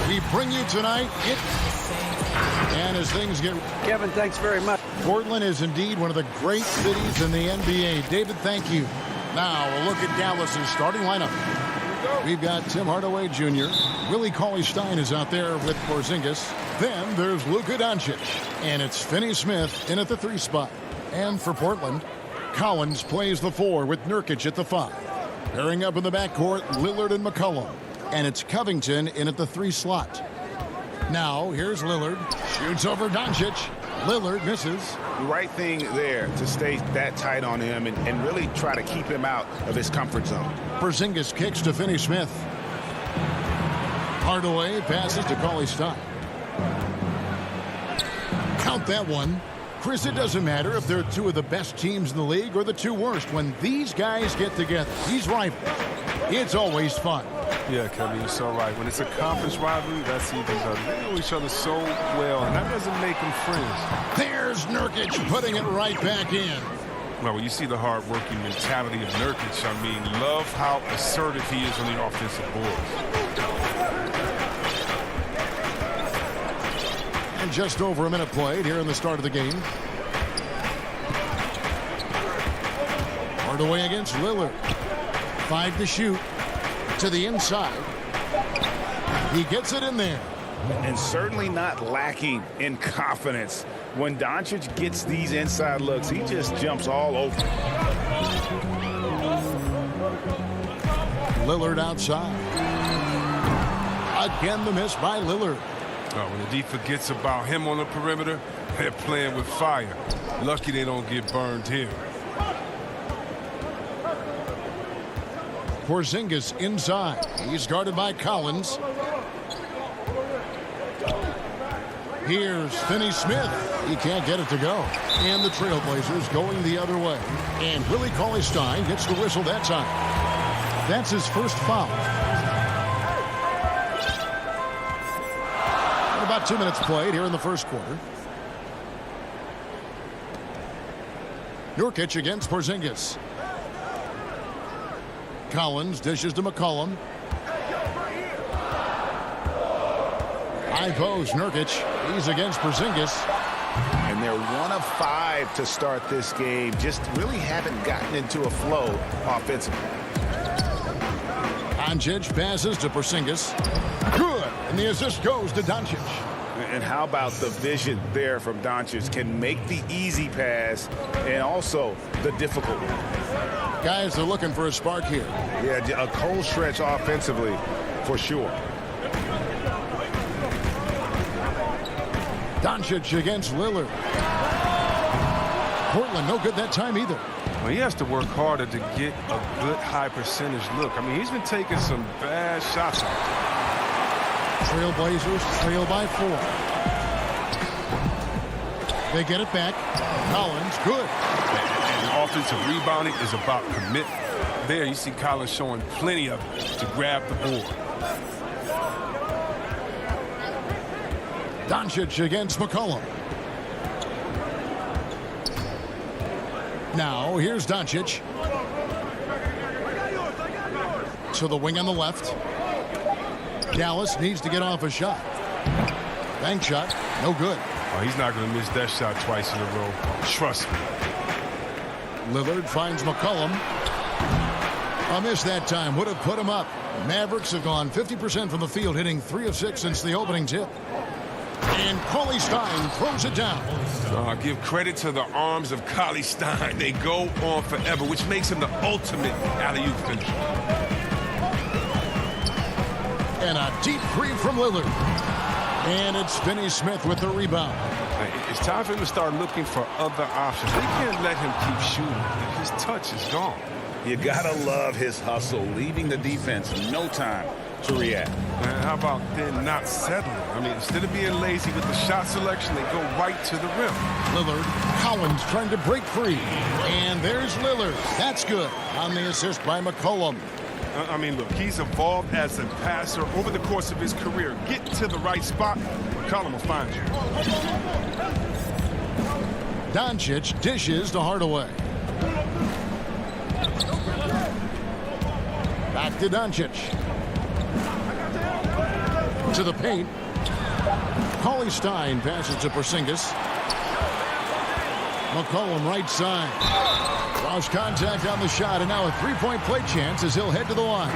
We bring you tonight, and as things get... Kevin, thanks very much. Portland is indeed one of the great cities in the NBA. David, thank you. Now, a look at Dallas's starting lineup. We've got Tim Hardaway Jr. Willie Cauley-Stein is out there with Porzingis. Then there's Luka Doncic. And it's Finney-Smith in at the 3 spot. And for Portland, Collins plays the 4 with Nurkic at the 5. Pairing up in the backcourt, Lillard and McCollum. And it's Covington in at the 3 slot. Now, here's Lillard. Shoots over Doncic. Lillard misses. The right thing there to stay that tight on him and really try to keep him out of his comfort zone. Porzingis kicks to Finney-Smith. Hardaway passes to Cauley-Stein. Count that one. Chris, it doesn't matter if they're 2 of the best teams in the league or the 2 worst. When these guys get together, these rivals, it's always fun. Yeah, Kevin, you're so right. When it's a conference rivalry, that's even better. They know each other so well, and that doesn't make them friends. There's Nurkic putting it right back in. Well, when you see the hard-working mentality of Nurkic, I mean, love how assertive he is on the offensive boards. And just over a minute played here in the start of the game. Hardaway against Lillard. 5 to shoot. To the inside. He gets it in there. And certainly not lacking in confidence. When Doncic gets these inside looks, he just jumps all over. Lillard outside. Again, the miss by Lillard. Oh, when the D forgets about him on the perimeter, they're playing with fire. Lucky they don't get burned here. Porzingis inside. He's guarded by Collins. Here's Finney-Smith. He can't get it to go. And the Trailblazers going the other way. And Willie Cauley-Stein gets the whistle that time. That's his first foul. And about 2 minutes played here in the first quarter. Nurkic against Porzingis. Collins dishes to McCollum. High post, Nurkic. He's against Porzingis. And they're 1 of 5 to start this game. Just really haven't gotten into a flow offensively. Doncic passes to Porzingis. Good. And the assist goes to Doncic. And how about the vision there from Doncic? Can make the easy pass and also the difficult one. Guys are looking for a spark here. Yeah, a cold stretch offensively for sure. Doncic against Lillard. Portland no good that time either. Well, he has to work harder to get a good high percentage look. I mean, he's been taking some bad shots. Trailblazers trail by 4. They get it back. Collins, good. And offensive rebounding is about commitment. There, you see Collins showing plenty of it to grab the board. Doncic against McCollum. Now, here's Doncic. To the wing on the left. Dallas needs to get off a shot. Bank shot, no good. Oh, he's not going to miss that shot twice in a row. Trust me. Lillard finds McCollum. A miss that time would have put him up. Mavericks have gone 50% from the field, hitting 3 of 6 since the opening tip. And Cauley-Stein throws it down. Give credit to the arms of Cauley-Stein. They go on forever, which makes him the ultimate alley-oop finisher. And a deep three from Lillard. And it's Finney-Smith with the rebound. It's time for him to start looking for other options. They can't let him keep shooting. His touch is gone. You gotta love his hustle, leaving the defense no time to react. And how about then not settling? I mean, instead of being lazy with the shot selection, they go right to the rim. Lillard, Collins trying to break free. And there's Lillard. That's good on the assist by McCollum. I mean, look, he's evolved as a passer over the course of his career. Get to the right spot, McCollum will find you. Doncic dishes to Hardaway. Back to Doncic. To the paint. Cauley-Stein passes to Porzingis. McCollum right side. Lost contact on the shot, and now a three-point play chance as he'll head to the line.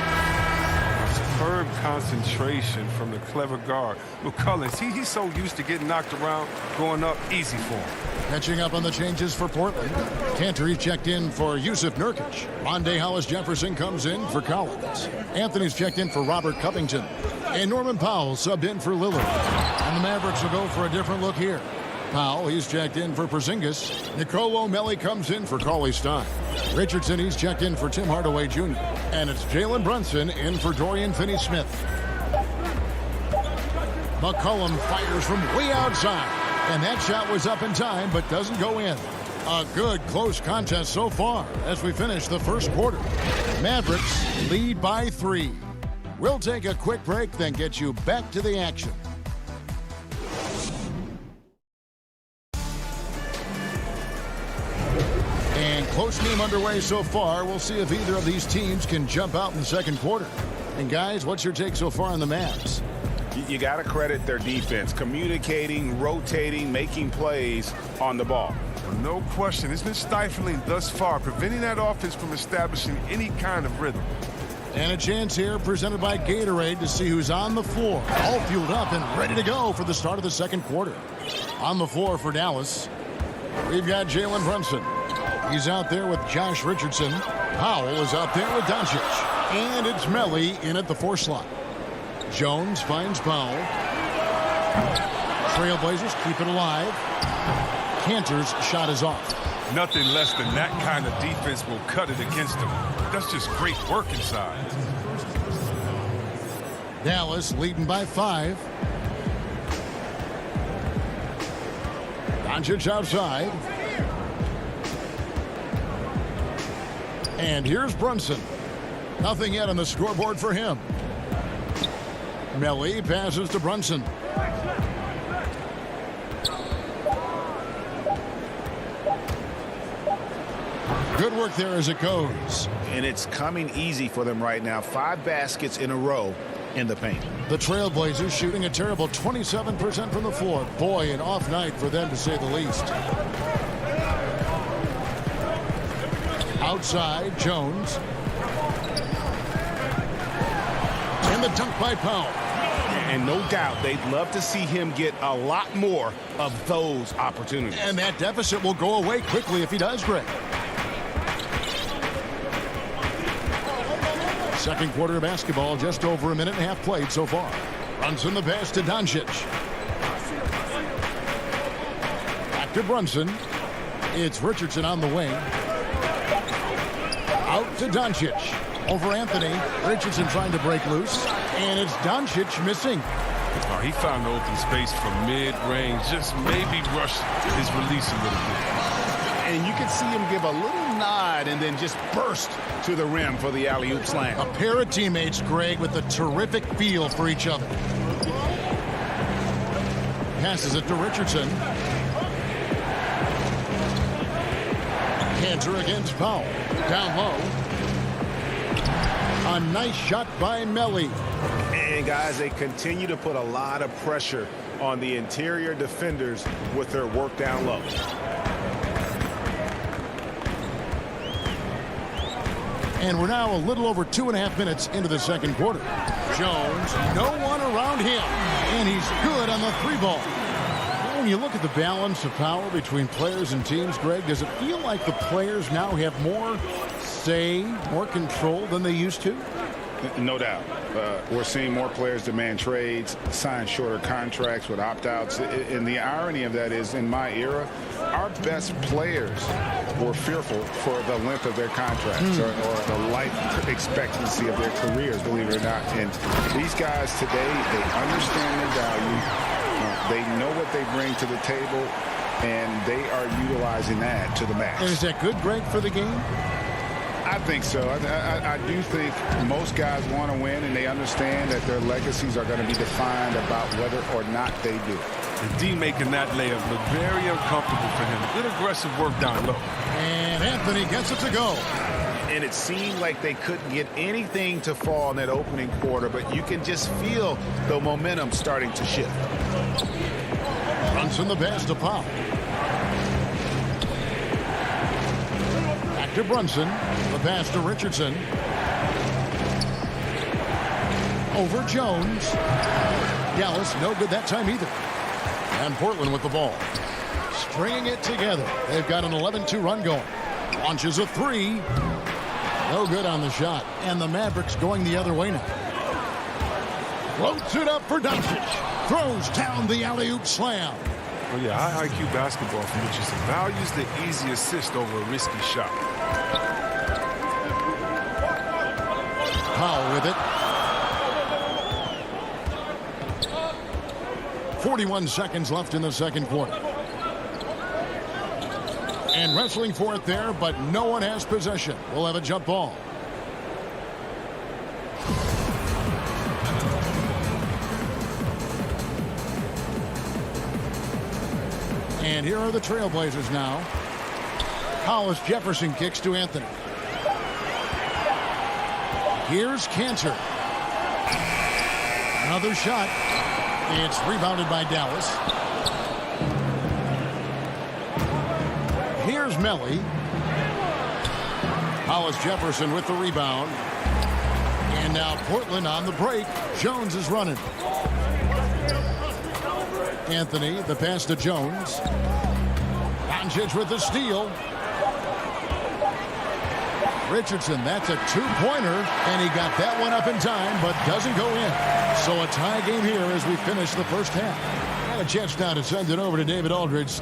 Superb concentration from the clever guard. McCullins, he's so used to getting knocked around, going up easy for him. Catching up on the changes for Portland. Cantor checked in for Yusuf Nurkic. Monday Hollis Jefferson comes in for Collins. Anthony's checked in for Robert Covington. And Norman Powell subbed in for Lillard. And the Mavericks will go for a different look here. Powell, he's checked in for Porzingis. Nicolo Melli comes in for Cauley Stein. Richardson, he's checked in for Tim Hardaway Jr. And it's Jalen Brunson in for Dorian Finney-Smith. McCollum fires from way outside. And that shot was up in time, but doesn't go in. A good, close contest so far as we finish the first quarter. Mavericks lead by 3. We'll take a quick break, then get you back to the action. And close game underway so far. We'll see if either of these teams can jump out in the second quarter. And guys, what's your take so far on the Mavs? You got to credit their defense, communicating, rotating, making plays on the ball. No question. It's been stifling thus far, preventing that offense from establishing any kind of rhythm. And a chance here presented by Gatorade to see who's on the floor. All fueled up and ready to go for the start of the second quarter. On the floor for Dallas, we've got Jalen Brunson. He's out there with Josh Richardson. Powell is out there with Doncic. And it's Melli in at the 4 slot. Jones finds Powell. Trailblazers keep it alive. Cantor's shot is off. Nothing less than that kind of defense will cut it against them. That's just great work inside. Dallas leading by 5. Doncic outside. And here's Brunson. Nothing yet on the scoreboard for him. Melli passes to Brunson. Good work there as it goes. And it's coming easy for them right now. 5 baskets in a row in the paint. The Trailblazers shooting a terrible 27% from the floor. Boy, an off night for them to say the least. Outside, Jones. And the dunk by Powell. And no doubt they'd love to see him get a lot more of those opportunities. And that deficit will go away quickly if he does, Greg. Second quarter of basketball, just over a minute and a half played so far. Brunson the pass to Doncic. Back to Brunson. It's Richardson on the wing. Out to Doncic. Over Anthony. Richardson trying to break loose. And it's Doncic missing. Oh, he found open space from mid-range. Just maybe rushed his release a little bit. And you can see him give a little nod and then just burst to the rim for the alley-oop slam. A pair of teammates, Greg, with a terrific feel for each other. Passes it to Richardson. Cantor against Powell. Down low. A nice shot by Melli. And guys, they continue to put a lot of pressure on the interior defenders with their work down low. And we're now a little over 2.5 minutes into the second quarter. Jones, no one around him. And he's good on the 3-ball. When you look at the balance of power between players and teams, Greg, does it feel like the players now have more say, more control than they used to? No doubt. We're seeing more players demand trades, sign shorter contracts with opt-outs. And the irony of that is, in my era, our best players were fearful for the length of their contracts or the life expectancy of their careers, believe it or not. And these guys today, they understand their value. They know what they bring to the table, and they are utilizing that to the max. And is that good, Greg, for the game? I think so. I do think most guys want to win, and they understand that their legacies are going to be defined about whether or not they do it. And D making that layup look very uncomfortable for him. Good aggressive work down low. And Anthony gets it to go. And it seemed like they couldn't get anything to fall in that opening quarter, but you can just feel the momentum starting to shift. Brunson the pass to Powell. Back to Brunson. The pass to Richardson. Over Jones. Dallas no good that time either. And Portland with the ball. Stringing it together. They've got an 11-2 run going. Launches a three. No good on the shot. And the Mavericks going the other way now. Floats it up for Doncic. Throws down the alley-oop slam. Well, yeah, high IQ basketball from Richardson values the easy assist over a risky shot. Powell with it. 41 seconds left in the second quarter. And wrestling for it there, but no one has possession. We'll have a jump ball. And here are the Trailblazers now. Hollis Jefferson kicks to Anthony. Here's Cantor. Another shot. It's rebounded by Dallas. Here's Melly. Hollis Jefferson with the rebound. And now Portland on the break. Jones is running. Anthony, the pass to Jones. Doncic with the steal. Richardson, that's a two-pointer, and he got that one up in time, but doesn't go in. So a tie game here as we finish the first half. And a chance now to send it over to David Aldridge.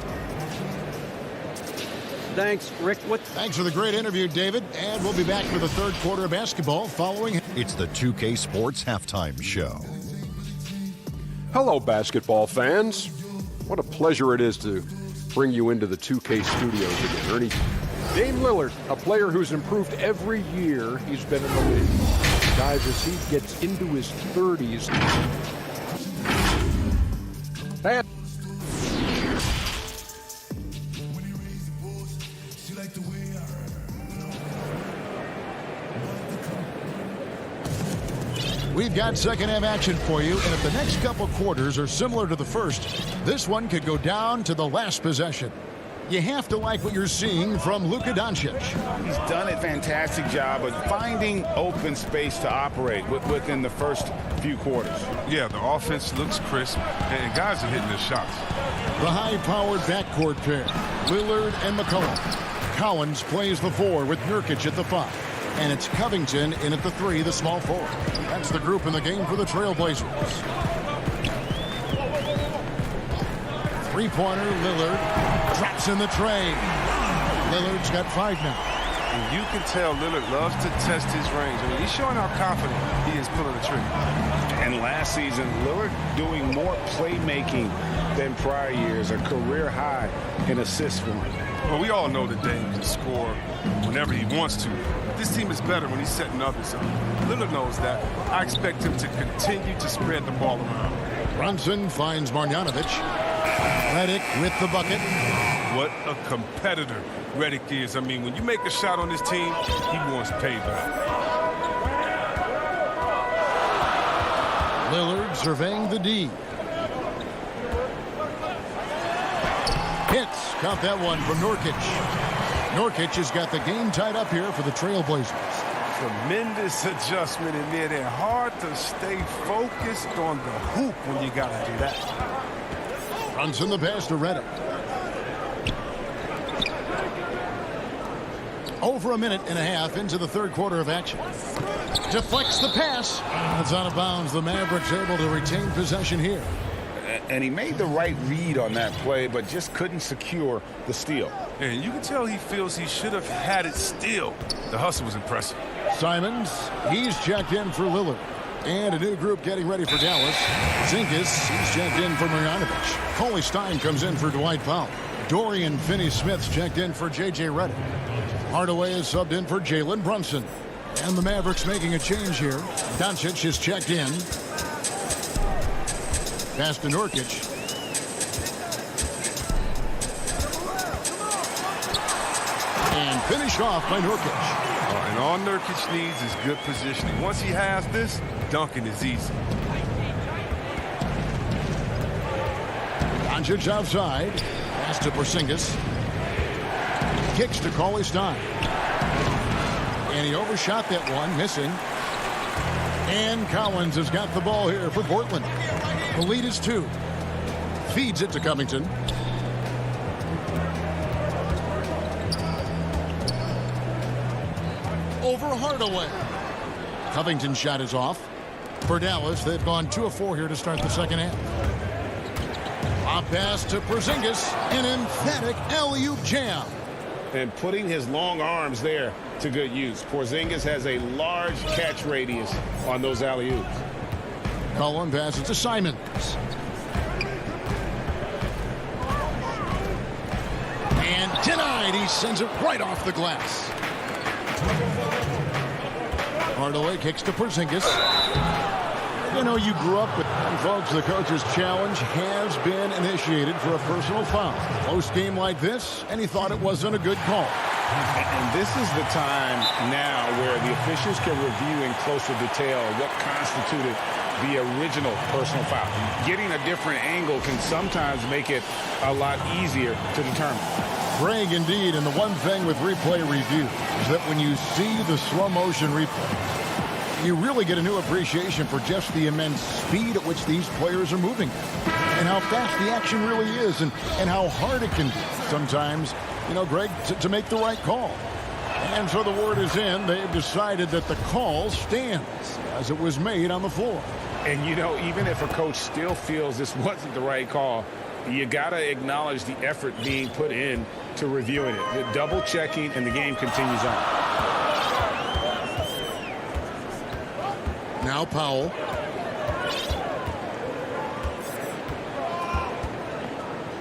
Thanks, Rick. Thanks for the great interview, David. And we'll be back for the third quarter of basketball following. It's the 2K Sports Halftime Show. Hello, basketball fans. What a pleasure it is to bring you into the 2K studios again. Ernie, Dame Lillard, a player who's improved every year he's been in the league. Guys, as he gets into his 30s. And we've got second half action for you, and if the next couple quarters are similar to the first, this one could go down to the last possession. You have to like what you're seeing from Luka Doncic. He's done a fantastic job of finding open space to operate within the first few quarters. Yeah, the offense looks crisp, and guys are hitting their shots. The high-powered backcourt pair, Lillard and McCollum. Collins plays the 4 with Nurkic at the 5. And it's Covington in at the 3, the small forward. That's the group in the game for the Trailblazers. Three-pointer, Lillard drops in the tray. Lillard's got 5 now. And you can tell Lillard loves to test his range. I mean, he's showing how confident he is pulling the trigger. And last season, Lillard doing more playmaking than prior years, a career high in assists for him. Well, we all know that Dame can score whenever he wants to. This team is better when he's setting others up. Lillard knows that. I expect him to continue to spread the ball around. Brunson finds Marjanovic. Redick with the bucket. What a competitor Redick is. I mean, when you make a shot on this team, he wants payback. Lillard surveying the D. Hits. Caught that one from Nurkic. Nurkic has got the game tied up here for the Trailblazers. Tremendous adjustment in there. They're hard to stay focused on the hoop when you got to do that. Brunson the pass to Redick. Over a minute and a half into the third quarter of action. Deflects the pass. It's out of bounds. The Mavericks able to retain possession here. And he made the right read on that play, but just couldn't secure the steal. And you can tell he feels he should have had it still. The hustle was impressive. Simons, he's checked in for Lillard. And a new group getting ready for Dallas. Zinkas, he's checked in for Marjanovic. Coley Stein comes in for Dwight Powell. Dorian Finney-Smith's checked in for J.J. Redick. Hardaway is subbed in for Jalen Brunson. And the Mavericks making a change here. Doncic is checked in. Pass to Nurkic. And finished off by Nurkic. And all Nurkic needs is good positioning. Once he has this, dunking is easy. Doncic outside. Pass to Porzingis. Kicks to Cauley Stein. And he overshot that one, missing. And Collins has got the ball here for Portland. The lead is 2. Feeds it to Covington. Over Hardaway. Covington's shot is off. For Dallas, they've gone 2 of 4 here to start the second half. A pass to Porzingis. An emphatic alley-oop jam. And putting his long arms there to good use. Porzingis has a large catch radius on those alley-oops. Cullen passes to Simons. And denied. He sends it right off the glass. Hardaway kicks to Porzingis. You know, you grew up with, folks, the coach's challenge has been initiated for a personal foul. Close game like this, and he thought it wasn't a good call. And this is the time now where the officials can review in closer detail what constituted the original personal foul. Getting a different angle can sometimes make it a lot easier to determine. Greg, indeed, and the one thing with replay review is that when you see the slow motion replay, you really get a new appreciation for just the immense speed at which these players are moving and how fast the action really is and how hard it can sometimes, you know, Greg, to make the right call. And so the word is in. They've decided that the call stands as it was made on the floor. And, you know, even if a coach still feels this wasn't the right call, you got to acknowledge the effort being put in to reviewing it. The double checking, and the game continues on. Now Powell.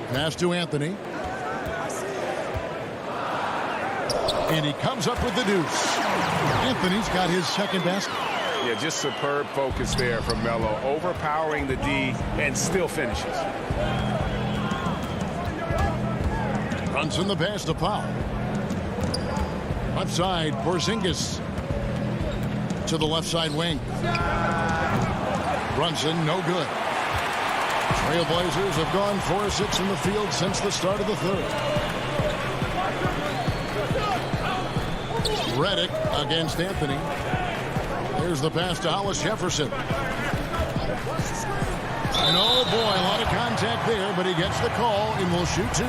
Pass to Anthony. And he comes up with the deuce. Anthony's got his second basket. Yeah, just superb focus there from Melo, overpowering the D and still finishes. Brunson the pass to Powell. Left side, Porzingis to the left side wing. Brunson, no good. Trailblazers have gone 4 of 6 from the field since the start of the third. Redick against Anthony. There's the pass to Hollis Jefferson. And oh boy, a lot of contact there, but he gets the call and will shoot 2.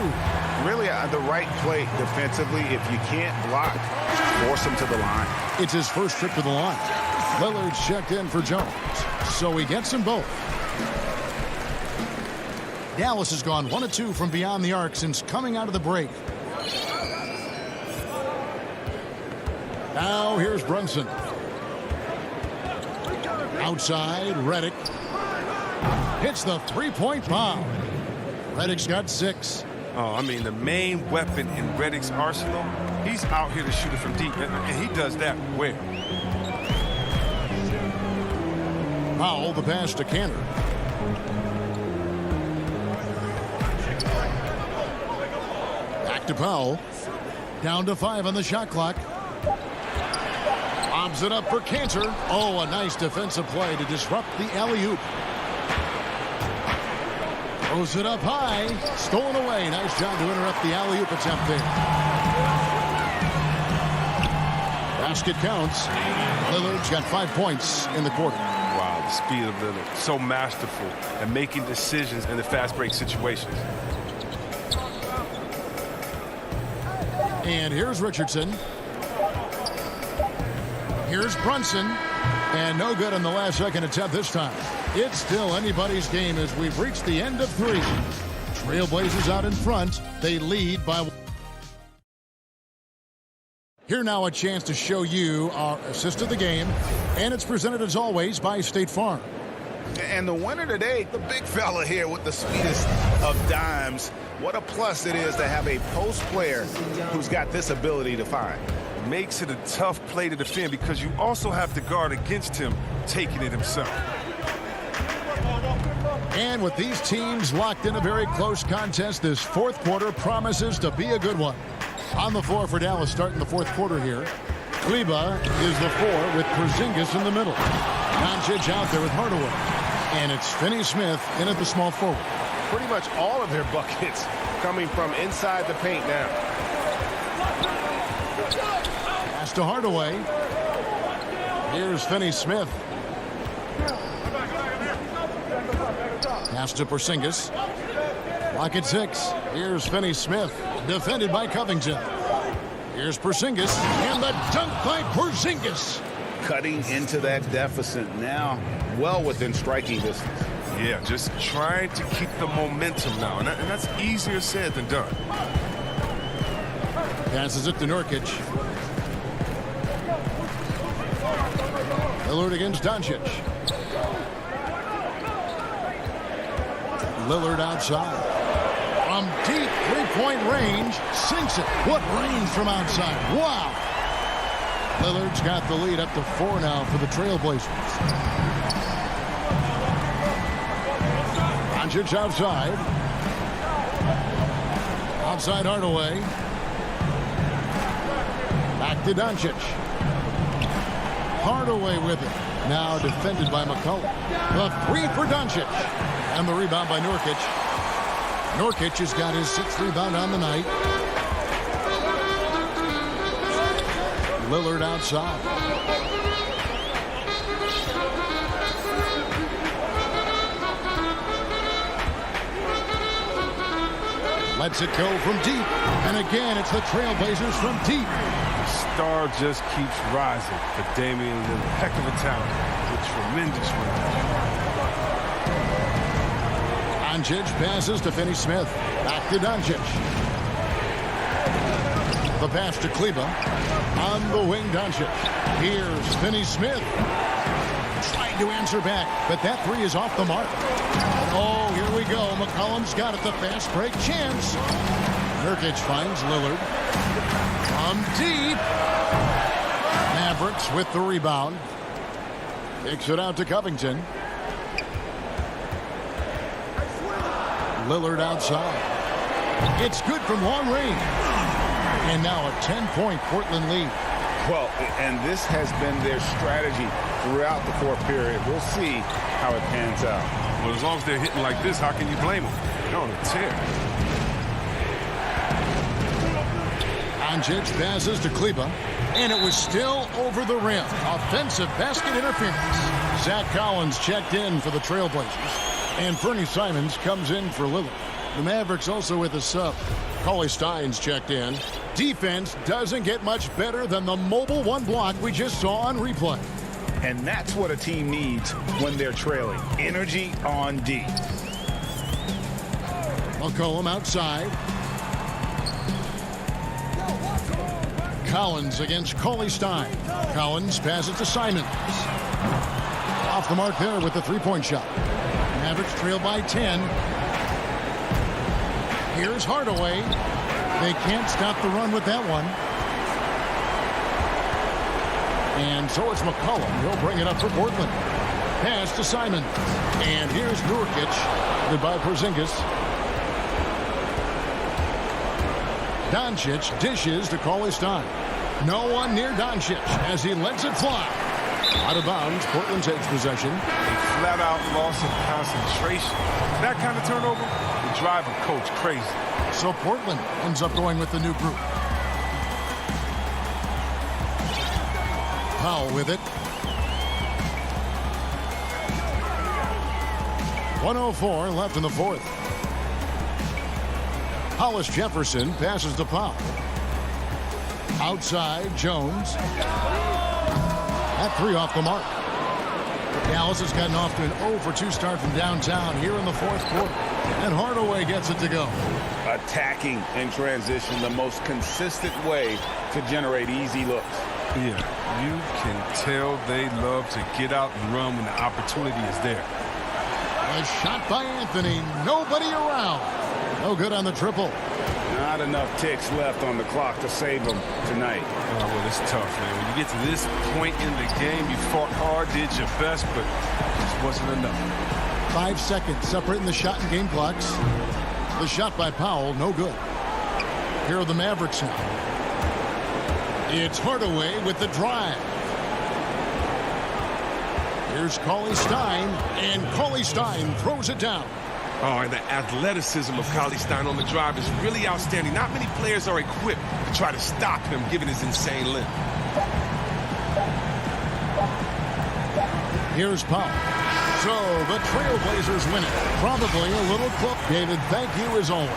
Really the right play defensively. If you can't block, force him to the line. It's his first trip to the line. Lillard's checked in for Jones, so he gets them both. Dallas has gone 1 of 2 from beyond the arc since coming out of the break. Now here's Brunson. Outside, Redick hits the three-point bomb. Redick's got 6. Oh, I mean, the main weapon in Redick's arsenal, he's out here to shoot it from deep, and he does that well. Powell, the pass to Cantor. Back to Powell. Down to 5 on the shot clock. Lobs it up for Cantor. Oh, a nice defensive play to disrupt the alley-oop. Throws it up high. Stolen away. Nice job to interrupt the alley-oop attempt there. Basket counts. Lillard's got 5 points in the quarter. Wow, the speed of Lillard. So masterful at making decisions in the fast break situations. And here's Richardson. Here's Brunson. And no good on the last second attempt this time. It's still anybody's game as we've reached the end of 3. Trailblazers out in front. They lead by 1. Here now a chance to show you our assist of the game. And it's presented as always by State Farm. And the winner today, the big fella here with the sweetest of dimes. What a plus it is to have a post player who's got this ability to find. Makes it a tough play to defend because you also have to guard against him taking it himself. And with these teams locked in a very close contest, this fourth quarter promises to be a good one. On the floor for Dallas starting the fourth quarter here. Kleba is the 4 with Porzingis in the middle. Doncic out there with Hardaway. And it's Finney-Smith in at the small forward. Pretty much all of their buckets coming from inside the paint now. Pass to Hardaway. Here's Finney-Smith. Pass to Porzingis. Lock at 6. Here's Finney Smith, defended by Covington. Here's Porzingis, and the dunk by Porzingis. Cutting into that deficit now, well within striking distance. Yeah, just trying to keep the momentum now, and that's easier said than done. Passes it to Nurkic. Lillard against Doncic. Lillard outside. From deep three-point range, sinks it. What range from outside. Wow. Lillard's got the lead up to 4 now for the Trailblazers. Doncic outside. Outside Hardaway. Back to Doncic. Hardaway with it. Now defended by McCollum. The 3 for Doncic. And the rebound by Nurkic. Nurkic has got his 6th rebound on the night. Lillard outside. Lets it go from deep. And again, it's the Trailblazers from deep. The star just keeps rising for Damian Lillard. Heck of a talent with tremendous range. Doncic passes to Finney Smith. Back to Doncic. The pass to Kleba. On the wing, Doncic. Here's Finney Smith. Trying to answer back, but that 3 is off the mark. Oh, here we go. McCollum's got it. The fast break chance. Nurkic finds Lillard. From deep. Mavericks with the rebound. Kicks it out to Covington. Lillard outside. It's good from long range. And now a 10-point Portland lead. Well, and this has been their strategy throughout the 4th period. We'll see how it pans out. Well, as long as they're hitting like this, how can you blame them? They're on a tear. Doncic passes to Kleba. And it was still over the rim. Offensive basket interference. Zach Collins checked in for the Trailblazers. And Fernie Simons comes in for Lillard. The Mavericks also with a sub. Cauley Stein's checked in. Defense doesn't get much better than the mobile 1 block we just saw on replay. And that's what a team needs when they're trailing. Energy on D. McCollum outside. Collins against Cauley Stein. Collins passes to Simons. Off the mark there with the 3-point shot. Mavericks trail by 10. Here's Hardaway. They can't stop the run with that one. And so it's McCollum. He'll bring it up for Portland. Pass to Simon. And here's Nurkic. Goodbye, Porzingis. Doncic dishes to Cauley Stein. No one near Doncic as he lets it fly. Out of bounds, Portland takes possession. A flat-out loss of concentration. That kind of turnover will drive a coach crazy. So Portland ends up going with the new group. Powell with it. 1:04 left in the 4th. Hollis Jefferson passes to Powell. Outside, Jones. That 3 off the mark. Dallas has gotten off to an 0-for-2 start from downtown here in the 4th quarter. And Hardaway gets it to go. Attacking in transition, the most consistent way to generate easy looks. Yeah, you can tell they love to get out and run when the opportunity is there. A shot by Anthony. Nobody around. No good on the triple. Not enough ticks left on the clock to save them tonight. Oh, well, it's tough, man. When you get to this point in the game, you fought hard, did your best, but it just wasn't enough. 5 seconds separating the shot and game clocks. The shot by Powell, no good. Here are the Mavericks now. It's Hardaway with the drive. Here's Cauley Stein, and Cauley Stein throws it down. Oh, and the athleticism of Cauley Stein on the drive is really outstanding. Not many players are equipped to try to stop him, given his insane length. Here's Powell. So the Trailblazers win it. Probably a little close. David, thank you as always.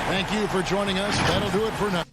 Thank you for joining us. That'll do it for now.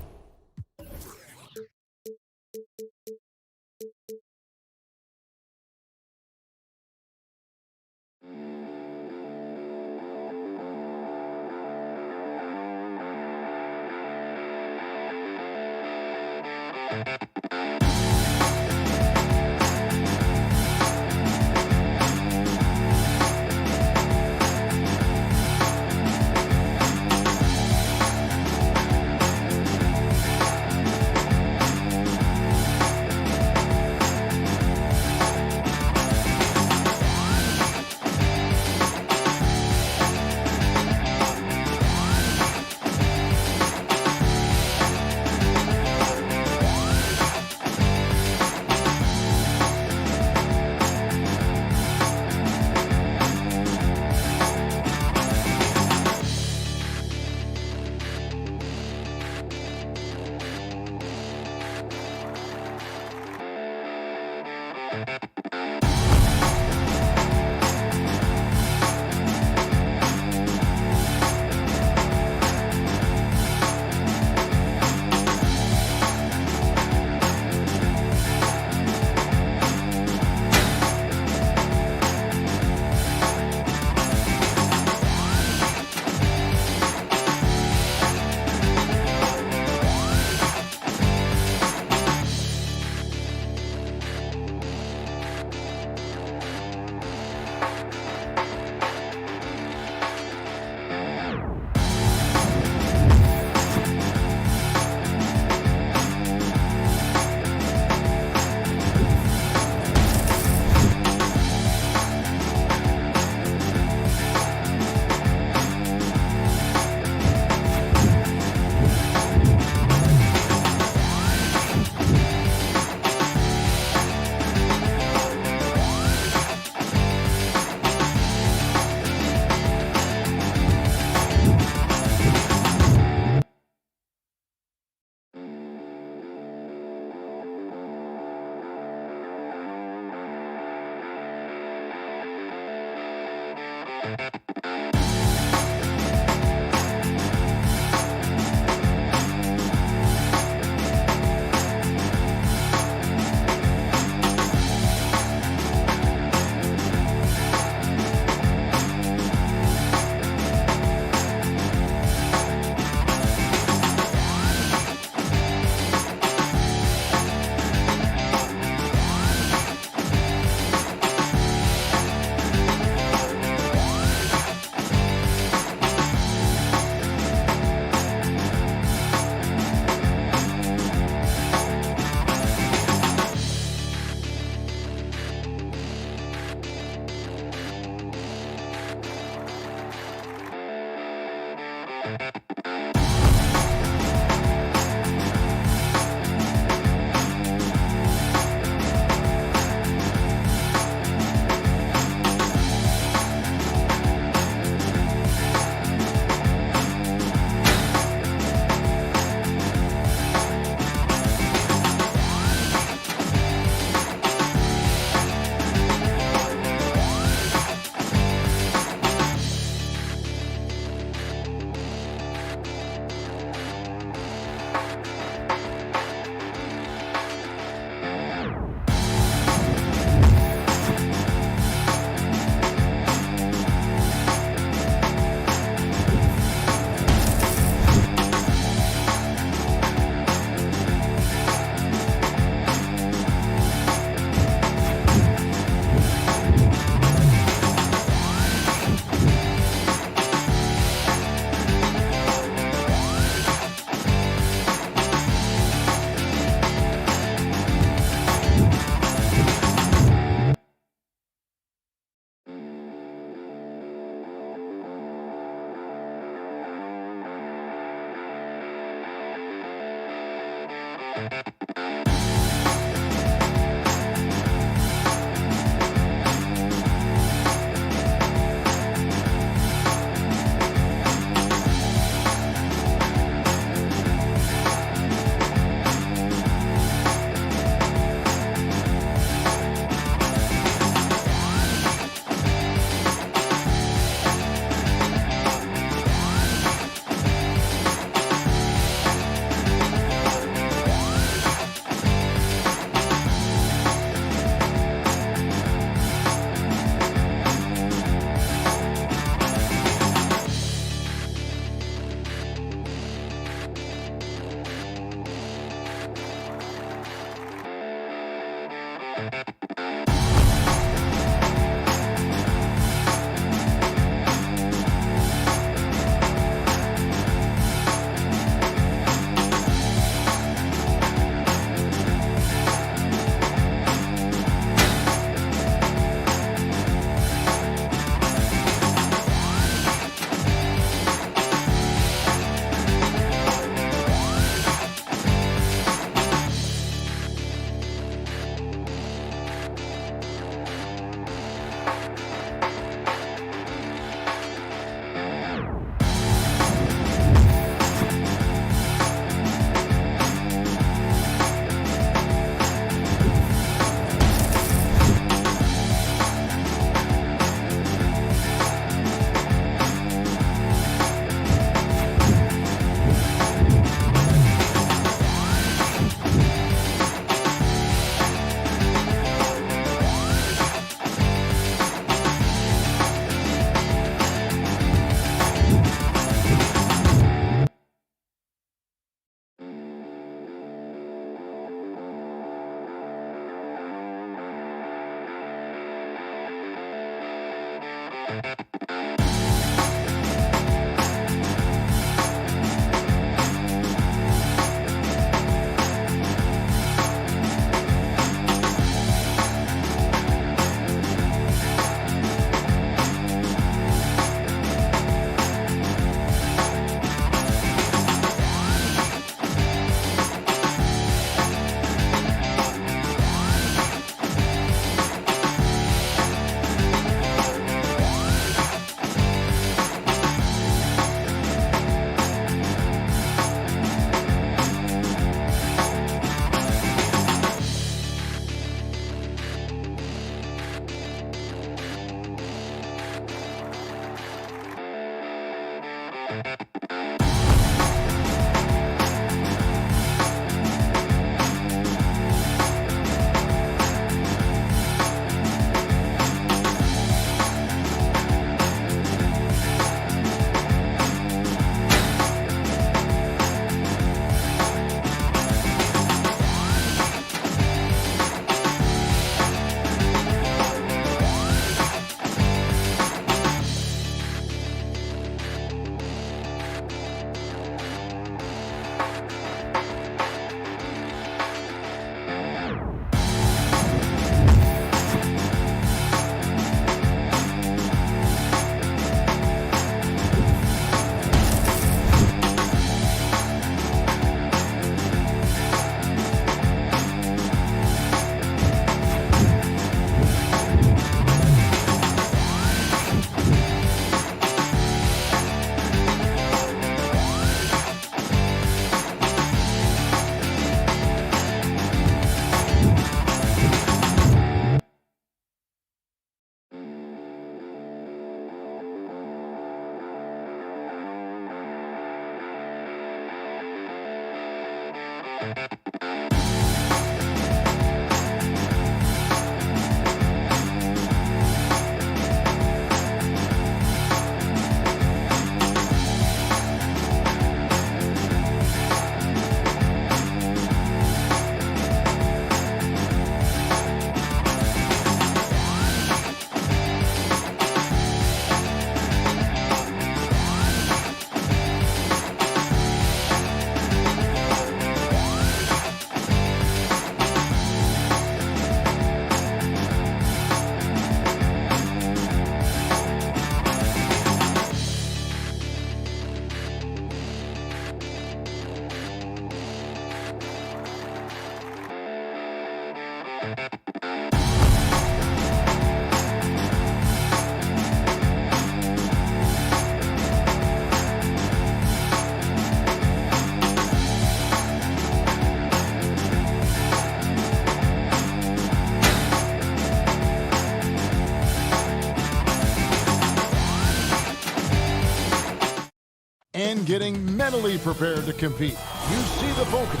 And getting mentally prepared to compete. You see the focus.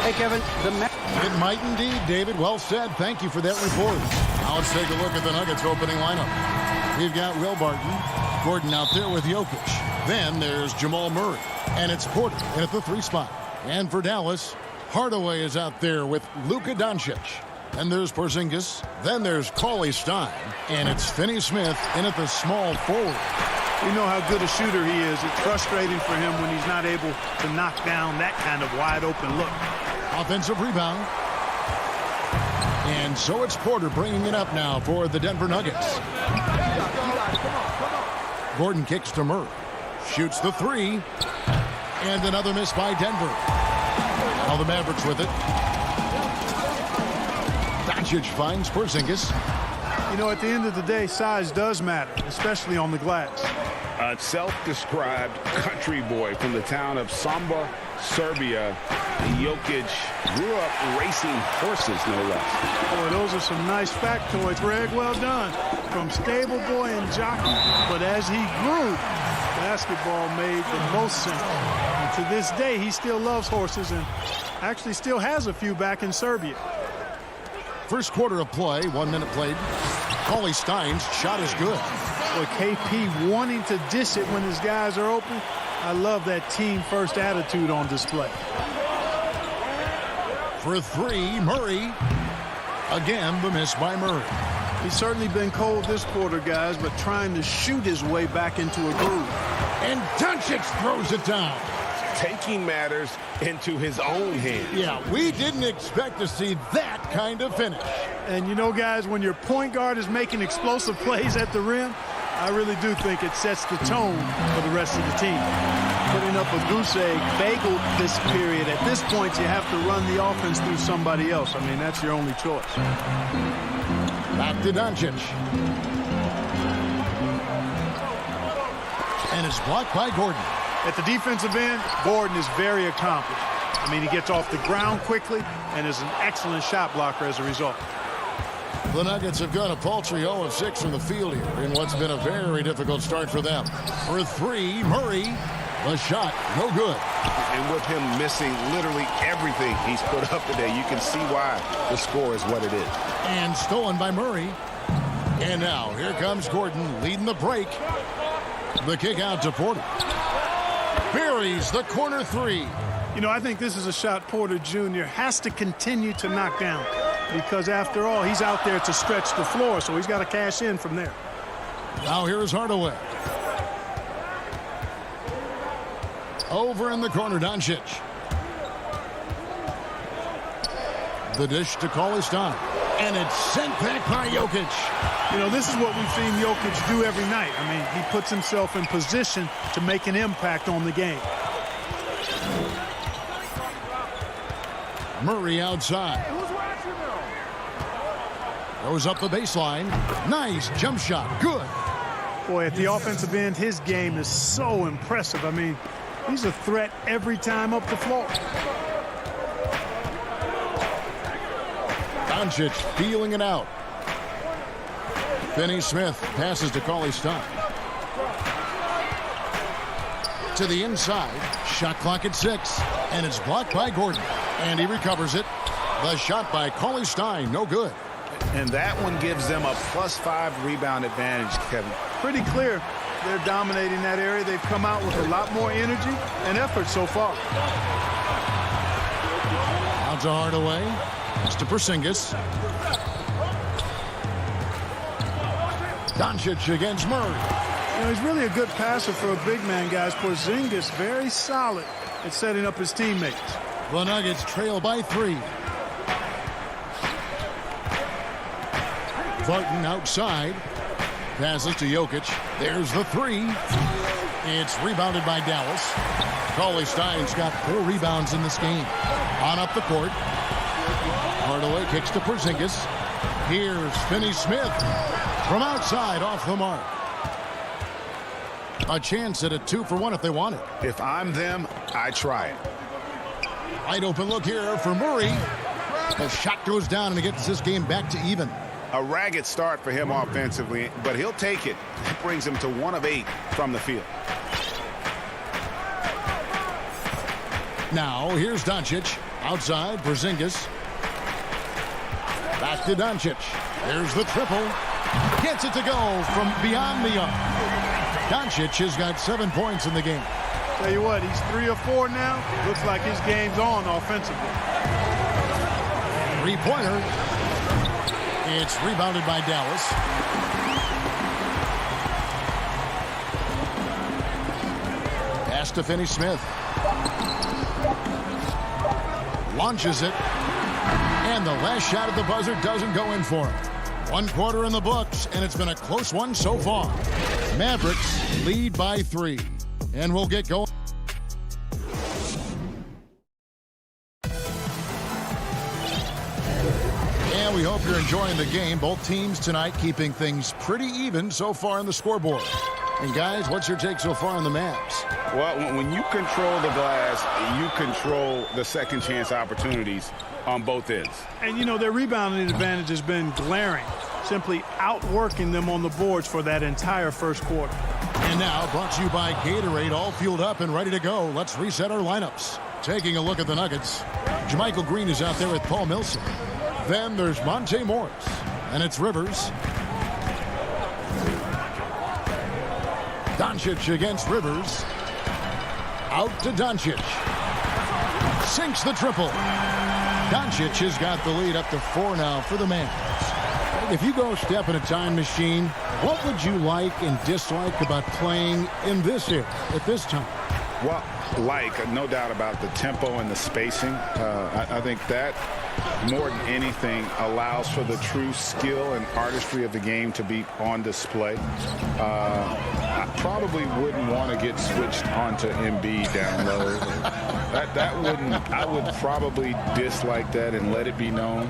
Hey, Kevin. It might indeed, David. Well said. Thank you for that report. Now let's take a look at the Nuggets opening lineup. We've got Will Barton, Gordon out there with Jokic. Then there's Jamal Murray. And it's Porter in at the 3 spot. And for Dallas, Hardaway is out there with Luka Doncic. And there's Porzingis. Then there's Cauley Stein. And it's Finney-Smith in at the small forward. We know how good a shooter he is. It's frustrating for him when he's not able to knock down that kind of wide-open look. Offensive rebound. And so it's Porter bringing it up now for the Denver Nuggets. Gordon kicks to Murray. Shoots the 3. And another miss by Denver. Now the Mavericks with it. Doncic finds Porzingis. You know, at the end of the day, size does matter, especially on the glass. A self-described country boy from the town of Samba, Serbia. Jokic grew up racing horses, no less. Boy, those are some nice factoids, Greg. Well done. From stable boy and jockey, but as he grew, basketball made the most sense. And to this day, he still loves horses and actually still has a few back in Serbia. First quarter of play, 1 minute played. Cauley Stein's shot is good. Boy, KP wanting to dish it when his guys are open. I love that team-first attitude on display. For 3, Murray. Again, the miss by Murray. He's certainly been cold this quarter, guys, but trying to shoot his way back into a groove. And Doncic throws it down. Taking matters into his own hands. Yeah, we didn't expect to see that kind of finish. And you know, guys, when your point guard is making explosive plays at the rim, I really do think it sets the tone for the rest of the team. Putting up a goose egg, bagel this period. At this point, you have to run the offense through somebody else. I mean, that's your only choice. Back to Doncic. And it's blocked by Gordon. At the defensive end, Gordon is very accomplished. I mean, he gets off the ground quickly and is an excellent shot blocker as a result. The Nuggets have gone a paltry 0 of 6 from the field here in what's been a very difficult start for them. For three, Murray, the shot, no good. And with him missing literally everything he's put up today, you can see why the score is what it is. And stolen by Murray. And now here comes Gordon leading the break. The kick out to Porter. Buries the corner three. You know, I think this is a shot Porter Jr. has to continue to knock down because, after all, he's out there to stretch the floor, so he's got to cash in from there. Now here's Hardaway. Over in the corner, Doncic. The dish to Cauley-Stein. And it's sent back by Jokic. You know, this is what we've seen Jokic do every night. I mean, he puts himself in position to make an impact on the game. Murray outside. Goes up the baseline. Nice jump shot. Good. Boy, at the offensive end, his game is so impressive. I mean, he's a threat every time up the floor. Doncic feeling it out. Finney-Smith passes to Cauley-Stein. To the inside. Shot clock at 6. And it's blocked by Gordon. And he recovers it. The shot by Cauley-Stein, no good. And that one gives them a +5 rebound advantage, Kevin. Pretty clear. They're dominating that area. They've come out with a lot more energy and effort so far. Out to Hardaway. It's to Porzingis. Doncic against Murray. You know, he's really a good passer for a big man, guys. Porzingis very solid at setting up his teammates. The Nuggets trail by 3. Barton outside. Passes to Jokic. There's the 3. It's rebounded by Dallas. Cauley-Stein's got 4 rebounds in this game. On up the court. Hardaway kicks to Porzingis. Here's Finney-Smith from outside off the mark. A chance at a 2-for-1 if they want it. If I'm them, I try it. Wide open look here for Murray. The shot goes down and it gets this game back to even. A ragged start for him offensively, but he'll take it. That brings him to 1 of 8 from the field. Now here's Doncic. Outside, Porzingis. Back to Doncic. There's the triple. Gets it to go from beyond the arc. Doncic has got 7 points in the game. Tell you what, he's 3 or 4 now. Looks like his game's on offensively. 3-pointer. It's rebounded by Dallas. Pass to Finney-Smith. Launches it. And the last shot at the buzzer doesn't go in for him. 1 quarter in the books, and it's been a close one so far. Mavericks lead by 3. And we'll get going. And we hope you're enjoying the game. Both teams tonight keeping things pretty even so far on the scoreboard. And guys, what's your take so far on the Mavs? Well, when you control the glass, you control the second chance opportunities on both ends. And, you know, their rebounding advantage has been glaring, simply outworking them on the boards for that entire first quarter. And now, brought to you by Gatorade, all fueled up and ready to go. Let's reset our lineups. Taking a look at the Nuggets, JaMychal Green is out there with Paul Millsap. Then there's Monte Morris, and it's Rivers. Doncic against Rivers. Out to Doncic. Sinks the triple. Doncic has got the lead up to 4 now for the Mavs. If you go step in a time machine, what would you like and dislike about playing in this era at this time? Well, no doubt about the tempo and the spacing. I think that more than anything allows for the true skill and artistry of the game to be on display. I probably wouldn't want to get switched onto Embiid down low. I would probably dislike that and let it be known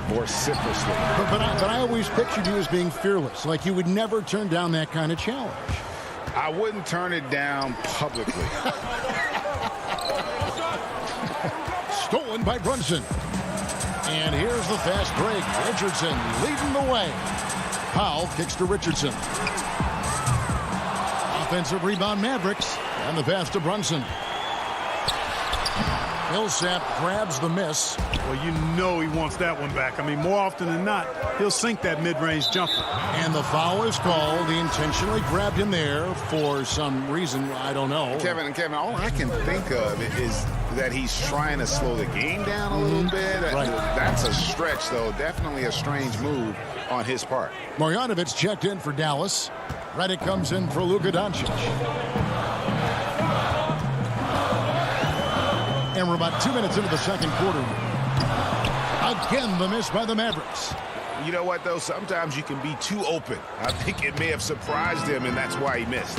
vociferously. But I always pictured you as being fearless, like you would never turn down that kind of challenge. I wouldn't turn it down publicly. Stolen by Brunson. And here's the fast break. Richardson leading the way. Powell kicks to Richardson. Offensive rebound Mavericks. And the pass to Brunson. Millsap grabs the miss. Well, you know he wants that one back. I mean, more often than not, he'll sink that mid-range jumper. And the foul is called. He intentionally grabbed him there for some reason. I don't know. Kevin, all I can think of is that he's trying to slow the game down a little bit. Right. That's a stretch, though. Definitely a strange move on his part. Marjanovic checked in for Dallas. Redick comes in for Luka Doncic. And we're about 2 minutes into the second quarter. Again, the miss by the Mavericks. You know what, though? Sometimes you can be too open. I think it may have surprised him, and that's why he missed.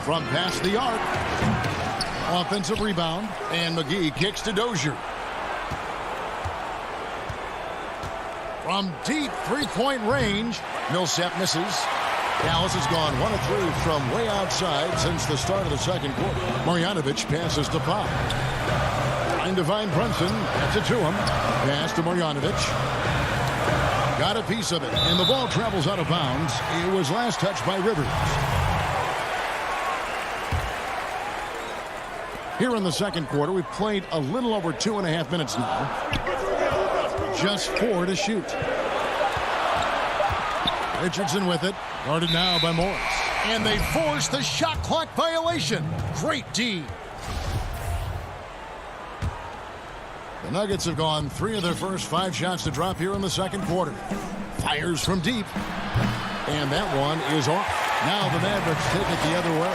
From past the arc. Offensive rebound. And McGee kicks to Dozier. From deep three-point range. Millsap misses. Dallas has gone 1 of 3 from way outside since the start of the second quarter. Marjanovic passes to Powell. Trying to find Brunson. Gets it to him. Pass to Marjanovic. Got a piece of it. And the ball travels out of bounds. It was last touched by Rivers. Here in the second quarter, we've played a little over 2.5 minutes now. Just 4 to shoot. Richardson with it. Guarded now by Morris. And they force the shot clock violation. Great D. The Nuggets have gone 3 of their first 5 shots to drop here in the second quarter. Fires from deep. And that one is off. Now the Mavericks take it the other way.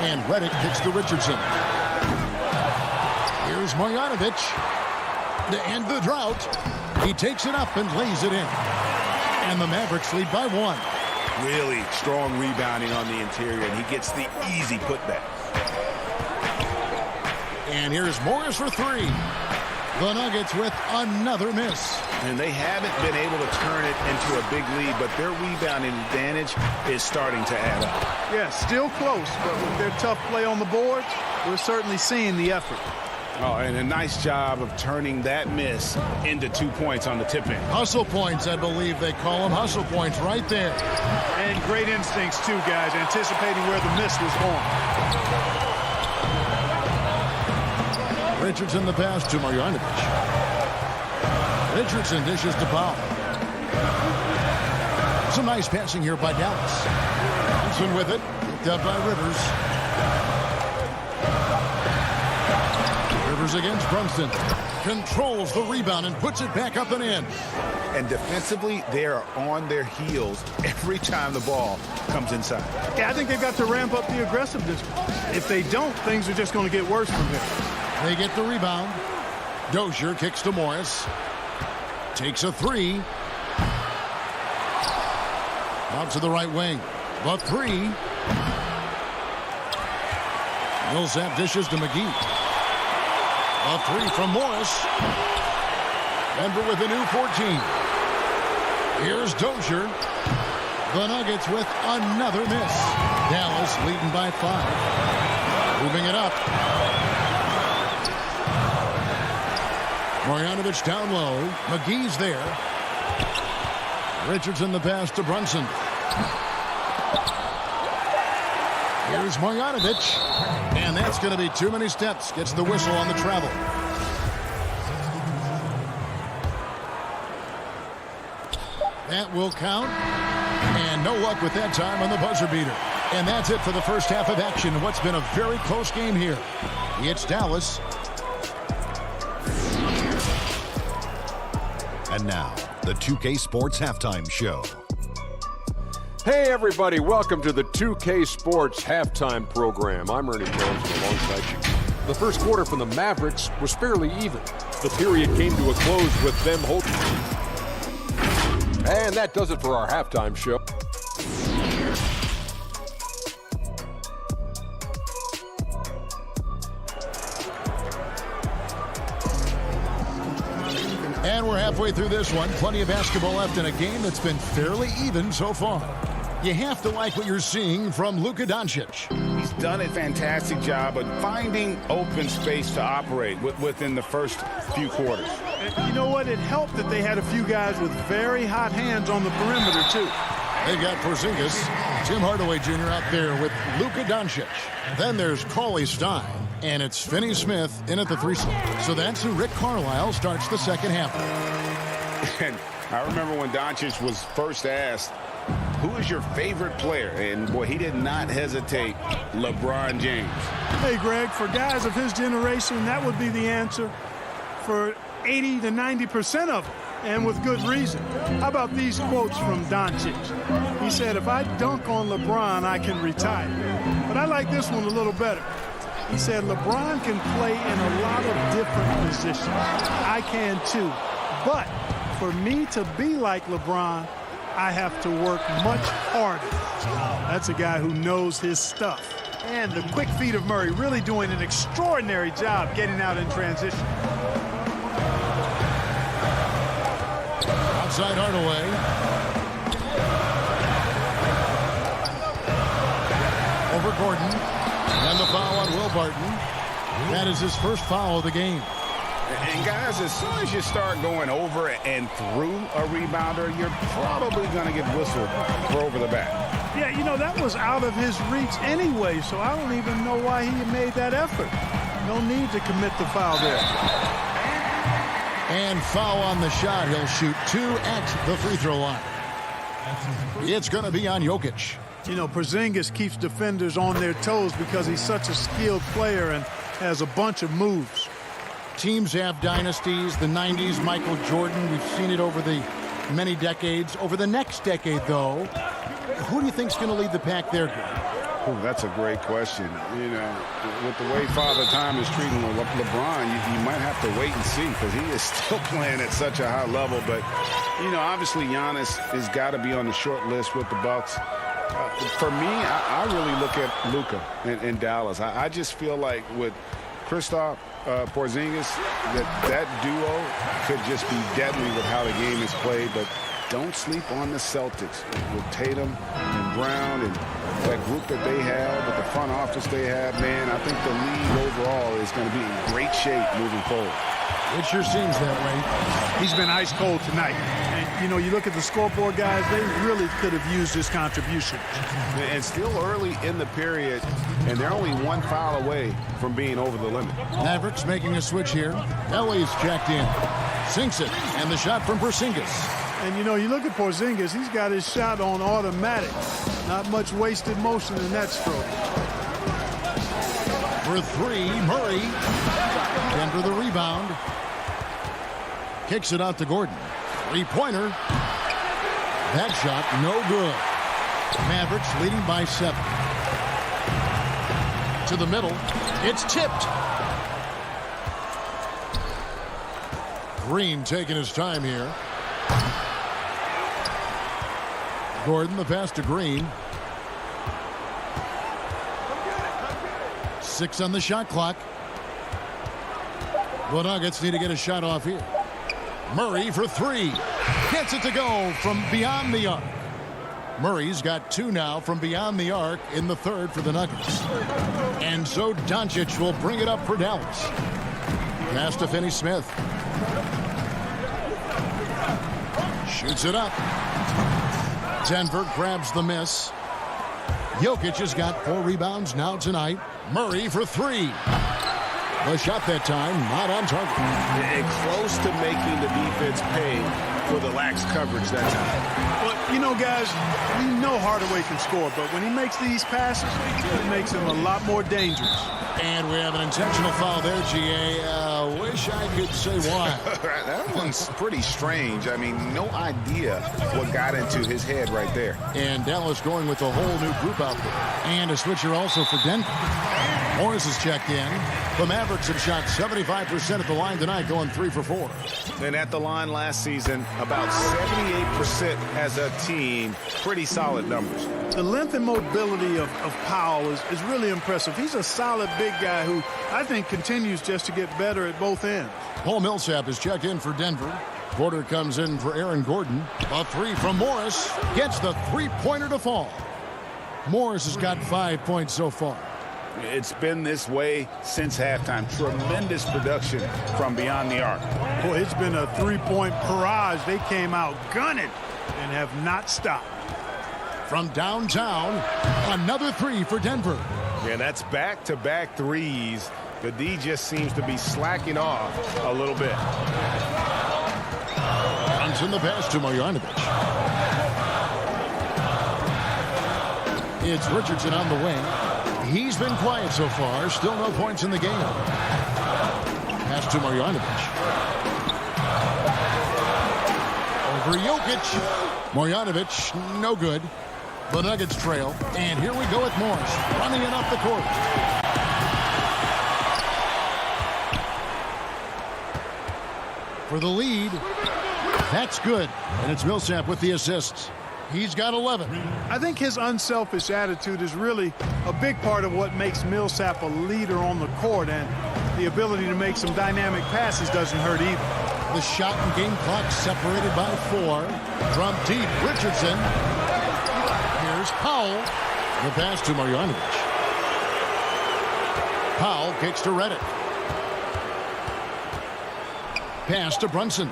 And Redick kicks to Richardson. Here's Marjanovic. To end the drought. He takes it up and lays it in. And the Mavericks lead by 1. Really strong rebounding on the interior, and he gets the easy putback. And here's Morris for 3. The Nuggets with another miss. And they haven't been able to turn it into a big lead, but their rebounding advantage is starting to add up. Yeah, still close, but with their tough play on the boards, we're certainly seeing the effort. Oh, and a nice job of turning that miss into 2 points on the tip-in. Hustle points, I believe they call them. Hustle points right there. And great instincts, too, guys, anticipating where the miss was going. Richardson the pass to Marjanovic. Richardson dishes to Powell. Some nice passing here by Dallas. Thompson with it. Picked up by Rivers. Rivers against Brunson. Controls the rebound and puts it back up and in. And defensively, they are on their heels every time the ball comes inside. Yeah, I think they've got to ramp up the aggressiveness. If they don't, things are just going to get worse from here. They get the rebound. Dozier kicks to Morris. Takes a 3. Out to the right wing. The 3. Millsap dishes to McGee. A 3 from Morris. Denver with a new 14. Here's Dozier. The Nuggets with another miss. Dallas leading by 5. Moving it up. Marjanovic down low. McGee's there. Richardson the pass to Brunson. Here's Marjanovic. And that's going to be too many steps. Gets the whistle on the travel. That will count. And no luck with that time on the buzzer beater. And that's it for the first half of action. What's been a very close game here. It's Dallas. And now, the 2K Sports Halftime Show. Hey, everybody. Welcome to the 2K Sports Halftime Program. I'm Ernie Johnson alongside you. The first quarter from the Mavericks was fairly even. The period came to a close with them holding. And that does it for our halftime show. And we're halfway through this one. Plenty of basketball left in a game that's been fairly even so far. You have to like what you're seeing from Luka Doncic. He's done a fantastic job of finding open space to operate within the first few quarters. And you know what? It helped that they had a few guys with very hot hands on the perimeter, too. They've got Porzingis, Tim Hardaway Jr. out there with Luka Doncic. Then there's Cauley Stein, and it's Finney Smith in at the 3 slot. So that's who Rick Carlisle starts the second half. And I remember when Doncic was first asked, who is your favorite player? And, boy, he did not hesitate. LeBron James. Hey, Greg, for guys of his generation, that would be the answer for 80 to 90% of them, and with good reason. How about these quotes from Doncic? He said, if I dunk on LeBron, I can retire. But I like this one a little better. He said, LeBron can play in a lot of different positions. I can too. But for me to be like LeBron, I have to work much harder. That's a guy who knows his stuff. And the quick feet of Murray really doing an extraordinary job getting out in transition. Outside Hardaway. Over Gordon. And the foul on Will Barton. That is his first foul of the game. And, guys, as soon as you start going over and through a rebounder, you're probably going to get whistled for over the back. Yeah, you know, that was out of his reach anyway, so I don't even know why he made that effort. No need to commit the foul there. And foul on the shot. He'll shoot 2 at the free throw line. It's going to be on Jokic. You know, Porzingis keeps defenders on their toes because he's such a skilled player and has a bunch of moves. Teams have dynasties. The 90s, Michael Jordan. We've seen it over the many decades. Over the next decade, though, who do you think's going to lead the pack there, Greg? Oh, that's a great question. You know, with the way Father Time is treating LeBron, you might have to wait and see because he is still playing at such a high level. But, you know, obviously Giannis has got to be on the short list with the Bucks. For me, I really look at Luka in Dallas. I just feel like with Kristaps Porzingis, that duo could just be deadly with how the game is played. But don't sleep on the Celtics with Tatum and Brown and that group that they have, with the front office they have. Man, I think the league overall is going to be in great shape moving forward. It sure seems that way. He's been ice cold tonight. And, you know, you look at the scoreboard, guys, they really could have used his contribution. And still early in the period, and they're only 1 foul away from being over the limit. Mavericks making a switch here. Ellie's checked in. Sinks it. And the shot from Porzingis. And, you know, you look at Porzingis, he's got his shot on automatic. Not much wasted motion in that stroke. For 3, Murray. Denver the rebound. Kicks it out to Gordon. 3-pointer. That shot, no good. Mavericks leading by 7. To the middle. It's tipped. Green taking his time here. Gordon, the pass to Green. 6 on the shot clock. The Nuggets need to get a shot off here. Murray for 3. Gets it to go from beyond the arc. Murray's got 2 now from beyond the arc in the third for the Nuggets. And so Doncic will bring it up for Dallas. Pass to Finney Smith. Shoots it up. Denver grabs the miss. Jokic has got 4 rebounds now tonight. Murray for 3. The shot that time, not on target. And close to making the defense pay for the lax coverage that time. But, you know, guys, we know Hardaway can score, but when he makes these passes, it makes him a lot more dangerous. And we have an intentional foul there, GA. Wish I could say why. That one's pretty strange. I mean, no idea what got into his head right there. And Dallas going with a whole new group out there. And a switcher also for Denver. Morris is checked in. The Mavericks have shot 75% at the line tonight, going 3 for 4. And at the line last season, about 78% as a team. Pretty solid numbers. The length and mobility of Powell is really impressive. He's a solid big guy who I think continues just to get better at both ends. Paul Millsap is checked in for Denver. Porter comes in for Aaron Gordon. A 3 from Morris. Gets the three-pointer to fall. Morris has got 5 points so far. It's been this way since halftime. Tremendous production from beyond the arc. Boy, it's been a three-point barrage. They came out gunning and have not stopped. From downtown, another 3 for Denver. Yeah, that's back-to-back threes. The D just seems to be slacking off a little bit. Brunson the pass to Marjanovic. It's Richardson on the wing. He's been quiet so far. Still no points in the game. Pass to Marjanovic. Over Jokic. Marjanovic, no good. The Nuggets trail. And here we go with Morris. Running it up the court. For the lead. That's good. And it's Millsap with the assists. He's got 11. I think his unselfish attitude is really a big part of what makes Millsap a leader on the court, and the ability to make some dynamic passes doesn't hurt either. The shot and game clock separated by 4. From deep, Richardson. Here's Powell. The pass to Marjanovic. Powell kicks to Redick. Pass to Brunson.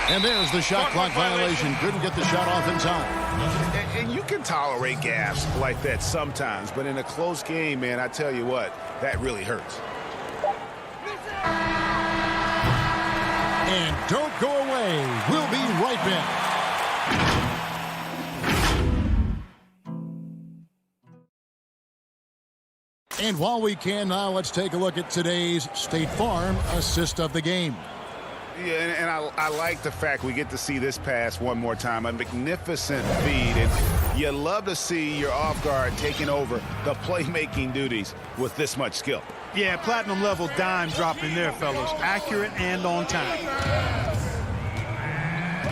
And there's the shot clock violation. Couldn't get the shot off in time. And you can tolerate gaffes like that sometimes, but in a close game, man, I tell you what, that really hurts. And don't go away. We'll be right back. And while we can now, let's take a look at today's State Farm assist of the game. Yeah, and I like the fact we get to see this pass one more time. A magnificent feed, and you love to see your off guard taking over the playmaking duties with this much skill. Yeah, platinum level dime dropping there, fellas. Accurate and on time.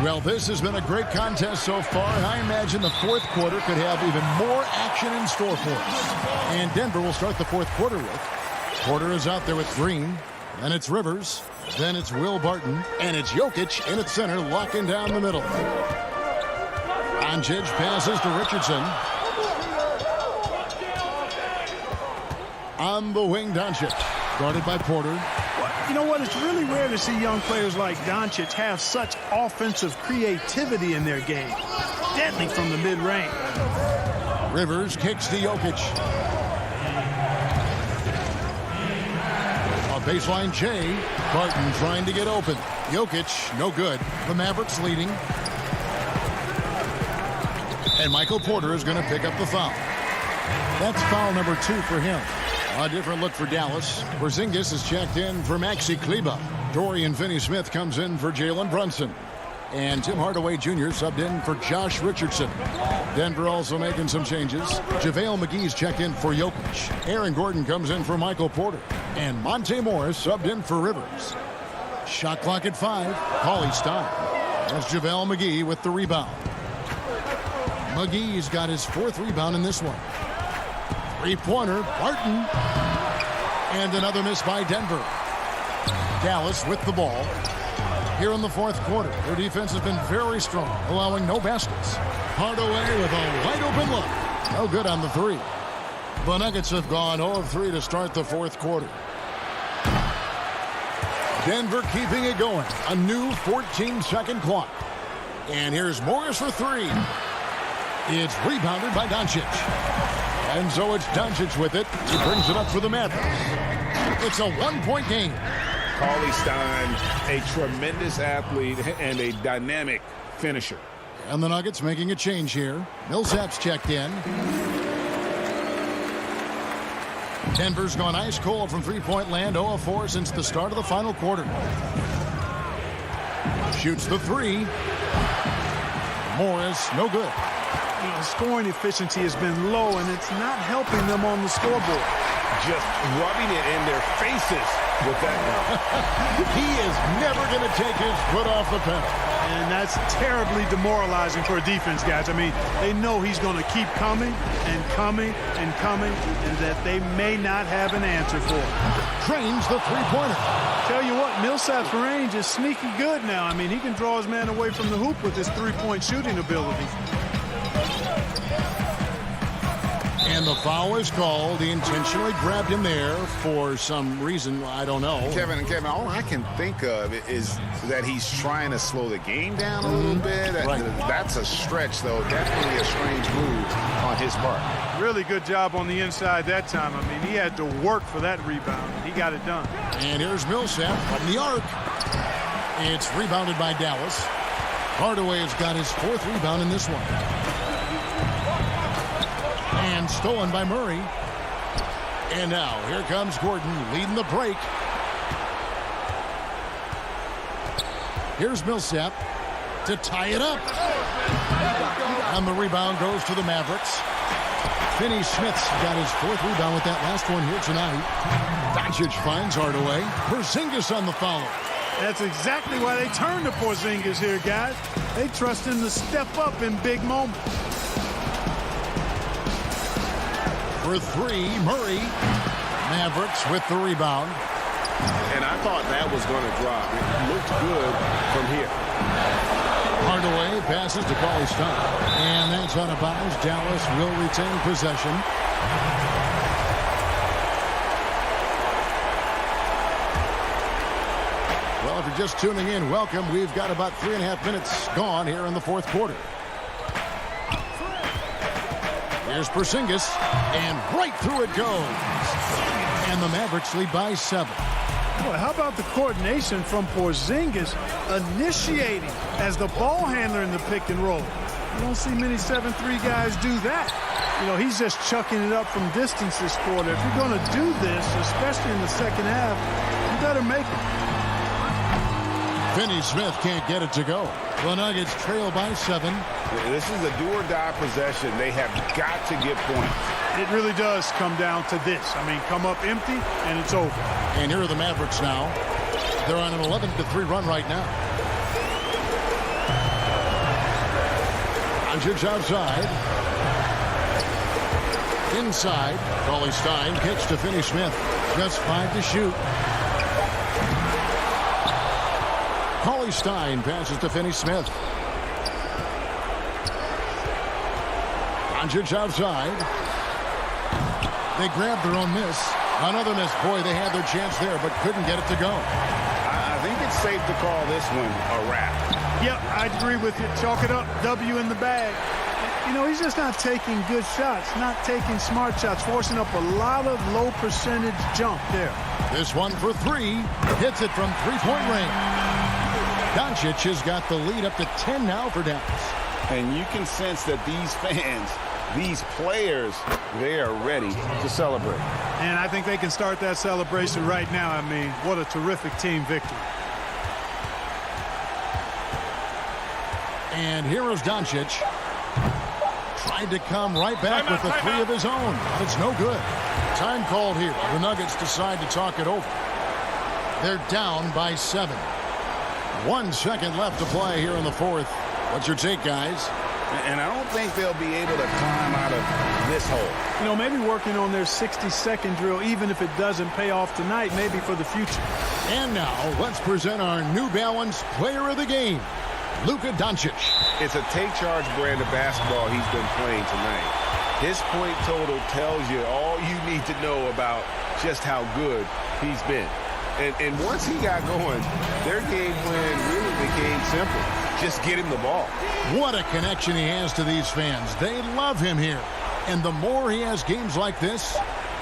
Well, this has been a great contest so far, and I imagine the fourth quarter could have even more action in store for us. And Denver will start the fourth quarter with. Porter is out there with Green. Then it's Rivers. Then it's Will Barton. And it's Jokic in at center, locking down the middle. Doncic passes to Richardson. On the wing, Doncic. Guarded by Porter. You know what? It's really rare to see young players like Doncic have such offensive creativity in their game. Deadly from the mid-range. Rivers kicks to Jokic. Baseline Jay. Barton trying to get open. Jokic, no good. The Mavericks leading. And Michael Porter is going to pick up the foul. That's foul number 2 for him. A different look for Dallas. Porzingis is checked in for Maxi Kleber. Dorian Finney-Smith comes in for Jalen Brunson. And Tim Hardaway Jr. subbed in for Josh Richardson. Denver also making some changes. JaVale McGee's checked in for Jokic. Aaron Gordon comes in for Michael Porter. And Monte Morris subbed in for Rivers. Shot clock at 5. Paulie Stein. That's JaVale McGee with the rebound. McGee's got his 4th rebound in this one. Three-pointer, Barton. And another miss by Denver. Dallas with the ball. Here in the fourth quarter, their defense has been very strong, allowing no baskets. Hardaway with a wide-open look. No good on the 3. The Nuggets have gone 0 of 3 to start the fourth quarter. Denver keeping it going. A new 14-second clock. And here's Morris for 3. It's rebounded by Doncic. And so it's Doncic with it. He brings it up for the Mavericks. It's a one-point game. Cauley Stein, a tremendous athlete and a dynamic finisher. And the Nuggets making a change here. Millsap's checked in. Denver's gone ice cold from three-point land, 0 of 4 since the start of the final quarter. Shoots the three. Morris, no good. You know, scoring efficiency has been low, and it's not helping them on the scoreboard. Just rubbing it in their faces with that. He is never going to take his foot off the pedal. And that's terribly demoralizing for a defense, guys. I mean, they know he's going to keep coming and coming and coming, and that they may not have an answer for it. Drains the three-pointer. Tell you what, Millsap's range is sneaky good now. I mean, he can draw his man away from the hoop with his three-point shooting ability. And the foul is called. He intentionally grabbed him there for some reason. I don't know. Kevin, all I can think of is that he's trying to slow the game down a little bit. Right. That's a stretch, though. Definitely a strange move on his part. Really good job on the inside that time. I mean, he had to work for that rebound. He got it done. And here's Millsap from the arc. It's rebounded by Dallas. Hardaway has got his 4th rebound in this one. And stolen by Murray. And now here comes Gordon leading the break. Here's Millsap to tie it up. And the rebound goes to the Mavericks. Finney-Smith's got his 4th rebound with that last one here tonight. Doncic finds Hardaway. Porzingis on the follow. That's exactly why they turn to Porzingis here, guys. They trust him to step up in big moments. For 3, Murray. Mavericks with the rebound. And I thought that was going to drop. It looked good from here. Hardaway passes to Cauley Stein. And that's out of bounds. Dallas will retain possession. Well, if you're just tuning in, welcome. We've got about 3.5 minutes gone here in the 4th quarter. Here's Porzingis, and right through it goes. And the Mavericks lead by 7. Boy, how about the coordination from Porzingis initiating as the ball handler in the pick and roll? You don't see many 7-3 guys do that. You know, he's just chucking it up from distance this quarter. If you're going to do this, especially in the second half, you better make it. Finney-Smith can't get it to go. The Nuggets trail by 7. This is a do-or-die possession. They have got to get points. It really does come down to this. I mean, come up empty, and it's over. And here are the Mavericks now. They're on an 11-3 run right now. Doncic outside. Inside. Cauley Stein kicks to Finney-Smith. Just 5 to shoot. Cauley Stein passes to Finney-Smith. Doncic outside. They grabbed their own miss. Another miss. Boy, they had their chance there, but couldn't get it to go. I think it's safe to call this one a wrap. Yep, I agree with you. Chalk it up. W in the bag. You know, he's just not taking good shots, not taking smart shots, forcing up a lot of low percentage jump there. This one for 3. Hits it from three-point range. Doncic has got the lead up to 10 now for Dallas. And you can sense that these fans, these players, they are ready to celebrate. And I think they can start that celebration right now. I mean, what a terrific team victory. And here is Doncic. Tried to come right back with a 3 of his own. But it's no good. Time called here. The Nuggets decide to talk it over. They're down by 7. 1 second left to play here in the 4th. What's your take, guys? And I don't think they'll be able to climb out of this hole. You know, maybe working on their 60-second drill, even if it doesn't pay off tonight, maybe for the future. And now, let's present our New Balance Player of the Game, Luka Doncic. It's a take-charge brand of basketball he's been playing tonight. His point total tells you all you need to know about just how good he's been. And once he got going, their game plan really became simple. Just get him the ball. What a connection he has to these fans. They love him here. And the more he has games like this,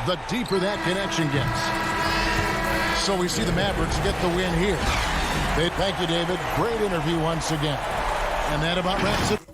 the deeper that connection gets. So we see the Mavericks get the win here. Thank you, David. Great interview once again. And that about wraps it.